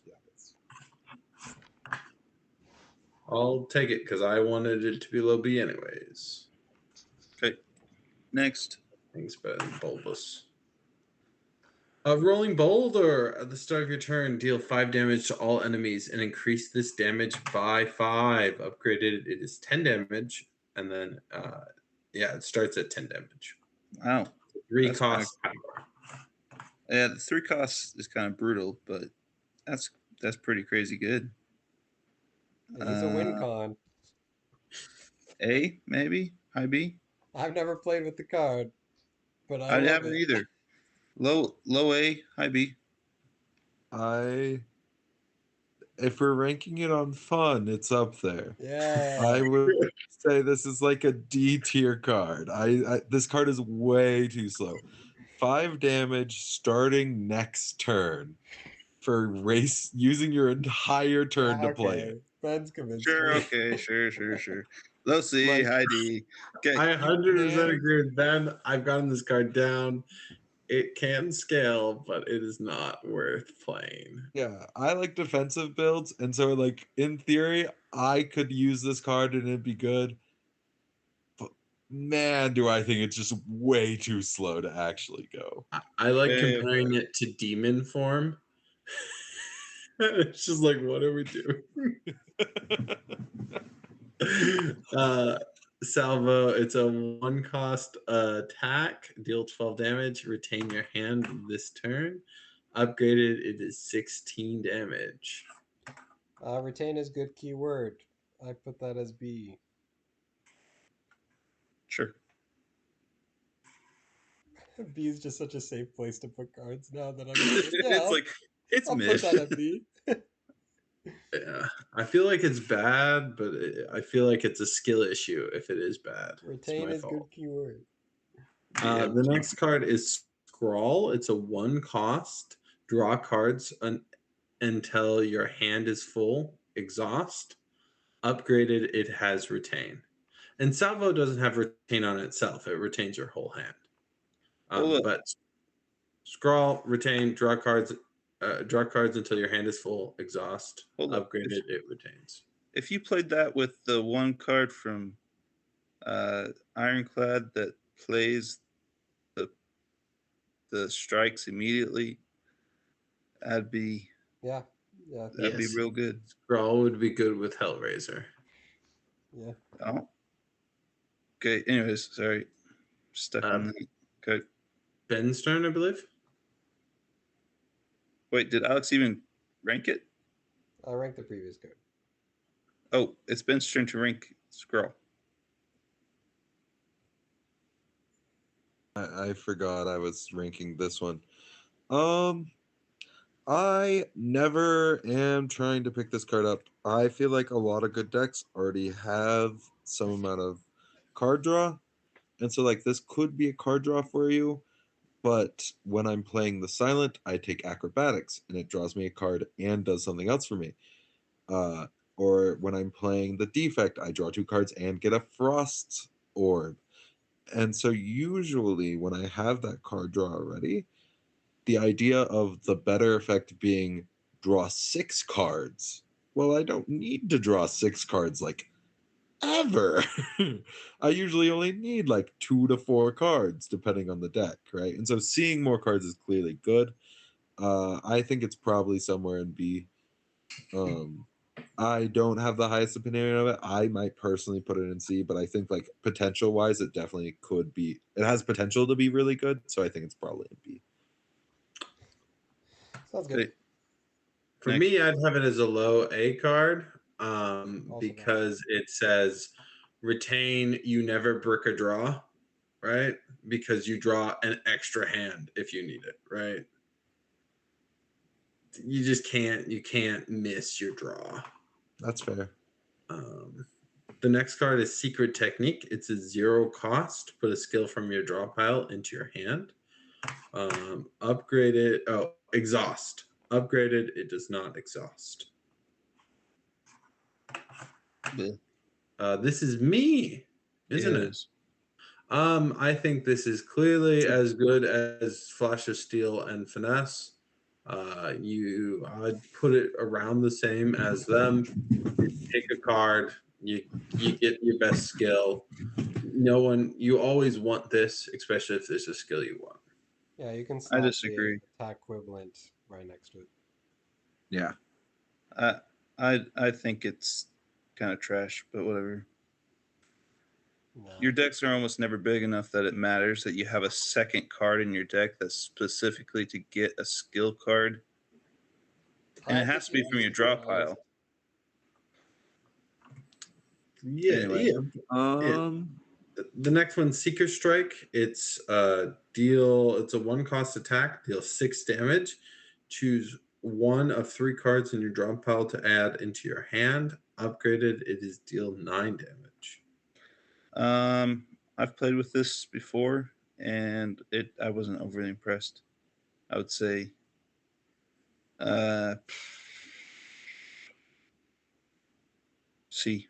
[SPEAKER 4] I'll take it because I wanted it to be low B anyways.
[SPEAKER 1] Okay. Next.
[SPEAKER 4] Things better than bulbous. Rolling Boulder. At the start of your turn, deal 5 damage to all enemies and increase this damage by 5. Upgraded, it is 10 damage, and then it starts at 10 damage.
[SPEAKER 1] Wow.
[SPEAKER 4] 3 cost power.
[SPEAKER 1] Yeah, the 3 costs is kind of brutal, but that's pretty crazy good.
[SPEAKER 2] He's a win con.
[SPEAKER 1] A, maybe? High B?
[SPEAKER 2] I've never played with the card, but I
[SPEAKER 1] I
[SPEAKER 2] love
[SPEAKER 1] haven't
[SPEAKER 2] it.
[SPEAKER 1] either. Low A, high B.
[SPEAKER 3] If we're ranking it on fun, it's up there.
[SPEAKER 2] Yeah.
[SPEAKER 3] I would say this is like a D tier card. This card is way too slow. 5 damage starting next turn for race using your entire turn to play it.
[SPEAKER 2] Ben's convinced
[SPEAKER 1] Sure,
[SPEAKER 2] me.
[SPEAKER 1] okay, sure. Lucy,
[SPEAKER 2] Like-
[SPEAKER 1] Heidi. Okay.
[SPEAKER 4] I 100%
[SPEAKER 3] can-
[SPEAKER 4] agree with Ben. I've gotten this card down. It can scale, but it is not worth playing.
[SPEAKER 3] Yeah, I like defensive builds, and so like in theory, I could use this card and it'd be good. But man, do I think it's just way too slow to actually go.
[SPEAKER 4] I like
[SPEAKER 1] Yeah,
[SPEAKER 4] comparing it to demon form. It's just like, what are we doing? Salvo, it's a 1-cost attack, deal 12 damage, retain your hand this turn. Upgraded, it is 16 damage.
[SPEAKER 2] Retain is good keyword. I put that as B.
[SPEAKER 1] sure.
[SPEAKER 2] B is just such a safe place to put cards now that I'm
[SPEAKER 1] It's like it's
[SPEAKER 2] I'll
[SPEAKER 1] mid.
[SPEAKER 2] put that at B.
[SPEAKER 4] Yeah, I feel like it's bad, but I feel like it's a skill issue if it is bad.
[SPEAKER 2] Retain
[SPEAKER 4] my
[SPEAKER 2] is
[SPEAKER 4] fault.
[SPEAKER 2] good keyword.
[SPEAKER 4] The next card is Scrawl. It's a 1-cost. Draw cards until your hand is full. Exhaust. Upgraded, it has Retain. And Salvo doesn't have Retain on itself. It retains your whole hand. But Scrawl, Retain, draw cards until your hand is full. Exhaust.
[SPEAKER 1] Hold up.
[SPEAKER 4] Upgraded, it retains.
[SPEAKER 1] If you played that with the one card from Ironclad that plays the strikes immediately, that'd be
[SPEAKER 2] Yeah.
[SPEAKER 1] that'd be
[SPEAKER 4] Yes.
[SPEAKER 1] real good.
[SPEAKER 4] Scrawl would be good with Hellraiser.
[SPEAKER 2] Yeah.
[SPEAKER 1] Oh. Okay. Anyways, sorry. Stuck on the. Okay.
[SPEAKER 4] Ben's turn, I believe.
[SPEAKER 1] Wait, did Alex even rank it?
[SPEAKER 2] I ranked the previous card.
[SPEAKER 1] Oh, it's Ben's turn to rank Scroll.
[SPEAKER 3] I forgot I was ranking this one. I never am trying to pick this card up. I feel like a lot of good decks already have some amount of card draw. And so like this could be a card draw for you. But when I'm playing the silent, I take acrobatics and it draws me a card and does something else for me. Or when I'm playing the defect, I draw 2 cards and get a frost orb. And so usually when I have that card draw already, the idea of the better effect being draw 6 cards. Well, I don't need to draw 6 cards like ever. I usually only need like 2 to 4 cards depending on the deck, right? And so seeing more cards is clearly good. I think it's probably somewhere in B. I don't have the highest opinion of it. I might personally put it in C, but I think like potential wise, it definitely could be. It has potential to be really good, so I think it's probably in B.
[SPEAKER 2] Sounds good.
[SPEAKER 4] For
[SPEAKER 1] Next.
[SPEAKER 4] me, I'd have it as a low A card
[SPEAKER 2] bad.
[SPEAKER 4] because it says retain, you never brick a draw, right? Because you draw an extra hand if you need it, right? You just can't miss your draw.
[SPEAKER 3] That's fair.
[SPEAKER 4] The next card is Secret Technique. It's a 0 cost. Put a skill from your draw pile into your hand. Upgraded. Oh, exhaust. Upgraded. It does not exhaust. This is me, isn't it? I think this is clearly as good as Flash of Steel and Finesse. I'd put it around the same as them. Take a card, you get your best skill. You always want this, especially if there's a skill you want.
[SPEAKER 2] Yeah, you can
[SPEAKER 1] I
[SPEAKER 2] slap
[SPEAKER 1] disagree.
[SPEAKER 2] the attack equivalent right next to it.
[SPEAKER 5] Yeah.
[SPEAKER 1] I think it's kind of trash, but whatever.
[SPEAKER 2] No.
[SPEAKER 1] Your decks are almost never big enough that it matters that you have a second card in your deck that's specifically to get a skill card. And it has to be from your draw pile.
[SPEAKER 4] Yeah,
[SPEAKER 1] Anyway.
[SPEAKER 4] The next one, Seeker Strike. It's a 1-cost attack, deal 6 damage. Choose one of 3 cards in your draw pile to add into your hand. Upgraded, it is deal 9 damage.
[SPEAKER 1] I've played with this before, and I wasn't overly impressed. I would say, C,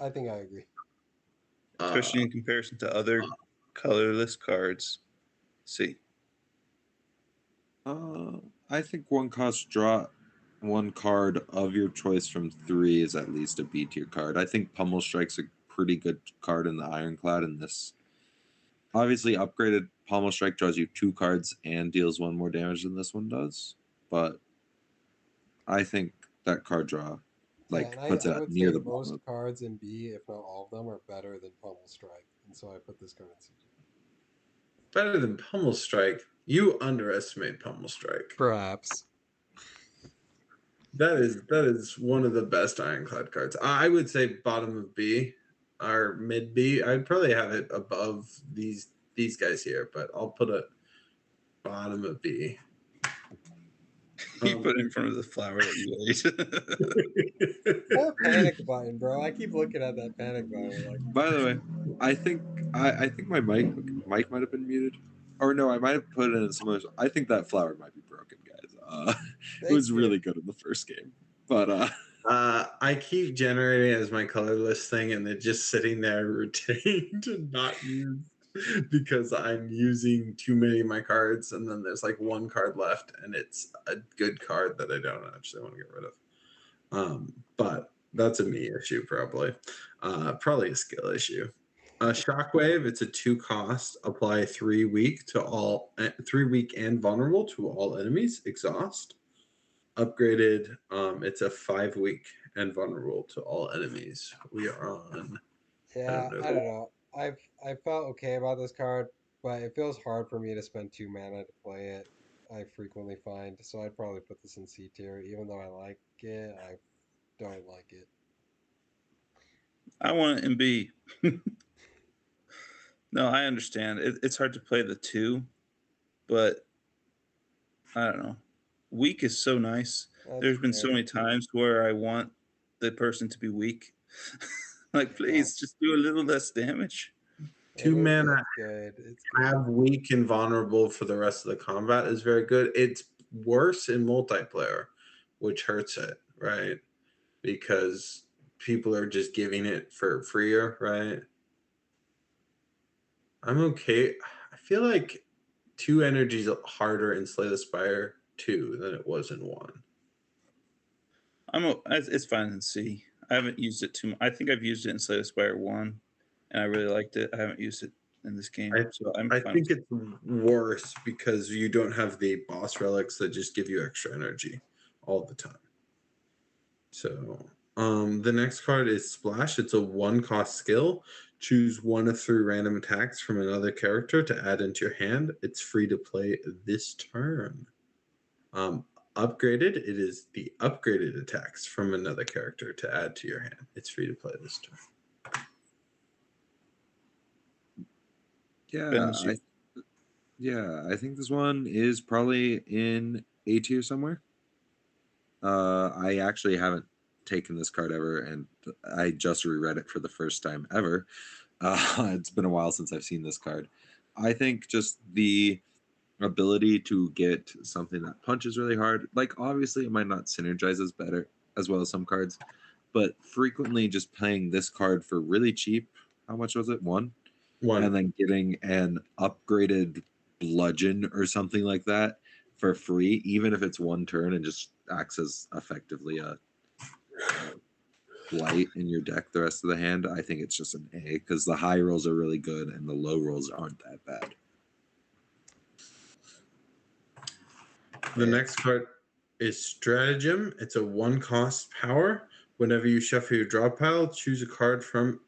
[SPEAKER 2] I think I agree.
[SPEAKER 1] especially in comparison to other colorless cards. C.
[SPEAKER 3] I think one cost draw one card of your choice from 3 is at least a B tier card. I think Pummel Strike's a pretty good card in the Ironclad in this. Obviously, upgraded Pummel Strike draws you 2 cards and deals 1 more damage than this one does. But I think that card draw puts it
[SPEAKER 2] I would
[SPEAKER 3] near
[SPEAKER 2] say
[SPEAKER 3] the
[SPEAKER 2] most
[SPEAKER 3] bottom.
[SPEAKER 2] cards in B, if not all of them, are better than Pummel Strike, and so I put this card in C.
[SPEAKER 4] Better than Pummel Strike. You underestimate Pummel Strike.
[SPEAKER 2] Perhaps.
[SPEAKER 4] That is one of the best Ironclad cards. I would say bottom of B or mid B. I'd probably have it above these guys here, but I'll put it bottom of B.
[SPEAKER 1] You put it in front of the flower that you ate.
[SPEAKER 2] Poor panic button, bro. I keep looking at that panic button. Like,
[SPEAKER 3] By the way, I think my mic might have been muted, or no, I might have put it in some of those. I think that flower might be broken, guys. It was really good in the first game, but
[SPEAKER 4] I keep generating as my colorless thing, and they're just sitting there retained and not used because I'm using too many of my cards, and then there's like 1 card left, and it's a good card that I don't actually want to get rid of. But that's a me issue, probably. Probably a skill issue. Shockwave, it's a 2 cost. Apply 3 weak to all 3 weak and vulnerable to all enemies. Exhaust. Upgraded, it's a 5 weak and vulnerable to all enemies. We are on.
[SPEAKER 2] yeah, I don't know. I felt okay about this card, but it feels hard for me to spend 2 mana to play it. I frequently find, so I'd probably put this in C tier. Even though I like it, I don't like it.
[SPEAKER 1] I want it in B. No, I understand. It's hard to play the 2, but I don't know. Weak is so nice. There's been so many times where I want the person to be weak. Like, please, just do a little less damage.
[SPEAKER 4] 2 mana
[SPEAKER 2] good. It's
[SPEAKER 4] have weak and vulnerable for the rest of the combat is very good. It's worse in multiplayer, which hurts it, right? Because people are just giving it for freer, right? I'm okay. I feel like 2 energies harder in Slay the Spire 2 than it was in 1.
[SPEAKER 1] It's fine in C. I haven't used it too much. I think I've used it in Slay the Spire 1, and I really liked it. I haven't used it in this game, so
[SPEAKER 4] I think it's worse because you don't have the boss relics that just give you extra energy all the time. So the next card is Splash. It's a 1 cost skill. Choose 1 of 3 random attacks from another character to add into your hand. It's free to play this turn. Upgraded, it is the upgraded attacks from another character to add to your hand. It's free to play this turn.
[SPEAKER 3] I think this one is probably in A tier somewhere. I actually haven't taken this card ever, and I just reread it for the first time ever. It's been a while since I've seen this card. I think just the ability to get something that punches really hard, like obviously it might not synergize as well as some cards, but frequently just playing this card for really cheap. How much was it? 1? And then getting an upgraded bludgeon or something like that for free, even if it's 1 turn and just acts as effectively a blight in your deck the rest of the hand. I think it's just an A because the high rolls are really good and the low rolls aren't that bad.
[SPEAKER 4] The next card is Stratagem. It's a 1 cost power. Whenever you shuffle your draw pile, choose a card from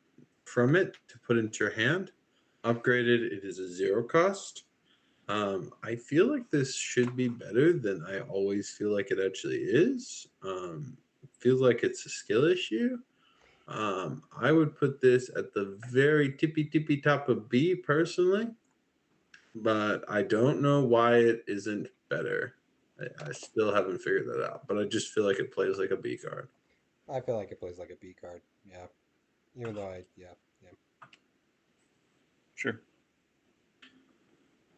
[SPEAKER 4] it to put into your hand. Upgraded, it is a 0 cost. I feel like this should be better than I always feel like it actually is. Feels like it's a skill issue. I would put this at the very tippy top of B personally, but I don't know why it isn't better. I still haven't figured that out, but I just feel like it plays like a B card.
[SPEAKER 2] I feel like it plays like a B card. Yeah. Even though yeah.
[SPEAKER 1] Sure.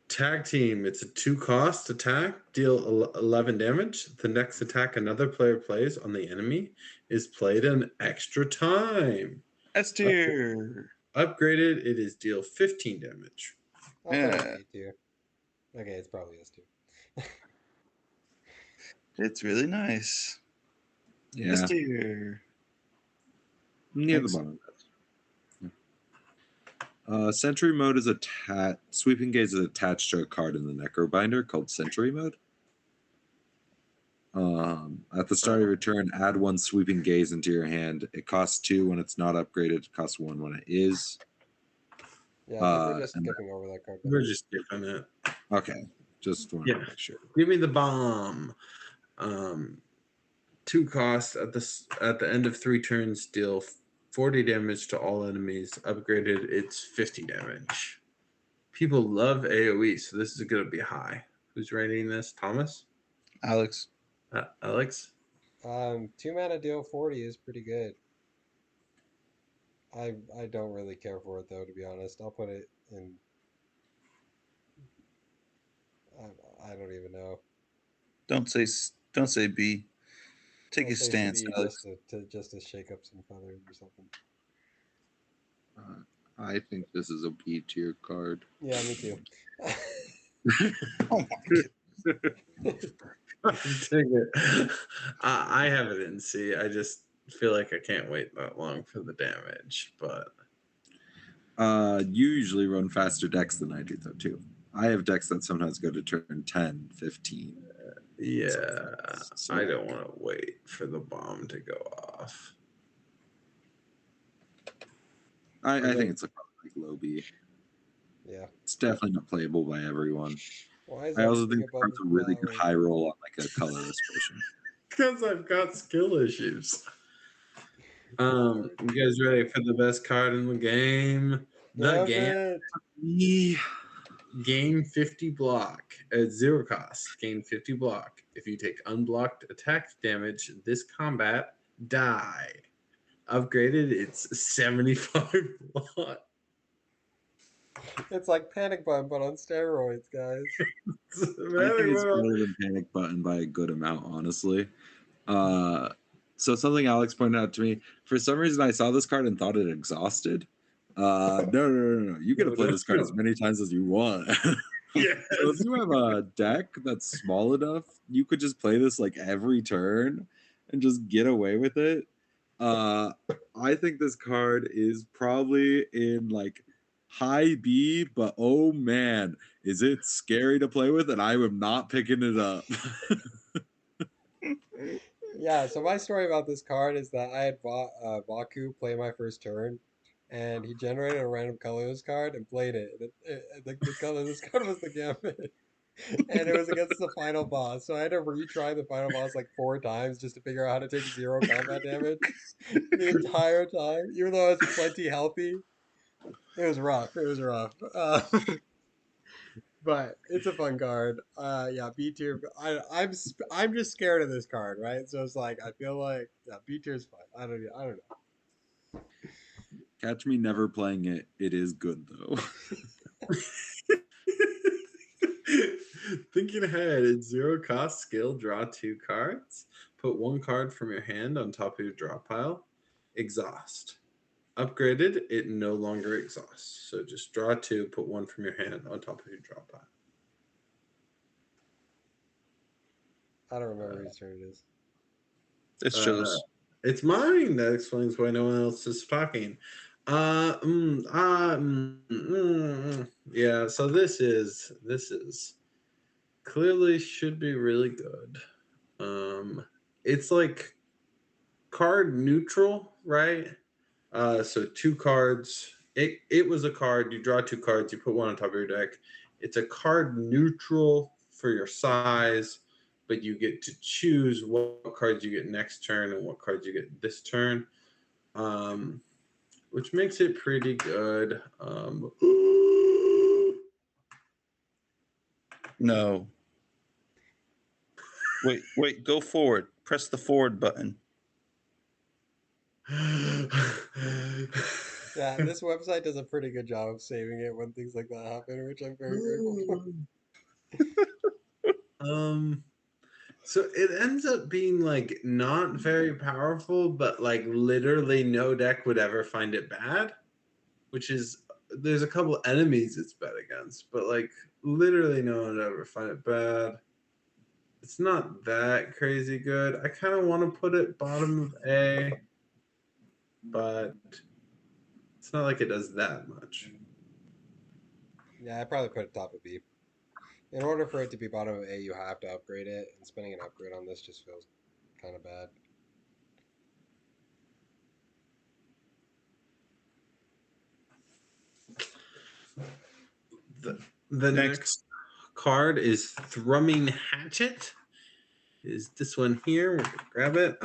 [SPEAKER 4] Tag team. It's a 2-cost attack. Deal 11 damage. The next attack another player plays on the enemy is played an extra time.
[SPEAKER 1] S tier.
[SPEAKER 4] Upgraded, it is deal 15 damage.
[SPEAKER 2] I'll put it
[SPEAKER 1] Yeah.
[SPEAKER 2] in B tier. Okay, it's probably S2.
[SPEAKER 1] It's really nice.
[SPEAKER 5] Yeah,
[SPEAKER 1] S tier.
[SPEAKER 5] near the
[SPEAKER 1] Thanks.
[SPEAKER 5] bottom. Sentry mode is Sweeping Gaze is attached to a card in the Necrobinder called Sentry mode. At the start of your turn, add 1 Sweeping Gaze into your hand. It costs 2 when it's not upgraded. It costs 1 when it is.
[SPEAKER 2] Yeah, I think we're just skipping over that card.
[SPEAKER 4] We're just skipping it.
[SPEAKER 5] Okay, just want to make sure.
[SPEAKER 4] Give me the bomb. 2 cost at the end of 3 turns, deal 40 damage to all enemies. Upgraded, it's 50 damage. People love AoE, so this is going to be high. Who's rating this? Thomas?
[SPEAKER 1] Alex.
[SPEAKER 4] Alex?
[SPEAKER 2] 2 mana deal 40 is pretty good. I don't really care for it though, to be honest. I'll put it in. I don't even know.
[SPEAKER 1] Don't say B. Take
[SPEAKER 2] I'll
[SPEAKER 1] a
[SPEAKER 2] say
[SPEAKER 1] stance,
[SPEAKER 2] B
[SPEAKER 1] Alex.
[SPEAKER 2] just to shake up some feathers or something.
[SPEAKER 5] I think this is a B tier card.
[SPEAKER 2] Yeah, me too.
[SPEAKER 1] Oh my god.
[SPEAKER 4] Take it. I have it in C. I just feel like I can't wait that long for the damage, but
[SPEAKER 5] You usually run faster decks than I do, though, too. I have decks that sometimes go to turn 10, 15.
[SPEAKER 4] yeah,
[SPEAKER 5] So-
[SPEAKER 4] I don't want to wait for the bomb to go off.
[SPEAKER 5] I think it's probably like low B.
[SPEAKER 2] Yeah.
[SPEAKER 5] It's definitely not playable by everyone.
[SPEAKER 2] Why is
[SPEAKER 5] I also
[SPEAKER 2] everything
[SPEAKER 5] think the
[SPEAKER 2] above
[SPEAKER 5] card's a
[SPEAKER 2] the
[SPEAKER 5] really good
[SPEAKER 2] flowers?
[SPEAKER 5] high roll on like a colorless version.
[SPEAKER 4] Because I've got skill issues. You guys ready for the best card in the game? The game. Gain 50 block at 0 cost. Gain 50 block. If you take unblocked attack damage this combat, die. Upgraded, it's 75 block.
[SPEAKER 2] It's like Panic Button, but on steroids, guys.
[SPEAKER 5] I think it's better than Panic Button by a good amount, honestly. So something Alex pointed out to me, for some reason I saw this card and thought it exhausted. No. You get to play this card as many times as you want.
[SPEAKER 4] Yes.
[SPEAKER 5] So if you have a deck that's small enough, you could just play this like every turn and just get away with it. I think this card is probably in like high B, but oh man, is it scary to play with, and I am not picking it up.
[SPEAKER 2] Yeah, so my story about this card is that I had Baku play my first turn, and he generated a random colorless card and played it. The colorless card was the Gambit, and it was against the final boss. So I had to retry the final boss like 4 times just to figure out how to take 0 combat damage the entire time, even though I was plenty healthy. It was rough. It was rough. But it's a fun card. Yeah, B tier. I'm just scared of this card, right? So it's like I feel like B tier is fine. I don't know.
[SPEAKER 5] Catch me never playing it. It is good though.
[SPEAKER 4] Thinking ahead, it's 0 cost skill, draw 2 cards. Put 1 card from your hand on top of your draw pile. Exhaust. Upgraded, it no longer exhausts. So just draw 2, put 1 from your hand on top of your draw pile.
[SPEAKER 2] I don't remember whose turn it is.
[SPEAKER 1] It's Joe's.
[SPEAKER 4] It's mine. That explains why no one else is talking. Yeah, so this is clearly should be really good. It's like card neutral, right? So 2 cards. It was a card. You draw 2 cards. You put 1 on top of your deck. It's a card neutral for your size, but you get to choose what cards you get next turn and what cards you get this turn, which makes it pretty good.
[SPEAKER 1] No. Wait, go forward. Press the forward button.
[SPEAKER 2] Yeah, this website does a pretty good job of saving it when things like that happen, which I'm very grateful for.
[SPEAKER 4] So it ends up being like not very powerful, but like literally no deck would ever find it bad, which is there's a couple enemies it's bad against, but like literally no one would ever find it bad. It's not that crazy good. I kind of want to put it bottom of A, but it's not like it does that much.
[SPEAKER 2] Yeah, I probably put it top of B. In order for it to be bottom of A, you have to upgrade it, and spending an upgrade on this just feels kind of bad.
[SPEAKER 4] The next card is Thrumming Hatchet. Is this one here? We're gonna grab it.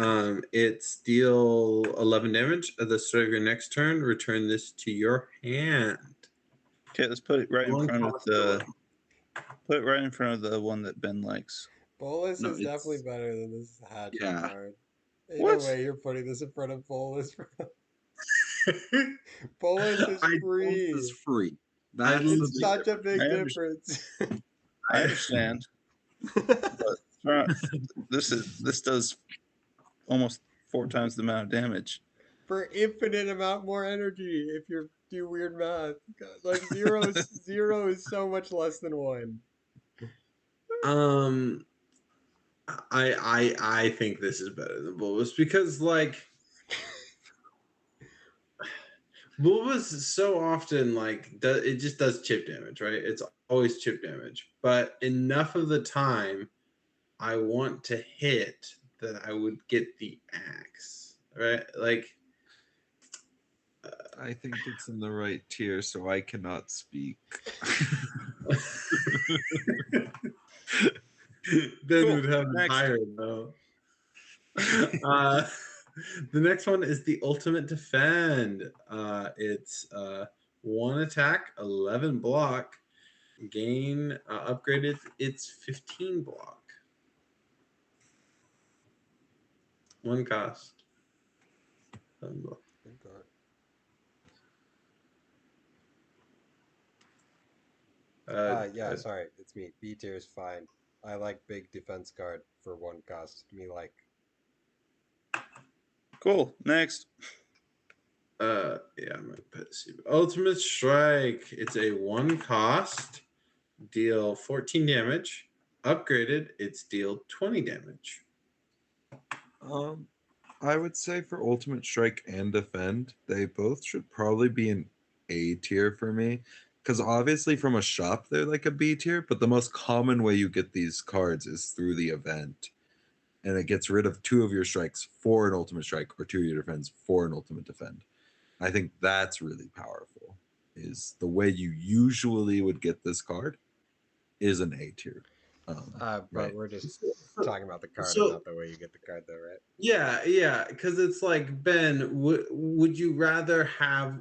[SPEAKER 4] It's deal 11 damage at the start of your next turn. Return this to your hand.
[SPEAKER 1] Okay, let's put it right in
[SPEAKER 4] One
[SPEAKER 1] front of
[SPEAKER 4] cost
[SPEAKER 1] the. Put it right in front of the one that Ben likes.
[SPEAKER 2] Bolus
[SPEAKER 5] No,
[SPEAKER 2] is definitely better than this Hatchet
[SPEAKER 5] Yeah.
[SPEAKER 2] card. Ain't
[SPEAKER 1] What?
[SPEAKER 2] no way you're putting this in front of Bolus. Bolus is
[SPEAKER 4] I-
[SPEAKER 2] free.
[SPEAKER 5] This is free.
[SPEAKER 4] I
[SPEAKER 5] That's the
[SPEAKER 2] It's
[SPEAKER 5] big
[SPEAKER 2] such a
[SPEAKER 5] difference.
[SPEAKER 2] big
[SPEAKER 1] I
[SPEAKER 2] difference.
[SPEAKER 1] I understand, but this does almost 4 times the amount of damage.
[SPEAKER 2] For infinite amount more energy if you do weird math. Like zero is so much less than 1.
[SPEAKER 4] I think this is better than Bulbous because like Bulbous so often like it just does chip damage, right? It's always chip damage, but enough of the time I want to hit that I would get the axe, right? Like
[SPEAKER 3] I think it's in the right tier, so I cannot speak.
[SPEAKER 4] Ben
[SPEAKER 1] Cool.
[SPEAKER 4] would have it
[SPEAKER 1] Next.
[SPEAKER 4] higher though. The next one is the Ultimate Defend. It's 1 attack, 11 block. Gain upgraded. It's 15 block. 1 cost. 11 block.
[SPEAKER 2] Yeah, sorry, it's me. B tier is fine. I like big defense card for 1 cost. Me like.
[SPEAKER 1] Cool. Next.
[SPEAKER 4] Yeah, I'm gonna put Ultimate Strike. It's a 1 cost. Deal 14 damage. Upgraded, it's deal 20 damage.
[SPEAKER 3] I would say for Ultimate Strike and Defend, they both should probably be an A tier for me. Because obviously from a shop, they're like a B tier, but the most common way you get these cards is through the event. And it gets rid of 2 of your strikes for an Ultimate Strike or 2 of your defends for an Ultimate Defend. I think that's really powerful. Is the way you usually would get this card is an A tier.
[SPEAKER 2] But
[SPEAKER 3] right.
[SPEAKER 2] we're just talking about the card
[SPEAKER 4] So-
[SPEAKER 2] and not the way you get the card, though, right?
[SPEAKER 4] Yeah, because it's like Ben. Would you rather have?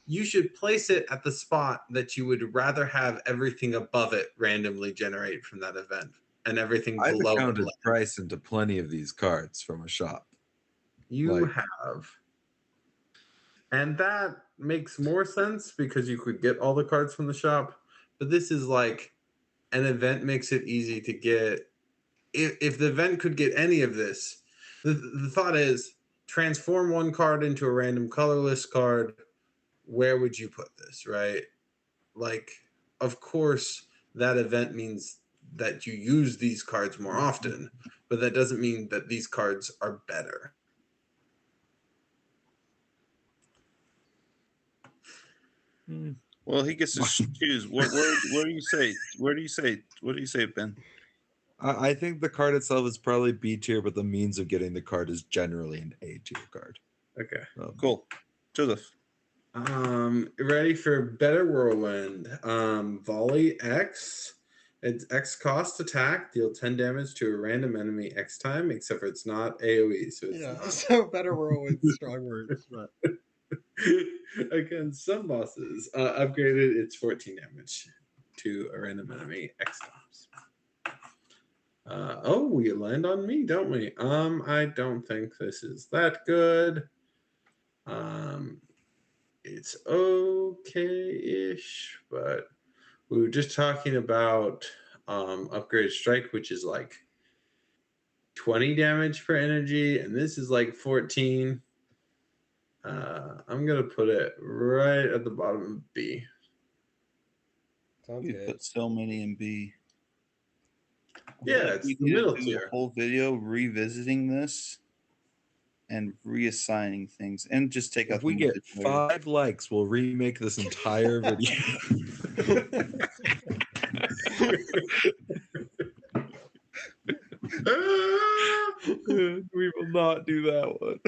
[SPEAKER 4] You should place it at the spot that you would rather have everything above it randomly generate from that event, and everything
[SPEAKER 3] I've
[SPEAKER 4] below
[SPEAKER 3] accounted
[SPEAKER 4] it.
[SPEAKER 3] price into plenty of these cards from a shop.
[SPEAKER 4] You
[SPEAKER 3] like-
[SPEAKER 4] have, and that makes more sense because you could get all the cards from the shop. But this is like an event makes it easy to get. If the event could get any of this, the thought is transform 1 card into a random colorless card. Where would you put this, right? Like, of course, that event means that you use these cards more often, but that doesn't mean that these cards are better.
[SPEAKER 1] Well, he gets to choose. Where do you say? Where do you say? What do you say, Ben?
[SPEAKER 3] I think the card itself is probably B tier, but the means of getting the card is generally an A tier card.
[SPEAKER 4] Okay.
[SPEAKER 1] Cool. Joseph.
[SPEAKER 4] Ready for Better Whirlwind. Volley X. It's X cost attack. Deal 10 damage to a random enemy X time, except for it's not AoE. So it's
[SPEAKER 2] Yeah,
[SPEAKER 4] not.
[SPEAKER 2] so better whirlwind, strong words. But
[SPEAKER 4] Against some bosses. Upgraded, it's 14 damage to a random enemy X times. Oh, we land on me, don't we? I don't think this is that good. It's okay-ish, but we were just talking about upgraded strike, which is like 20 damage per energy, and this is like 14. I'm gonna put it right at the bottom of B.
[SPEAKER 2] Sounds
[SPEAKER 1] We
[SPEAKER 2] good.
[SPEAKER 1] put so many in B. I feel
[SPEAKER 4] Yeah,
[SPEAKER 1] like
[SPEAKER 4] it's
[SPEAKER 1] we
[SPEAKER 4] the
[SPEAKER 1] need to
[SPEAKER 4] middle
[SPEAKER 1] do
[SPEAKER 4] tier.
[SPEAKER 1] a whole video revisiting this and reassigning things, and just take out
[SPEAKER 3] If we
[SPEAKER 1] the
[SPEAKER 3] get
[SPEAKER 1] multiplayer.
[SPEAKER 3] 5 likes, we'll remake this entire video. We will not do that one.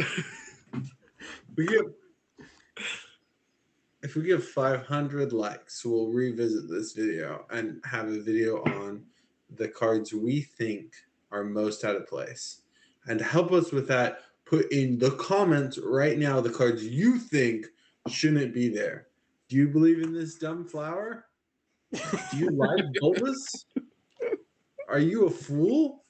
[SPEAKER 4] If we get 500 likes, we'll revisit this video and have a video on the cards we think are most out of place. And to help us with that, put in the comments right now the cards you think shouldn't be there. Do you believe in this dumb flower? Do you like bulbous? Are you a fool?